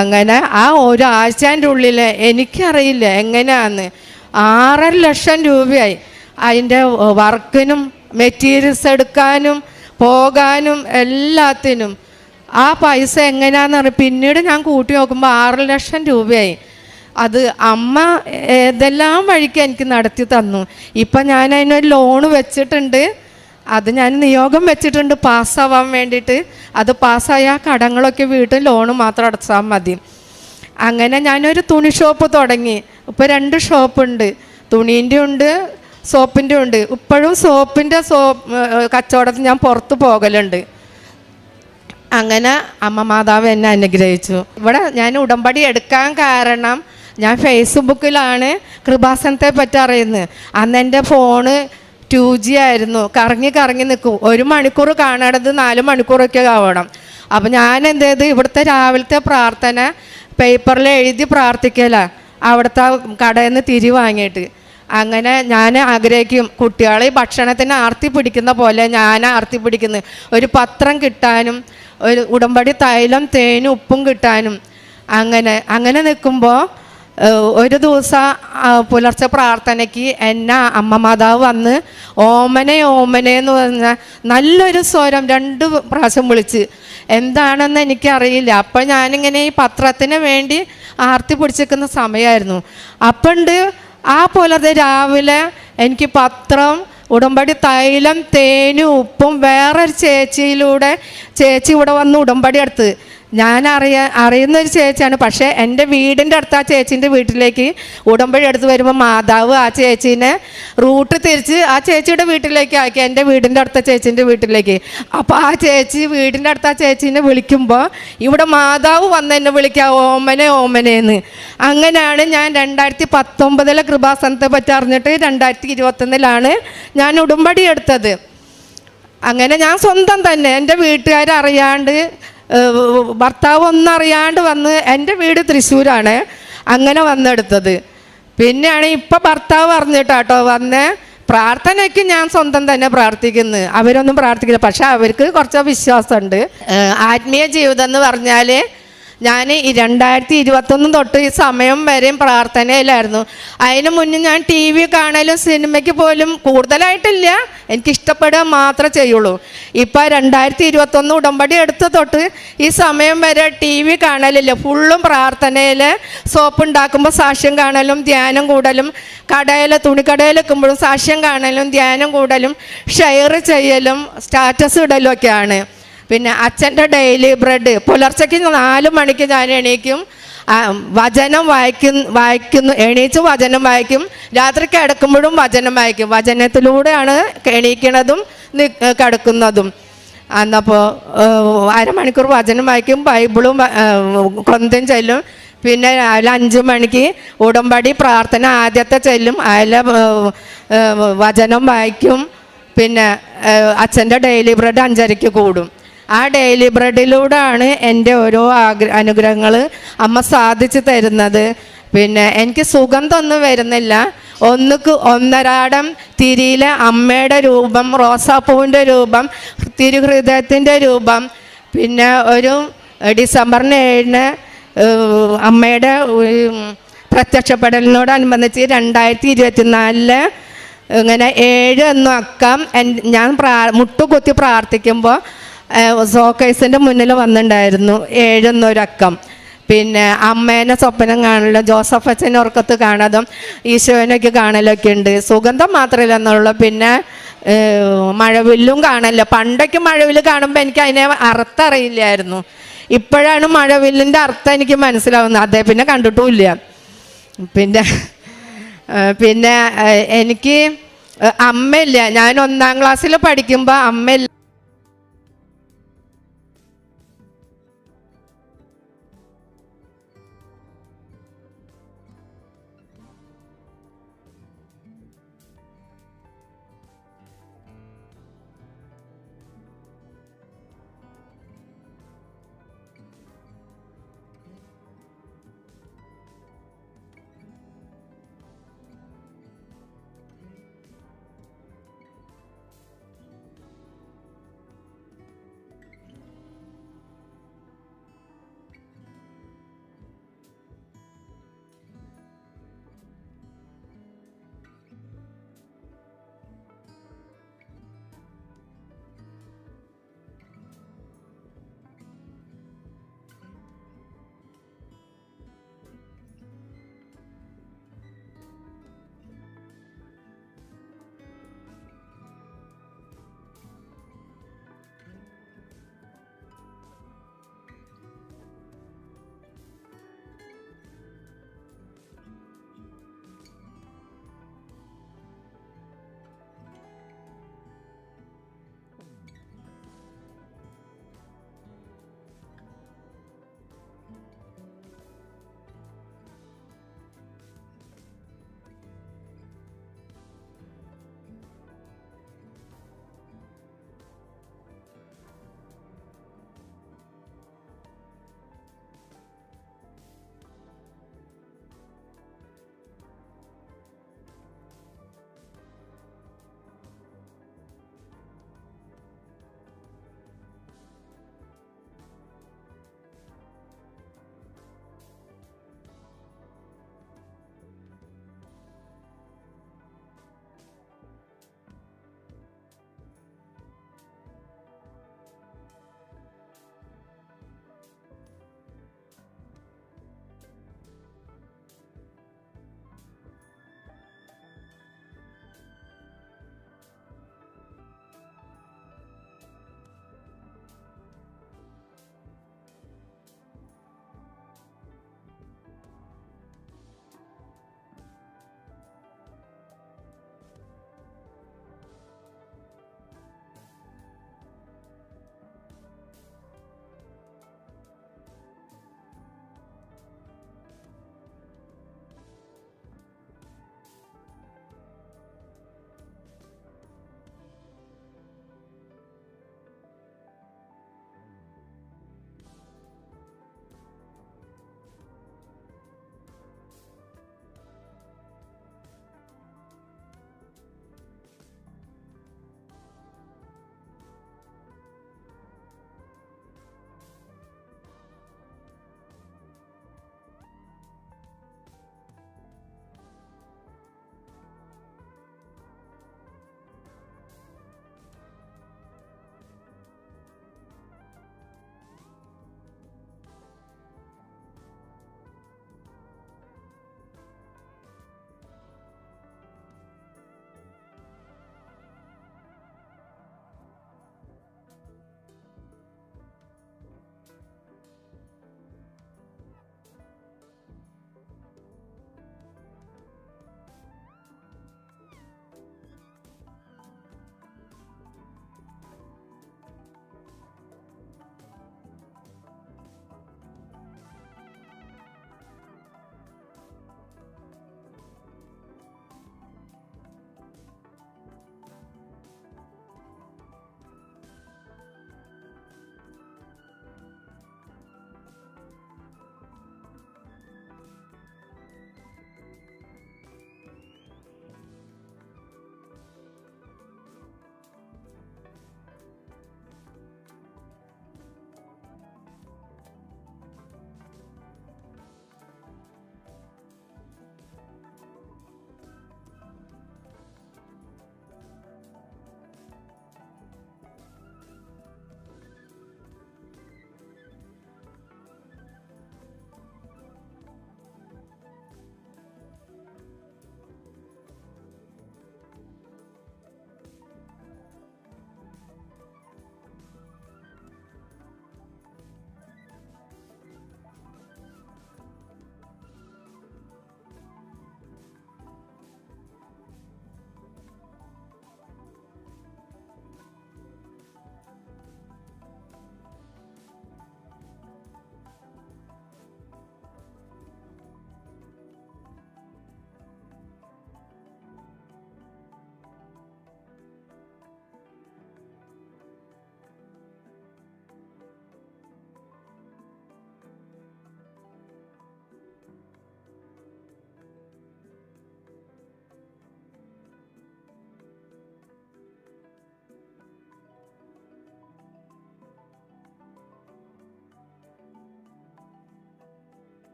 അങ്ങനെ ആ ഒരാഴ്ചൻ്റെ ഉള്ളിൽ എനിക്കറിയില്ല എങ്ങനെയാണെന്ന് 6.5 ലക്ഷം രൂപയായി. അതിൻ്റെ വർക്കിനും മെറ്റീരിയൽസ് എടുക്കാനും പോകാനും എല്ലാത്തിനും ആ പൈസ എങ്ങനെയാണെന്ന് പറയും. പിന്നീട് ഞാൻ കൂട്ടി നോക്കുമ്പോൾ 6 ലക്ഷം രൂപയായി. അത് അമ്മ ഏതെല്ലാം വഴിക്ക് എനിക്ക് നടത്തി തന്നു. ഇപ്പം ഞാൻ അതിനൊരു ലോണ് വെച്ചിട്ടുണ്ട്. അത് ഞാൻ നിയോഗം വെച്ചിട്ടുണ്ട് പാസ്സാവാൻ വേണ്ടിയിട്ട്. അത് പാസ്സായ കടങ്ങളൊക്കെ വീട്ടിൽ ലോണ് മാത്രം അടച്ചാൽ മതി. അങ്ങനെ ഞാനൊരു തുണി ഷോപ്പ് തുടങ്ങി. ഇപ്പോൾ 2 ഷോപ്പുണ്ട്, തുണീൻ്റെ ഉണ്ട്, സോപ്പിൻ്റെ ഉണ്ട്. ഇപ്പോഴും സോപ്പിൻ്റെ കച്ചവടത്തിൽ ഞാൻ പുറത്ത് പോകലുണ്ട്. അങ്ങനെ അമ്മ മാതാവ് എന്നെ അനുഗ്രഹിച്ചു. ഇവിടെ ഞാൻ ഉടമ്പടി എടുക്കാൻ കാരണം ഞാൻ ഫേസ്ബുക്കിലാണ് കൃപാസനത്തെ പറ്റി അറിയുന്നത്. അന്ന് എൻ്റെ ഫോണ് 2G ആയിരുന്നു. കറങ്ങി നിൽക്കും. 1 മണിക്കൂർ കാണേണ്ടത് 4 മണിക്കൂറൊക്കെ ആവണം. അപ്പം ഞാൻ എന്ത് ചെയ്ത് ഇവിടുത്തെ രാവിലത്തെ പ്രാർത്ഥന പേപ്പറിൽ എഴുതി പ്രാർത്ഥിക്കല, അവിടുത്തെ കടയിൽ നിന്ന് തിരി വാങ്ങിയിട്ട്. അങ്ങനെ ഞാൻ ആഗ്രഹിക്കും കുട്ടികളെ ഭക്ഷണത്തിന് ആർത്തി പിടിക്കുന്ന പോലെ ഞാൻ ആർത്തി പിടിക്കുന്നത്. ഒരു പത്രം കിട്ടാനും ഒരു ഉടമ്പടി തൈലം തേനും ഉപ്പും കിട്ടാനും. അങ്ങനെ നിൽക്കുമ്പോൾ ഒരു ദിവസം പുലർച്ചെ പ്രാർത്ഥനയ്ക്ക് എന്നെ അമ്മ മാതാവ് വന്ന് ഓമനയെന്ന് പറഞ്ഞ നല്ലൊരു സ്വരം 2 പ്രാവശ്യം വിളിച്ച്. എന്താണെന്ന് എനിക്കറിയില്ല. അപ്പം ഞാനിങ്ങനെ ഈ പത്രത്തിന് വേണ്ടി ആർത്തി പിടിച്ചിരിക്കുന്ന സമയമായിരുന്നു. അപ്പണ്ട് ആ പുലർച്ചെ രാവിലെ എനിക്ക് പത്രം, ഉടമ്പടി തൈലം തേനും ഉപ്പും വേറൊരു ചേച്ചി ഇവിടെ വന്ന് ഉടമ്പടി എടുത്ത്. ഞാൻ അറിയുന്നൊരു ചേച്ചിയാണ്. പക്ഷേ എൻ്റെ വീടിൻ്റെ അടുത്ത് ആ ചേച്ചീൻ്റെ വീട്ടിലേക്ക് ഉടമ്പടി എടുത്ത് വരുമ്പോൾ മാതാവ് ആ ചേച്ചീനെ റൂട്ട് തിരിച്ച് ആ ചേച്ചിയുടെ വീട്ടിലേക്ക് ആക്കി, എൻ്റെ വീടിൻ്റെ അടുത്ത ചേച്ചീൻ്റെ വീട്ടിലേക്ക്. അപ്പോൾ ആ ചേച്ചി വീടിൻ്റെ അടുത്ത ആ ചേച്ചീനെ വിളിക്കുമ്പോൾ ഇവിടെ മാതാവ് വന്ന് എന്നെ വിളിക്കുക ഓമനേന്ന്. അങ്ങനെയാണ് ഞാൻ 2019 കൃപാസനത്തെ പറ്റി അറിഞ്ഞിട്ട് 2021 ഞാൻ ഉടമ്പടി എടുത്തത്. അങ്ങനെ ഞാൻ സ്വന്തം തന്നെ എൻ്റെ വീട്ടുകാരറിയാണ്ട് ഭർത്താവ് ഒന്നും അറിയാണ്ട് വന്ന്, എൻ്റെ വീട് തൃശ്ശൂരാണ്, അങ്ങനെ വന്നെടുത്തത്. പിന്നെയാണ് ഇപ്പം ഭർത്താവ് അറിഞ്ഞിട്ടാട്ടോ വന്ന്. പ്രാർത്ഥനയ്ക്ക് ഞാൻ സ്വന്തം തന്നെ പ്രാർത്ഥിക്കുന്നു, അവരൊന്നും പ്രാർത്ഥിക്കില്ല. പക്ഷെ അവർക്ക് കുറച്ച് വിശ്വാസമുണ്ട്. ആത്മീയ ജീവിതം എന്ന് പറഞ്ഞാൽ ഞാൻ 2021 തൊട്ട് ഈ സമയം വരെയും പ്രാർത്ഥനയിലായിരുന്നു. അതിന് മുന്നേ ഞാൻ TV കാണലും സിനിമയ്ക്ക് പോലും കൂടുതലായിട്ടില്ല, എനിക്കിഷ്ടപ്പെടുക മാത്രമേ ചെയ്യുള്ളൂ. ഇപ്പം 2021 ഉടമ്പടി എടുത്ത് തൊട്ട് ഈ സമയം വരെ TV കാണലില്ല, ഫുള്ളും പ്രാർത്ഥനയിൽ. സോപ്പ് ഉണ്ടാക്കുമ്പോൾ സാക്ഷ്യം കാണലും ധ്യാനം കൂടലും, തുണിക്കടയിൽ നിൽക്കുമ്പോഴും സാക്ഷ്യം കാണലും ധ്യാനം കൂടലും ഷെയർ ചെയ്യലും സ്റ്റാറ്റസ് ഇടലും ഒക്കെയാണ്. പിന്നെ അച്ഛൻ്റെ ഡെയിലി ബ്രെഡ് പുലർച്ചയ്ക്ക് 4 മണിക്ക് ഞാൻ എണീക്കും, വചനം വായിക്കുന്നു, എണീച്ച് വചനം വായിക്കും. രാത്രി കിടക്കുമ്പോഴും വചനം വായിക്കും. വചനത്തിലൂടെയാണ് എണീക്കണതും കിടക്കുന്നതും. അന്നപ്പോൾ അരമണിക്കൂർ വചനം വായിക്കും, ബൈബിളും കൊന്തം ചെല്ലും. പിന്നെ രാവിലെ 5 മണിക്ക് ഉടമ്പടി പ്രാർത്ഥന ആദ്യത്തെ ചെല്ലും, അതിൽ വചനം വായിക്കും. പിന്നെ അച്ഛൻ്റെ ഡെയിലി ബ്രെഡ് 5:30 കൂടും. ആ ഡെയിലി ബ്രെഡിലൂടെയാണ് എൻ്റെ ഓരോ അനുഗ്രഹങ്ങൾ അമ്മ സാധിച്ചു തരുന്നത്. പിന്നെ എനിക്ക് സുഗന്ധമൊന്നും വരുന്നില്ല. ഒന്നരാടം തിരിയിലെ അമ്മയുടെ രൂപം, റോസാപ്പൂവിൻ്റെ രൂപം, തിരുഹൃദയത്തിൻ്റെ രൂപം. പിന്നെ ഒരു ഡിസംബർ 7 അമ്മയുടെ പ്രത്യക്ഷപ്പെടലിനോടനുബന്ധിച്ച് 2024 ഇങ്ങനെ 7 എന്നും അക്കം ഞാൻ മുട്ടുകുത്തി പ്രാർത്ഥിക്കുമ്പോൾ സോക്കേസിൻ്റെ മുന്നിൽ വന്നിട്ടുണ്ടായിരുന്നു 7 എന്നൊരക്കം. പിന്നെ അമ്മേനെ സ്വപ്നം കാണലും ജോസഫ് അച്ഛനെ ഉറക്കത്ത് കാണാതും ഈശോനൊക്കെ കാണലൊക്കെ ഉണ്ട്. സുഗന്ധം മാത്രമല്ല എന്നുള്ളൂ. പിന്നെ മഴവില്ലും കാണല്ലോ. പണ്ടൊക്കെ മഴവില്ല് കാണുമ്പോൾ എനിക്ക് അതിനെ അർത്ഥറിയില്ലായിരുന്നു. ഇപ്പോഴാണ് മഴവില്ലിൻ്റെ അർത്ഥം എനിക്ക് മനസ്സിലാവുന്നത്. അതേ പിന്നെ കണ്ടിട്ടുമില്ല. പിന്നെ എനിക്ക് അമ്മയില്ല. ഞാൻ 1-ാം ക്ലാസ്സിൽ പഠിക്കുമ്പോൾ അമ്മയില്ല.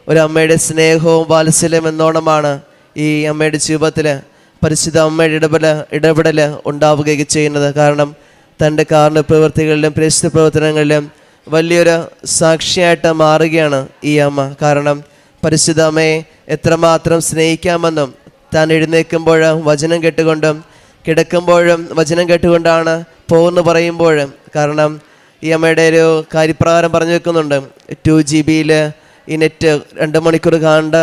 ഒരമ്മയുടെ സ്നേഹവും വാത്സല്യം എന്നോണമാണ് ഈ അമ്മയുടെ ജീവിതത്തിൽ പരിശുദ്ധ അമ്മയുടെ ഇടപെടൽ ഉണ്ടാവുകയൊക്കെ ചെയ്യുന്നത്. കാരണം തൻ്റെ കാരുണ്യ പ്രവൃത്തികളിലും പരിശുദ്ധ പ്രവർത്തനങ്ങളിലും വലിയൊരു സാക്ഷിയായിട്ട് മാറുകയാണ് ഈ അമ്മ. കാരണം പരിശുദ്ധ അമ്മയെ എത്രമാത്രം സ്നേഹിക്കാമെന്നും താൻ എഴുന്നേൽക്കുമ്പോൾ വചനം കേട്ടുകൊണ്ടും കിടക്കുമ്പോഴും വചനം കേട്ടുകൊണ്ടാണ് പോകുന്നു പറയുമ്പോഴും. കാരണം ഈ അമ്മയുടെ ഒരു കാര്യപ്രകാരം പറഞ്ഞു വെക്കുന്നുണ്ട്, 2GB ഈ നെറ്റ് 2 മണിക്കൂർ കാണേണ്ട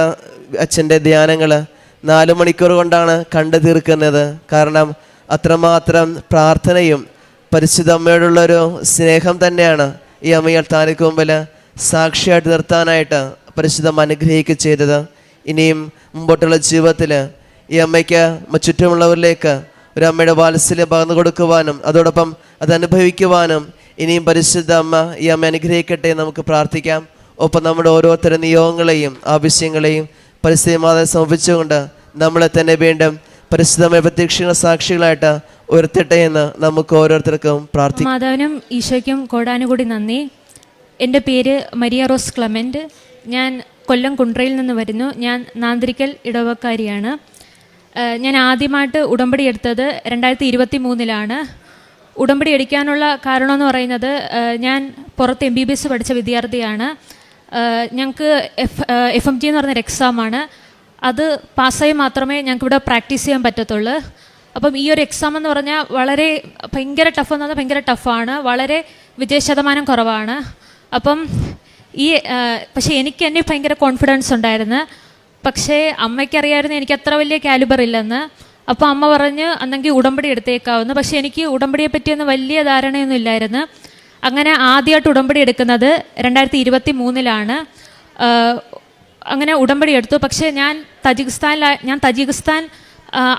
അച്ഛൻ്റെ ധ്യാനങ്ങൾ 4 മണിക്കൂർ കൊണ്ടാണ് കണ്ടു തീർക്കുന്നത്. കാരണം അത്രമാത്രം പ്രാർത്ഥനയും പരിശുദ്ധ അമ്മയോടുള്ളൊരു സ്നേഹം തന്നെയാണ് ഈ അമ്മയെ താനക്ക് മുമ്പിൽ സാക്ഷിയായിട്ട് നിർത്താനായിട്ട് പരിശുദ്ധം അനുഗ്രഹിക്കുക ചെയ്തത്. ഇനിയും മുമ്പോട്ടുള്ള ജീവിതത്തിൽ ഈ അമ്മയ്ക്ക് ചുറ്റുമുള്ളവരിലേക്ക് ഒരു അമ്മയുടെ വാത്സല്യം പകർന്നു കൊടുക്കുവാനും അതോടൊപ്പം അത് അനുഭവിക്കുവാനും ഇനിയും പരിശുദ്ധ അമ്മ ഈ അമ്മ അനുഗ്രഹിക്കട്ടെ നമുക്ക് പ്രാർത്ഥിക്കാം. ഒപ്പം നമ്മുടെ ഓരോരുത്തരുടെ നിയോഗങ്ങളെയും ആവശ്യങ്ങളെയും പരിസ്ഥിതി മാതാവിനെ സമർപ്പിച്ചുകൊണ്ട് നമ്മളെ തന്നെ വീണ്ടും പരിശുദ്ധമായ പ്രത്യക്ഷ സാക്ഷികളായിട്ട് ഉയർത്തട്ടെ എന്ന് നമുക്ക് ഓരോരുത്തർക്കും പ്രാർത്ഥിക്കാം. മാതാവിനും ഈശോയ്ക്കും കോടാനുകൂടി നന്ദി. എൻ്റെ പേര് മരിയ റോസ് ക്ലമൻറ്റ്. ഞാൻ കൊല്ലം കുണ്ട്രയിൽ നിന്ന് വരുന്നു. ഞാൻ നാന്തിരിക്കൽ ഇടവക്കാരിയാണ്. ഞാൻ ആദ്യമായിട്ട് ഉടമ്പടി എടുത്തത് 2023 ഉടമ്പടി എടുക്കാനുള്ള കാരണമെന്ന് പറയുന്നത്, ഞാൻ പുറത്ത് MBBS പഠിച്ച വിദ്യാർത്ഥിയാണ്. ഞങ്ങൾക്ക് FMG എന്ന് പറയുന്നൊരു എക്സാമാണ്. അത് പാസ്സായി മാത്രമേ ഞങ്ങൾക്ക് ഇവിടെ പ്രാക്ടീസ് ചെയ്യാൻ പറ്റത്തുള്ളൂ. അപ്പം ഈ ഒരു എക്സാം എന്ന് പറഞ്ഞാൽ വളരെ ഭയങ്കര ടഫ് എന്ന് പറഞ്ഞാൽ ഭയങ്കര ടഫാണ്. വളരെ വിജയശതമാനം കുറവാണ്. അപ്പം പക്ഷേ എനിക്ക് എന്നെ ഭയങ്കര കോൺഫിഡൻസ് ഉണ്ടായിരുന്നു. പക്ഷേ അമ്മയ്ക്കറിയായിരുന്നു എനിക്ക് അത്ര വലിയ കാലിബർ ഇല്ലെന്ന്. അപ്പോൾ അമ്മ പറഞ്ഞ് അന്നെങ്കിൽ ഉടമ്പടി എടുത്തേക്കാവുന്നു. പക്ഷേ എനിക്ക് ഉടമ്പടിയെ പറ്റിയൊന്നും വലിയ ധാരണയൊന്നും ഇല്ലായിരുന്നു. അങ്ങനെ ആദ്യമായിട്ട് ഉടമ്പടി എടുക്കുന്നത് 2023 അങ്ങനെ ഉടമ്പടി എടുത്തു. പക്ഷേ ഞാൻ തജിക്കിസ്ഥാൻ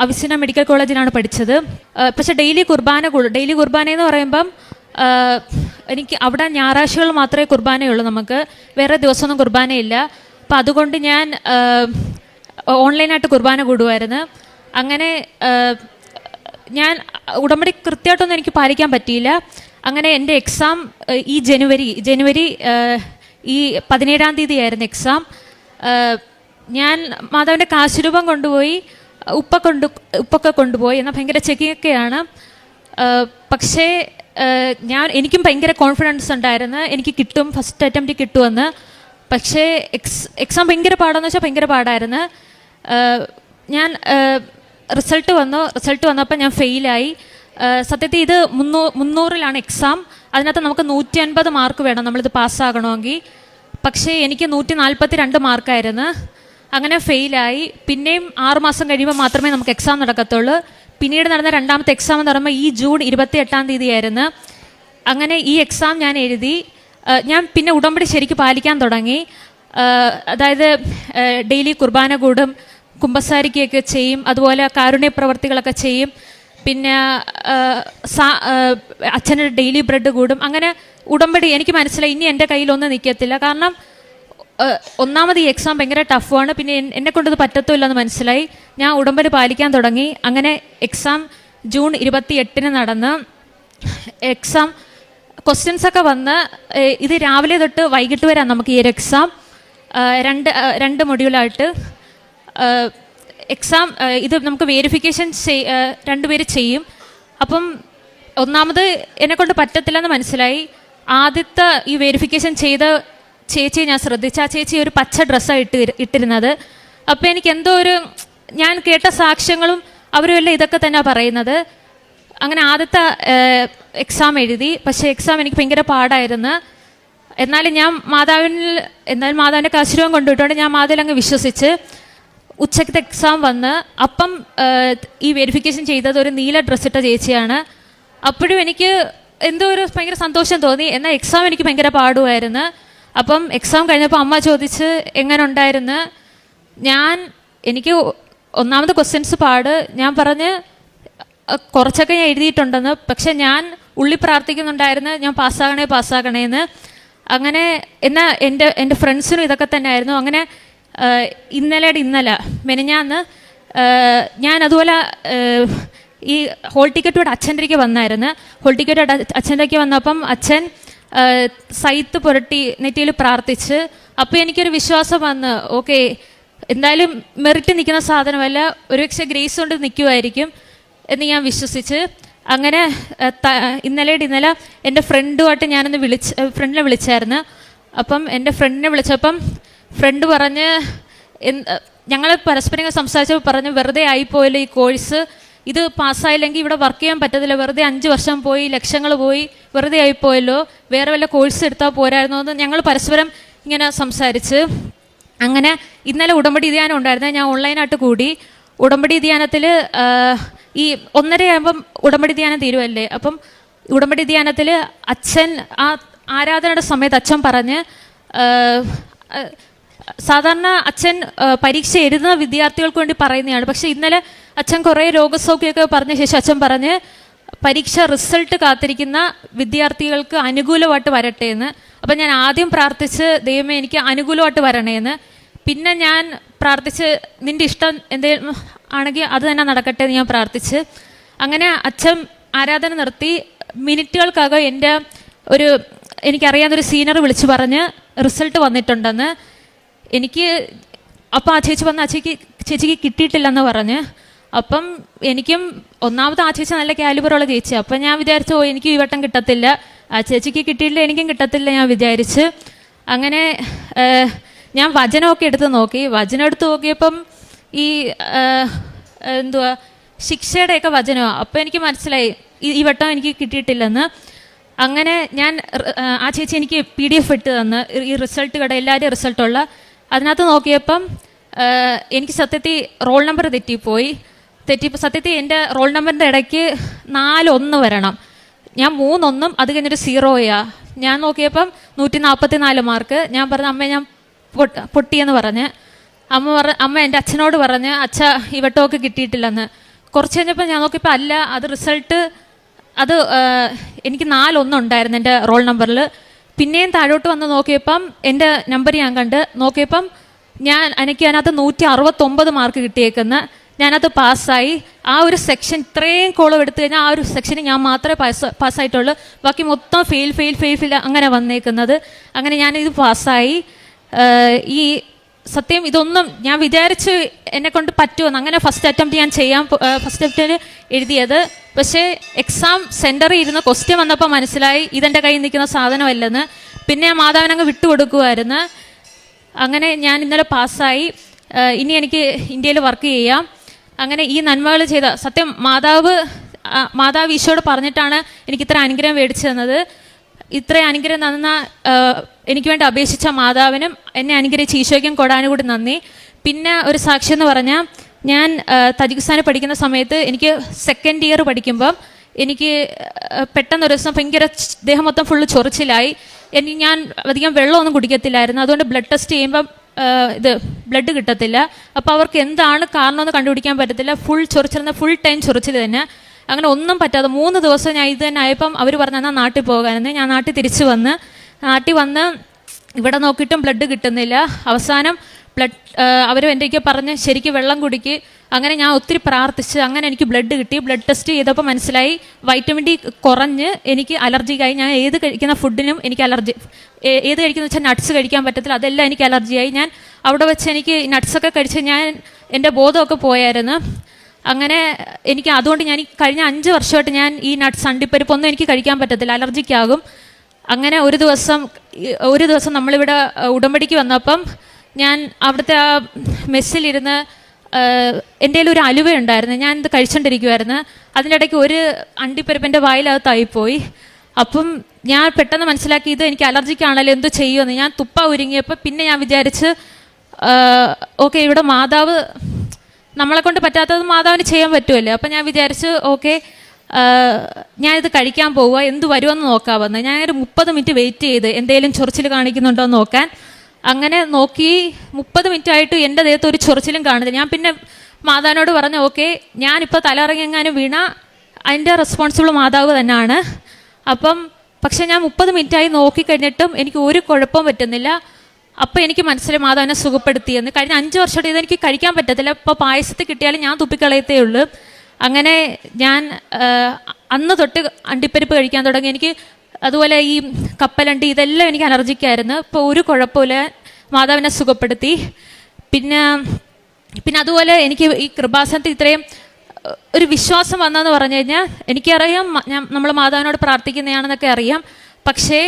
അവിസിന മെഡിക്കൽ കോളേജിലാണ് പഠിച്ചത്. പക്ഷേ ഡെയിലി കുർബാന എന്ന് പറയുമ്പം എനിക്ക് അവിടെ ഞായറാഴ്ചകൾ മാത്രമേ കുർബാനയുള്ളൂ, നമുക്ക് വേറെ ദിവസമൊന്നും കുർബാനയില്ല. അപ്പം അതുകൊണ്ട് ഞാൻ ഓൺലൈനായിട്ട് കുർബാന കൂടുമായിരുന്നു. അങ്ങനെ ഞാൻ ഉടമ്പടി കൃത്യമായിട്ടൊന്നും എനിക്ക് പാലിക്കാൻ പറ്റിയില്ല. അങ്ങനെ എൻ്റെ എക്സാം ഈ ജനുവരി ഈ 17-ാം തീയതി ആയിരുന്നു എക്സാം. ഞാൻ മാതാവിൻ്റെ കാശുരൂപം കൊണ്ടുപോയി, ഉപ്പൊക്കെ കൊണ്ടുപോയി. എന്നാൽ ഭയങ്കര ചെക്കിങ്ങൊക്കെയാണ്. പക്ഷേ എനിക്കും ഭയങ്കര കോൺഫിഡൻസ് ഉണ്ടായിരുന്നു, എനിക്ക് കിട്ടും, ഫസ്റ്റ് അറ്റംപ്റ്റ് കിട്ടുമെന്ന്. പക്ഷേ എക്സാം ഭയങ്കര പാടാന്ന് വെച്ചാൽ ഭയങ്കര പാടായിരുന്നു. ഞാൻ റിസൾട്ട് വന്നപ്പോൾ ഞാൻ ഫെയിലായി. സത്യത്തിൽ ഇത് 300 എക്സാം. അതിനകത്ത് നമുക്ക് 150 മാർക്ക് വേണം നമ്മളിത് പാസ്സാകണമെങ്കിൽ. പക്ഷേ എനിക്ക് 142 മാർക്കായിരുന്നു. അങ്ങനെ ഫെയിലായി. പിന്നെയും 6 മാസം കഴിയുമ്പോൾ മാത്രമേ നമുക്ക് എക്സാം നടക്കത്തുള്ളൂ. പിന്നീട് നടന്ന രണ്ടാമത്തെ എക്സാം എന്ന് പറയുമ്പോൾ ഈ ജൂൺ 28-ാം തീയതി ആയിരുന്നു. അങ്ങനെ ഈ എക്സാം ഞാൻ എഴുതി. ഞാൻ പിന്നെ ഉടമ്പടി ശരിക്കും പാലിക്കാൻ തുടങ്ങി. അതായത് ഡെയിലി കുർബാന കൂടും, കുമ്പസാരിക്കുകയൊക്കെ ചെയ്യും, അതുപോലെ കാരുണ്യ പ്രവർത്തികളൊക്കെ ചെയ്യും. പിന്നെ അച്ഛന് ഡെയിലി ബ്രെഡ് കൂടും. അങ്ങനെ ഉടമ്പടി എനിക്ക് മനസ്സിലായി ഇനി എൻ്റെ കയ്യിലൊന്നും നിൽക്കത്തില്ല. കാരണം ഒന്നാമത് ഈ എക്സാം ഭയങ്കര ടഫാണ്. പിന്നെ എന്നെ കൊണ്ടത് പറ്റത്തുമില്ലെന്ന് മനസ്സിലായി. ഞാൻ ഉടമ്പടി പാലിക്കാൻ തുടങ്ങി. അങ്ങനെ എക്സാം ജൂൺ 28 നടന്ന് എക്സാം ക്വസ്റ്റ്യൻസൊക്കെ വന്ന് ഇത് രാവിലെ തൊട്ട് വൈകിട്ട് വരാം നമുക്ക് ഈ ഒരു എക്സാം. രണ്ട് മൊഡ്യൂളായിട്ട് എക്സാം. ഇത് നമുക്ക് വെരിഫിക്കേഷൻ 2 പേര് ചെയ്യും. അപ്പം ഒന്നാമത് എന്നെക്കൊണ്ട് പറ്റത്തില്ലെന്ന് മനസ്സിലായി. ആദ്യത്തെ ഈ വെരിഫിക്കേഷൻ ചെയ്ത ചേച്ചിയെ ഞാൻ ശ്രദ്ധിച്ചു. ആ ചേച്ചി ഒരു പച്ച ഡ്രസ്സാണ് ഇട്ടിരുന്നത്. അപ്പോൾ എനിക്ക് എന്തോ ഞാൻ കേട്ട സാക്ഷ്യങ്ങളും അവരുമെല്ലാം ഇതൊക്കെ തന്നെയാണ് പറയുന്നത്. അങ്ങനെ ആദ്യത്തെ എക്സാം എഴുതി. പക്ഷേ എക്സാം എനിക്ക് ഭയങ്കര പാടായിരുന്നു. എന്നാലും ഞാൻ മാതാവിൻ്റെ കാശുരൂപം കൊണ്ടുവിട്ടുകൊണ്ട് ഞാൻ മാതാവിൽ അങ്ങ് വിശ്വസിച്ച് ഉച്ചക്കത്തെ എക്സാം വന്ന് അപ്പം ഈ വെരിഫിക്കേഷൻ ചെയ്തത് ഒരു നീല ഡ്രസ്സിട്ട ചേച്ചിയാണ്. അപ്പോഴും എനിക്ക് എന്തോ ഭയങ്കര സന്തോഷം തോന്നി. എന്നാൽ എക്സാം എനിക്ക് ഭയങ്കര പാടുമായിരുന്നു. അപ്പം എക്സാം കഴിഞ്ഞപ്പോൾ അമ്മ ചോദിച്ച് എങ്ങനെ ഉണ്ടായിരുന്നു. എനിക്ക് ഒന്നാമത് ക്വസ്റ്റ്യൻസ് പാട്. ഞാൻ പറഞ്ഞ് കുറച്ചൊക്കെ ഞാൻ എഴുതിയിട്ടുണ്ടെന്ന്. പക്ഷെ ഞാൻ ഉള്ളി പ്രാർത്ഥിക്കുന്നുണ്ടായിരുന്നു ഞാൻ പാസ്സാകണേന്ന്. അങ്ങനെ എന്നാൽ എൻ്റെ ഫ്രണ്ട്സിനും ഇതൊക്കെ തന്നെ ആയിരുന്നു. അങ്ങനെ ഇന്നലെ മെനഞ്ഞാന്ന് ഞാൻ അതുപോലെ ഈ ഹോൾ ടിക്കറ്റോടെ അച്ഛൻ്റെക്ക് വന്നായിരുന്നു. ഹോൾ ടിക്കറ്റോടെ അച്ഛൻ്റെക്ക് വന്നപ്പം അച്ഛൻ സൈത്ത് പുരട്ടി നെറ്റിയിൽ പ്രാർത്ഥിച്ച് അപ്പോൾ എനിക്കൊരു വിശ്വാസം വന്ന് ഓക്കെ എന്തായാലും മെറിറ്റ് നിൽക്കുന്ന സാധനമല്ല, ഒരുപക്ഷെ ഗ്രേസ് കൊണ്ട് നിൽക്കുമായിരിക്കും എന്ന് ഞാൻ വിശ്വസിച്ച് അങ്ങനെ ഇന്നലെ എൻ്റെ ഫ്രണ്ടുമായിട്ട് ഞാനൊന്ന് ഫ്രണ്ടിനെ വിളിച്ചായിരുന്നു. അപ്പം എൻ്റെ ഫ്രണ്ടിനെ വിളിച്ചപ്പം ഫ്രണ്ട് പറഞ്ഞ് ഞങ്ങൾ പരസ്പരം സംസാരിച്ചപ്പോൾ പറഞ്ഞു വെറുതെ ആയിപ്പോയല്ലോ ഈ കോഴ്സ്, ഇത് പാസ്സായില്ലെങ്കിൽ ഇവിടെ വർക്ക് ചെയ്യാൻ പറ്റത്തില്ല, വെറുതെ 5 വർഷം പോയി, ലക്ഷങ്ങൾ പോയി, വെറുതെ ആയിപ്പോയല്ലോ, വേറെ വല്ല കോഴ്സ് എടുത്താൽ പോരായിരുന്നോ എന്ന് ഞങ്ങൾ പരസ്പരം ഇങ്ങനെ സംസാരിച്ച് അങ്ങനെ ഇന്നലെ ഉടമ്പടി ധ്യാനം ഉണ്ടായിരുന്നു. ഞാൻ ഓൺലൈനായിട്ട് കൂടി. ഉടമ്പടി ധ്യാനത്തിൽ ഈ 1:30 ആകുമ്പം ഉടമ്പടി ധ്യാനം തീരുമല്ലേ, അപ്പം ഉടമ്പടി ധ്യാനത്തിൽ അച്ഛൻ ആ ആരാധനയുടെ സമയത്ത് അച്ഛൻ പറഞ്ഞ് സാധാരണ അച്ഛൻ പരീക്ഷ എഴുതുന്ന വിദ്യാർത്ഥികൾക്ക് വേണ്ടി പറയുന്നതാണ്. പക്ഷേ ഇന്നലെ അച്ഛൻ കുറേ രോഗസൗഖ്യമൊക്കെ പറഞ്ഞ ശേഷം അച്ഛൻ പറഞ്ഞ് പരീക്ഷ റിസൾട്ട് കാത്തിരിക്കുന്ന വിദ്യാർത്ഥികൾക്ക് അനുകൂലമായിട്ട് വരട്ടെ എന്ന്. അപ്പം ഞാൻ ആദ്യം പ്രാർത്ഥിച്ച് ദൈവമേ എനിക്ക് അനുകൂലമായിട്ട് വരണേന്ന്. പിന്നെ ഞാൻ പ്രാർത്ഥിച്ച് നിൻ്റെ ഇഷ്ടം എന്തെങ്കിലും ആണെങ്കിൽ അത് തന്നെ നടക്കട്ടെ എന്ന് ഞാൻ പ്രാർത്ഥിച്ച് അങ്ങനെ അച്ഛൻ ആരാധന നിർത്തി. മിനിറ്റുകൾക്കകം എൻ്റെ എനിക്കറിയാവുന്നൊരു സീനിയർ വിളിച്ച് പറഞ്ഞ് റിസൾട്ട് വന്നിട്ടുണ്ടെന്ന്. എനിക്ക് അപ്പം ആ ചേച്ചി വന്ന് ചേച്ചിക്ക് കിട്ടിയിട്ടില്ലെന്ന് പറഞ്ഞ്. അപ്പം എനിക്കും ഒന്നാമത് ആ ചേച്ചി നല്ല കാലിബറുള്ള ചേച്ചി. അപ്പം ഞാൻ വിചാരിച്ചു എനിക്ക് ഈ വട്ടം കിട്ടത്തില്ല, ആ ചേച്ചിക്ക് കിട്ടിയില്ല എനിക്കും കിട്ടത്തില്ല ഞാൻ വിചാരിച്ച്. അങ്ങനെ ഞാൻ വചനമൊക്കെ എടുത്ത് നോക്കി. വചനം എടുത്ത് നോക്കിയപ്പം ഈ ശിക്ഷയുടെയൊക്കെ വചനമാണ്. അപ്പം എനിക്ക് മനസ്സിലായി ഈ വട്ടം എനിക്ക് കിട്ടിയിട്ടില്ലെന്ന്. അങ്ങനെ ഞാൻ ആ ചേച്ചി എനിക്ക് PDF ഇട്ട് തന്ന് ഈ റിസൾട്ട് എല്ലാവരുടെയും റിസൾട്ടുള്ള. അതിനകത്ത് നോക്കിയപ്പം എനിക്ക് സത്യത്തിൽ റോൾ നമ്പർ തെറ്റിപ്പോയി. സത്യത്തിൽ എൻ്റെ റോൾ നമ്പറിൻ്റെ ഇടയ്ക്ക് 4 1 വരണം. ഞാൻ 3 1 അത് കഴിഞ്ഞൊരു 0 ഞാൻ നോക്കിയപ്പം 144 മാർക്ക്. ഞാൻ പറഞ്ഞു അമ്മ ഞാൻ പൊട്ടിയെന്ന് പറഞ്ഞ്. അമ്മ എൻ്റെ അച്ഛനോട് പറഞ്ഞ് അച്ഛ ഈ വട്ടമൊക്കെ കിട്ടിയിട്ടില്ലെന്ന്. കുറച്ച് കഴിഞ്ഞപ്പോൾ ഞാൻ നോക്കിയപ്പോൾ അല്ല, അത് റിസൾട്ട് അത് എനിക്ക് 4 1 ഉണ്ടായിരുന്നു എൻ്റെ റോൾ നമ്പറിൽ. പിന്നെയും താഴോട്ട് വന്ന് നോക്കിയപ്പം എൻ്റെ നമ്പർ ഞാൻ കണ്ട് നോക്കിയപ്പം എനിക്ക് അതിനകത്ത് 169 മാർക്ക് കിട്ടിയേക്കുന്ന. ഞാനത് പാസ്സായി. ആ ഒരു സെക്ഷൻ ഇത്രയും കോളം എടുത്തു കഴിഞ്ഞാൽ ആ ഒരു സെക്ഷന് ഞാൻ മാത്രമേ പാസ്സായിട്ടുള്ളൂ. ബാക്കി മൊത്തം ഫെയിൽ അങ്ങനെ വന്നേക്കുന്നത്. അങ്ങനെ ഞാനിത് പാസ്സായി. ഈ സത്യം ഇതൊന്നും ഞാൻ വിചാരിച്ച് എന്നെക്കൊണ്ട് പറ്റുമെന്ന്. അങ്ങനെ ഫസ്റ്റ് അറ്റംപ്റ്റ് എഴുതിയത്. പക്ഷേ എക്സാം സെൻറ്ററിൽ ഇരുന്ന് ക്വസ്റ്റ്യൻ വന്നപ്പോൾ മനസ്സിലായി ഇതെൻ്റെ കയ്യിൽ നിൽക്കുന്ന സാധനമല്ലെന്ന്. പിന്നെ ആ മാതാവിനങ്ങ് വിട്ടുകൊടുക്കുമായിരുന്നു. അങ്ങനെ ഞാൻ ഇന്നലെ പാസ്സായി. ഇനി എനിക്ക് ഇന്ത്യയിൽ വർക്ക് ചെയ്യാം. അങ്ങനെ ഈ നന്മകൾ ചെയ്ത സത്യം മാതാവ് ഈശോയോട് പറഞ്ഞിട്ടാണ് എനിക്ക് ഇത്ര അനുഗ്രഹം മേടിച്ചു തന്നത്. ഇത്ര അനുഗ്രഹം തന്ന എനിക്ക് വേണ്ടി അപേക്ഷിച്ച മാതാവിനും എന്നെ അനുഗ്രഹിച്ച ഈശോയ്ക്കും കൊടാനുകൂടി നന്ദി. പിന്നെ ഒരു സാക്ഷി എന്ന് പറഞ്ഞാൽ ഞാൻ തജിക്കിസ്ഥാനിൽ പഠിക്കുന്ന സമയത്ത് എനിക്ക് 2nd ഇയർ പഠിക്കുമ്പം എനിക്ക് പെട്ടെന്നൊരു ദിവസം ഭയങ്കര ദേഹം മൊത്തം ഫുള്ള് ചൊറിച്ചിലായി. ഞാൻ അധികം വെള്ളമൊന്നും കുടിക്കത്തില്ലായിരുന്നു. അതുകൊണ്ട് ബ്ലഡ് ടെസ്റ്റ് ചെയ്യുമ്പം ബ്ലഡ് കിട്ടത്തില്ല. അപ്പോൾ അവർക്ക് എന്താണ് കാരണമെന്ന് കണ്ടുപിടിക്കാൻ പറ്റത്തില്ല. ഫുൾ ടൈം ചൊറിച്ചിൽ തന്നെ. അങ്ങനെ ഒന്നും പറ്റാതെ 3 ദിവസം ഞാൻ ഇത് തന്നെ ആയപ്പം അവർ പറഞ്ഞു എന്നാൽ നാട്ടിൽ പോകാനെന്ന്. ഞാൻ നാട്ടിൽ തിരിച്ചു വന്ന് ഇവിടെ നോക്കിയിട്ടും ബ്ലഡ് കിട്ടുന്നില്ല. അവസാനം അവർ എൻ്റെ പറഞ്ഞ് ശരിക്കും വെള്ളം കുടിക്ക്. അങ്ങനെ ഞാൻ ഒത്തിരി പ്രാർത്ഥിച്ച് അങ്ങനെ എനിക്ക് ബ്ലഡ് കിട്ടി. ബ്ലഡ് ടെസ്റ്റ് ചെയ്തപ്പോൾ മനസ്സിലായി വൈറ്റമിൻ ഡി കുറഞ്ഞ് എനിക്ക് അലർജിക്കായി. ഞാൻ ഏത് കഴിക്കുന്ന ഫുഡിനും എനിക്ക് അലർജി. ഏത് കഴിക്കുന്ന വെച്ചാൽ നട്ട്സ് കഴിക്കാൻ പറ്റത്തില്ല, അതെല്ലാം എനിക്ക് അലർജിയായി. ഞാൻ അവിടെ വെച്ച് എനിക്ക് നട്ട്സൊക്കെ കഴിച്ച് എൻ്റെ ബോധമൊക്കെ പോയായിരുന്നു. അങ്ങനെ അതുകൊണ്ട് ഞാൻ കഴിഞ്ഞ 5 വർഷമായിട്ട് ഞാൻ ഈ നട്ട്സ് അണ്ടിപ്പരിപ്പൊന്നും എനിക്ക് കഴിക്കാൻ പറ്റത്തില്ല, അലർജിക്കാകും. അങ്ങനെ ഒരു ദിവസം നമ്മളിവിടെ ഉടമ്പടിക്ക് വന്നപ്പം ഞാൻ അവിടുത്തെ ആ മെസ്സിലിരുന്ന് എൻ്റെ ഒരു അലുവ ഉണ്ടായിരുന്നു. ഞാൻ ഇത് കഴിച്ചുകൊണ്ടിരിക്കുമായിരുന്നു. അതിനിടയ്ക്ക് ഒരു അണ്ടിപ്പരിപ്പിൻ്റെ വായിലകത്തായിപ്പോയി. അപ്പം ഞാൻ പെട്ടെന്ന് മനസ്സിലാക്കി ഇത് എനിക്ക് അലർജിക്കാണല്ലോ, എന്ത് ചെയ്യുമെന്ന്. ഞാൻ തുപ്പ ഒരുങ്ങിയപ്പോൾ പിന്നെ ഞാൻ വിചാരിച്ച് ഓക്കെ ഇവിടെ മാതാവ് നമ്മളെ കൊണ്ട് പറ്റാത്തത് മാതാവിന് ചെയ്യാൻ പറ്റുമല്ലേ. അപ്പം ഞാൻ വിചാരിച്ച് ഓക്കെ ഞാനിത് കഴിക്കാൻ പോവുക, എന്ത് വരുമെന്ന് നോക്കാമെന്ന്. ഞാനൊരു 30 മിനിറ്റ് വെയിറ്റ് ചെയ്ത് എന്തെങ്കിലും ചൊറിച്ചിൽ കാണിക്കുന്നുണ്ടോ എന്ന് നോക്കാൻ. അങ്ങനെ നോക്കി 30 മിനിറ്റ് ആയിട്ട് എൻ്റെ ദേഹത്ത് ഒരു ചൊറിച്ചിലും കാണുന്നില്ല. ഞാൻ പിന്നെ മാതാവിനോട് പറഞ്ഞു ഓക്കെ ഞാനിപ്പോൾ തലയിറങ്ങിയെങ്ങാനും വീണ അതിൻ്റെ റെസ്പോൺസിബിൾ മാതാവ് തന്നെയാണ്. പക്ഷെ ഞാൻ 30 മിനിറ്റായി നോക്കിക്കഴിഞ്ഞിട്ടും എനിക്ക് ഒരു കുഴപ്പവും പറ്റുന്നില്ല. അപ്പോൾ എനിക്ക് മനസ്സിലായി മാതാവിനെ സുഖപ്പെടുത്തിയെന്ന്. കഴിഞ്ഞ 5 വർഷമായിട്ട് ഇതെനിക്ക് കഴിക്കാൻ പറ്റത്തില്ല. ഇപ്പോൾ പായസത്തിൽ കിട്ടിയാലും ഞാൻ തുപ്പിക്കളയത്തേ ഉള്ളൂ. അങ്ങനെ ഞാൻ അന്ന് തൊട്ട് അണ്ടിപ്പരിപ്പ് കഴിക്കാൻ തുടങ്ങി. എനിക്ക് അതുപോലെ ഈ കപ്പലണ്ടി ഇതെല്ലാം എനിക്ക് അലർജിക്കായിരുന്നു. ഇപ്പോൾ ഒരു കുഴപ്പമില്ല. മാതാവിനെ സുഖപ്പെടുത്തി. പിന്നെ അതുപോലെ എനിക്ക് ഈ കൃപാസനത്തിൽ ഇത്രയും ഒരു വിശ്വാസം വന്നതെന്ന് പറഞ്ഞു കഴിഞ്ഞാൽ, എനിക്കറിയാം നമ്മൾ മാതാവിനോട് പ്രാർത്ഥിക്കുന്നതാണെന്നൊക്കെ അറിയാം. പക്ഷേ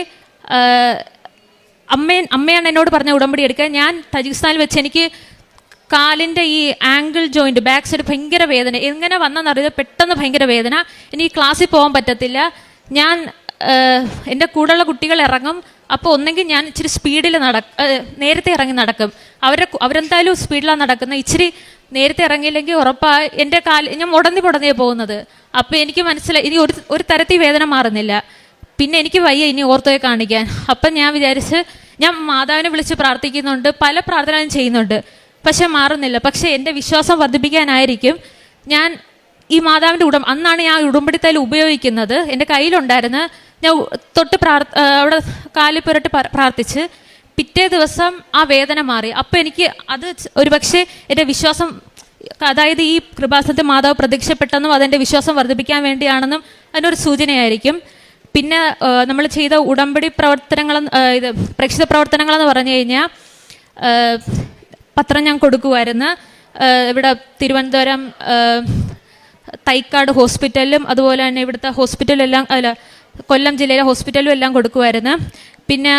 അമ്മയാണ് എന്നോട് പറഞ്ഞ ഉടമ്പടി എടുക്കാൻ. ഞാൻ തജിക്കിസ്ഥാനിൽ വെച്ച് എനിക്ക് കാലിൻ്റെ ഈ ആംഗിൾ ജോയിൻറ്റ് ബാക്ക് സൈഡ് ഭയങ്കര വേദന. എങ്ങനെ വന്നെന്നറിയാം, പെട്ടെന്ന് ഭയങ്കര വേദന. എനിക്ക് ക്ലാസ്സിൽ പോകാൻ പറ്റത്തില്ല. ഞാൻ എൻ്റെ കൂടെയുള്ള കുട്ടികൾ ഇറങ്ങും, അപ്പോൾ ഒന്നെങ്കിൽ ഞാൻ ഇച്ചിരി സ്പീഡിൽ നേരത്തെ ഇറങ്ങി നടക്കും. അവരെന്തായാലും സ്പീഡിലാണ് നടക്കുന്നത്. ഇച്ചിരി നേരത്തെ ഇറങ്ങിയില്ലെങ്കിൽ ഉറപ്പായി എൻ്റെ ഞാൻ മുടന്നിയാണ് പോകുന്നത്. അപ്പോൾ എനിക്ക് മനസ്സിലായി ഇനി ഒരു തരത്തിൽ വേദന മാറുന്നില്ല. പിന്നെ എനിക്ക് വയ്യ ഇനി ഓർത്തോയെ കാണിക്കാൻ. അപ്പം ഞാൻ വിചാരിച്ച് ഞാൻ മാതാവിനെ വിളിച്ച് പ്രാർത്ഥിക്കുന്നുണ്ട്, പല പ്രാർത്ഥനകളും ചെയ്യുന്നുണ്ട്, പക്ഷെ മാറുന്നില്ല. പക്ഷേ എൻ്റെ വിശ്വാസം വർദ്ധിപ്പിക്കാനായിരിക്കും ഞാൻ ഈ മാതാവിൻ്റെ അന്നാണ് ഞാൻ ഉടമ്പടിത്തൈൽ ഉപയോഗിക്കുന്നത്. എൻ്റെ കയ്യിലുണ്ടായിരുന്നു. ഞാൻ തൊട്ട് അവിടെ കാലിൽ പുരട്ടി പ്രാർത്ഥിച്ച് പിറ്റേ ദിവസം ആ വേദന മാറി. അപ്പോൾ എനിക്ക് അത് ഒരു പക്ഷേ എൻ്റെ വിശ്വാസം, അതായത് ഈ കൃപാസനത്തിൽ മാതാവ് പ്രത്യക്ഷപ്പെട്ടെന്നും അതെൻ്റെ വിശ്വാസം വർദ്ധിപ്പിക്കാൻ വേണ്ടിയാണെന്നും അതിനൊരു സൂചനയായിരിക്കും. പിന്നെ നമ്മൾ ചെയ്ത ഉടമ്പടി പ്രേക്ഷിത പ്രവർത്തനങ്ങളെന്ന് പറഞ്ഞു കഴിഞ്ഞാൽ, പത്രം ഞാൻ കൊടുക്കുമായിരുന്നു. ഇവിടെ തിരുവനന്തപുരം തൈക്കാട് ഹോസ്പിറ്റലിലും അതുപോലെ തന്നെ ഇവിടുത്തെ ഹോസ്പിറ്റലെല്ലാം കൊല്ലം ജില്ലയിലെ ഹോസ്പിറ്റലിലും എല്ലാം കൊടുക്കുമായിരുന്നു. പിന്നെ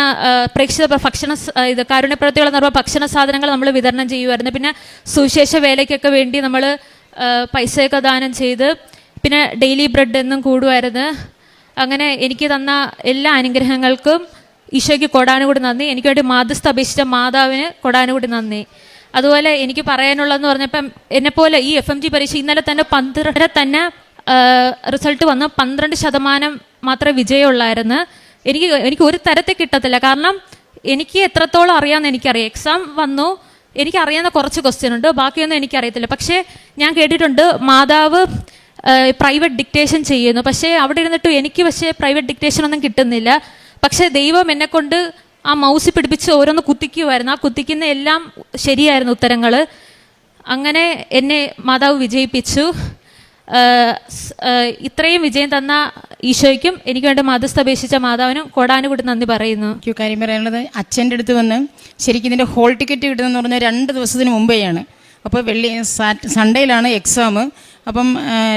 പ്രേക്ഷിത കാരുണ്യപ്രവൃത്തികളെന്ന് പറയുമ്പോൾ ഭക്ഷണ സാധനങ്ങൾ നമ്മൾ വിതരണം ചെയ്യുമായിരുന്നു. പിന്നെ സുവിശേഷ വേലയ്ക്കൊക്കെ വേണ്ടി നമ്മൾ പൈസയൊക്കെ ദാനം ചെയ്ത് പിന്നെ ഡെയിലി ബ്രെഡ് എന്നും കൂടുമായിരുന്നു. അങ്ങനെ എനിക്ക് തന്ന എല്ലാ അനുഗ്രഹങ്ങൾക്കും ഈശോയ്ക്ക് കൊടാനുകൂടി നന്ദി. എനിക്ക് വേണ്ടി മാധ്യസ്ഥ അപേക്ഷിച്ച മാതാവിന് കൊടാനുകൂടി നന്ദി. അതുപോലെ എനിക്ക് പറയാനുള്ളതെന്ന് പറഞ്ഞപ്പം എന്നെപ്പോലെ ഈ FMG പരീക്ഷ ഇന്നലെ തന്നെ 12 തന്നെ റിസൾട്ട് വന്ന് 12% മാത്രമേ വിജയമുള്ളായിരുന്നു. എനിക്ക് ഒരു തരത്തിൽ കിട്ടത്തില്ല. കാരണം എനിക്ക് എത്രത്തോളം അറിയാമെന്ന് എനിക്കറിയാം. എക്സാം വന്നു, എനിക്കറിയാവുന്ന കുറച്ച് ക്വസ്റ്റ്യൻ ഉണ്ട്, ബാക്കിയൊന്നും എനിക്കറിയത്തില്ല. പക്ഷേ ഞാൻ കേട്ടിട്ടുണ്ട് മാതാവ് പ്രൈവറ്റ് ഡിക്റ്റേഷൻ ചെയ്യുന്നു. പക്ഷേ അവിടെ ഇരുന്നിട്ട് എനിക്ക് പ്രൈവറ്റ് ഡിക്റ്റേഷൻ ഒന്നും കിട്ടുന്നില്ല. പക്ഷേ ദൈവം എന്നെക്കൊണ്ട് ആ മൗസ് പിടിപ്പിച്ച് ഓരോന്ന് കുത്തിക്കുമായിരുന്നു. ആ കുത്തിക്കുന്ന എല്ലാം ശരിയായിരുന്നു ഉത്തരങ്ങൾ. അങ്ങനെ എന്നെ മാതാവ് വിജയിപ്പിച്ചു. ഇത്രയും വിജയം തന്ന ഈശോയ്ക്കും എനിക്ക് വേണ്ടി മധ്യസ്ഥ അപേക്ഷിച്ച മാതാവിനും കൊടാനുകൂടി നന്ദി പറയുന്നു. എനിക്ക് കാര്യം പറയാനുള്ളത്, അച്ഛൻ്റെ അടുത്ത് വന്ന് ശരിക്കും ഇതിൻ്റെ ഹോൾ ടിക്കറ്റ് കിട്ടുന്നതെന്ന് പറഞ്ഞാൽ 2 ദിവസത്തിന് മുമ്പേയാണ്. അപ്പോൾ സൺഡേയിലാണ് എക്സാം. അപ്പം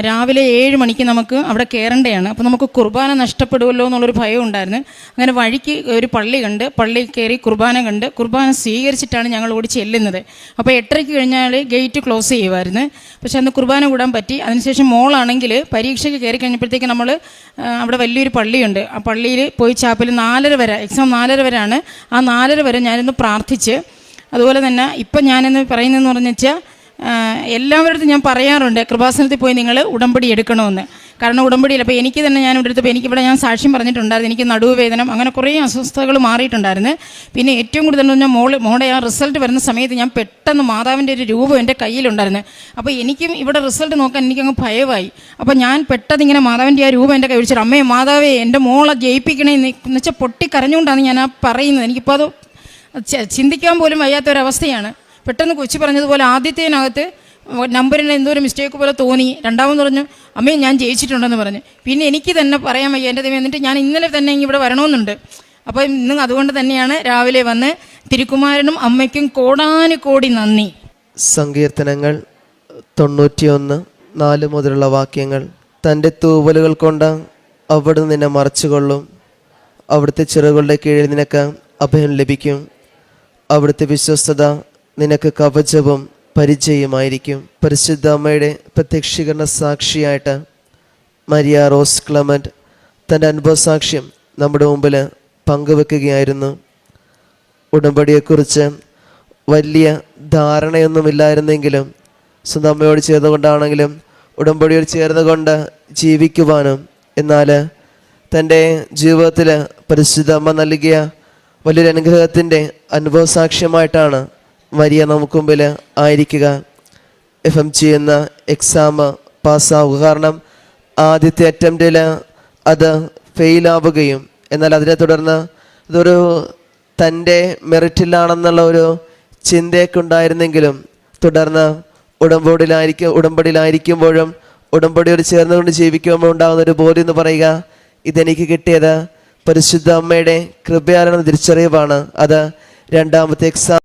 രാവിലെ 7 മണിക്ക് നമുക്ക് അവിടെ കയറേണ്ടതാണ്. അപ്പോൾ നമുക്ക് കുർബാന നഷ്ടപ്പെടുമല്ലോ എന്നുള്ളൊരു ഭയം ഉണ്ടായിരുന്നു. അങ്ങനെ വഴിക്ക് ഒരു പള്ളി കണ്ട്, പള്ളിയിൽ കയറി കുർബാന കണ്ട്, കുർബാന സ്വീകരിച്ചിട്ടാണ് ഞങ്ങൾ ഓടി ചെല്ലുന്നത്. അപ്പോൾ 8:30 കഴിഞ്ഞാൽ ഗേറ്റ് ക്ലോസ് ചെയ്യുമായിരുന്നു. പക്ഷേ അന്ന് കുർബാന കൂടാൻ പറ്റി. അതിനുശേഷം മോളാണെങ്കിൽ പരീക്ഷയ്ക്ക് കയറി കഴിഞ്ഞപ്പോഴത്തേക്ക് നമ്മൾ അവിടെ വലിയൊരു പള്ളിയുണ്ട്. ആ പള്ളിയിൽ പോയി ചാപ്പൽ 4:30 വരെ, എക്സാം 4:30 വരെയാണ്. ആ 4:30 വരെ ഞാനിന്ന് പ്രാർത്ഥിച്ച്, അതുപോലെ തന്നെ ഇപ്പം ഞാനിന്ന് പറയുന്നതെന്ന് പറഞ്ഞു വെച്ചാൽ എല്ലാവരുടെ ഞാൻ പറയാറുണ്ട്, കൃപാസനത്തിൽ പോയി നിങ്ങൾ ഉടമ്പടി എടുക്കണമെന്ന്. കാരണം ഉടമ്പടിയിൽ അപ്പോൾ എനിക്ക് തന്നെ ഞാൻ ഇവിടെ എടുത്തപ്പോൾ എനിക്കിവിടെ ഞാൻ സാക്ഷ്യം പറഞ്ഞിട്ടുണ്ടായിരുന്നു. എനിക്ക് നടുവേദനം അങ്ങനെ കുറേ അസ്വസ്ഥതകൾ മാറിയിട്ടുണ്ടായിരുന്നു. പിന്നെ ഏറ്റവും കൂടുതൽ പറഞ്ഞാൽ മോളുടെ ആ റിസൾട്ട് വരുന്ന സമയത്ത് ഞാൻ പെട്ടെന്ന് മാതാവിൻ്റെ ഒരു രൂപം എൻ്റെ കയ്യിലുണ്ടായിരുന്നു. അപ്പോൾ എനിക്കും ഇവിടെ റിസൾട്ട് നോക്കാൻ എനിക്കങ്ങ് ഭയമായി. അപ്പോൾ ഞാൻ പെട്ടെന്ന് ഇങ്ങനെ മാതാവിൻ്റെ ആ രൂപം എൻ്റെ കൈ പിടിച്ചിട്ട്, അമ്മേ മാതാവേ എൻ്റെ മോളെ ജയിപ്പിക്കണേ എന്ന് വെച്ചാൽ പൊട്ടിക്കരഞ്ഞുകൊണ്ടാണ് ഞാൻ ആ പറയുന്നത്. എനിക്കിപ്പോൾ അത് ചിന്തിക്കാൻ പോലും വയ്യാത്തൊരവസ്ഥയാണ്. പെട്ടെന്ന് കൊച്ചി പറഞ്ഞതുപോലെ ആദ്യത്തേനകത്ത് നമ്പറിന് എന്തോ ഒരു മിസ്റ്റേക്ക് പോലെ തോന്നി. രണ്ടാമെന്ന് പറഞ്ഞു, അമ്മേ ഞാൻ ജയിച്ചിട്ടുണ്ടെന്ന് പറഞ്ഞു. പിന്നെ എനിക്ക് തന്നെ പറയാൻ വയ്യ എൻ്റെ ദൈവം. എന്നിട്ട് ഞാൻ ഇന്നലെ തന്നെ ഇവിടെ വരണമെന്നുണ്ട്. അപ്പോൾ ഇന്ന് അതുകൊണ്ട് തന്നെയാണ് രാവിലെ വന്ന് തിരുക്കുമാരനും അമ്മയ്ക്കും കോടാനുകോടി നന്ദി. സങ്കീർത്തനങ്ങൾ 91:4 മുതലുള്ള വാക്യങ്ങൾ. തൻ്റെ തൂവലുകൾ കൊണ്ട് അവിടുന്ന് നിന്നെ മറച്ചുകൊള്ളും. അവിടുത്തെ ചിറകുകളുടെ കീഴിൽ നിനക്ക് അഭയം ലഭിക്കും. അവിടുത്തെ വിശ്വസ്തത നിനക്ക് കവചവും പരിചയമായിരിക്കും. പരിശുദ്ധ അമ്മയുടെ പ്രത്യക്ഷീകരണ സാക്ഷിയായിട്ട് മരിയ റോസ് ക്ലമന്റ് തൻ്റെ അനുഭവസാക്ഷ്യം നമ്മുടെ മുമ്പിൽ പങ്കുവെക്കുകയായിരുന്നു. ഉടമ്പടിയെക്കുറിച്ച് വലിയ ധാരണയൊന്നുമില്ലായിരുന്നെങ്കിലും സ്വന്തം അമ്മയോട് ചേർന്നുകൊണ്ടാണെങ്കിലും ഉടമ്പടിയോട് ചേർന്നുകൊണ്ട് ജീവിക്കുവാനും, എന്നാൽ തൻ്റെ ജീവിതത്തിൽ പരിശുദ്ധ അമ്മ നൽകിയ വലിയൊരു അനുഗ്രഹത്തിൻ്റെ അനുഭവസാക്ഷ്യമായിട്ടാണ് മരിയ നമുക്ക് മുമ്പിൽ ആയിരിക്കുക. FMG എന്ന എക്സാം പാസ്സാവുക. കാരണം ആദ്യത്തെ അറ്റംപ്റ്റിൽ അത് ഫെയിലാവുകയും, എന്നാൽ അതിനെ തുടർന്ന് ഇതൊരു തൻ്റെ മെറിറ്റിലാണെന്നുള്ള ഒരു ചിന്തയൊക്കെ ഉണ്ടായിരുന്നെങ്കിലും തുടർന്ന് ഉടമ്പടിയിലായിരിക്കുമ്പോഴും ഉടമ്പടിയോട് ചേർന്നുകൊണ്ട് ജീവിക്കുമ്പോൾ ഉണ്ടാകുന്നൊരു ബോധ്യം എന്ന് പറയുക, ഇതെനിക്ക് കിട്ടിയത് പരിശുദ്ധ അമ്മയുടെ കൃപയാലെന്ന തിരിച്ചറിവാണ്. അത് രണ്ടാമത്തെ എക്സാം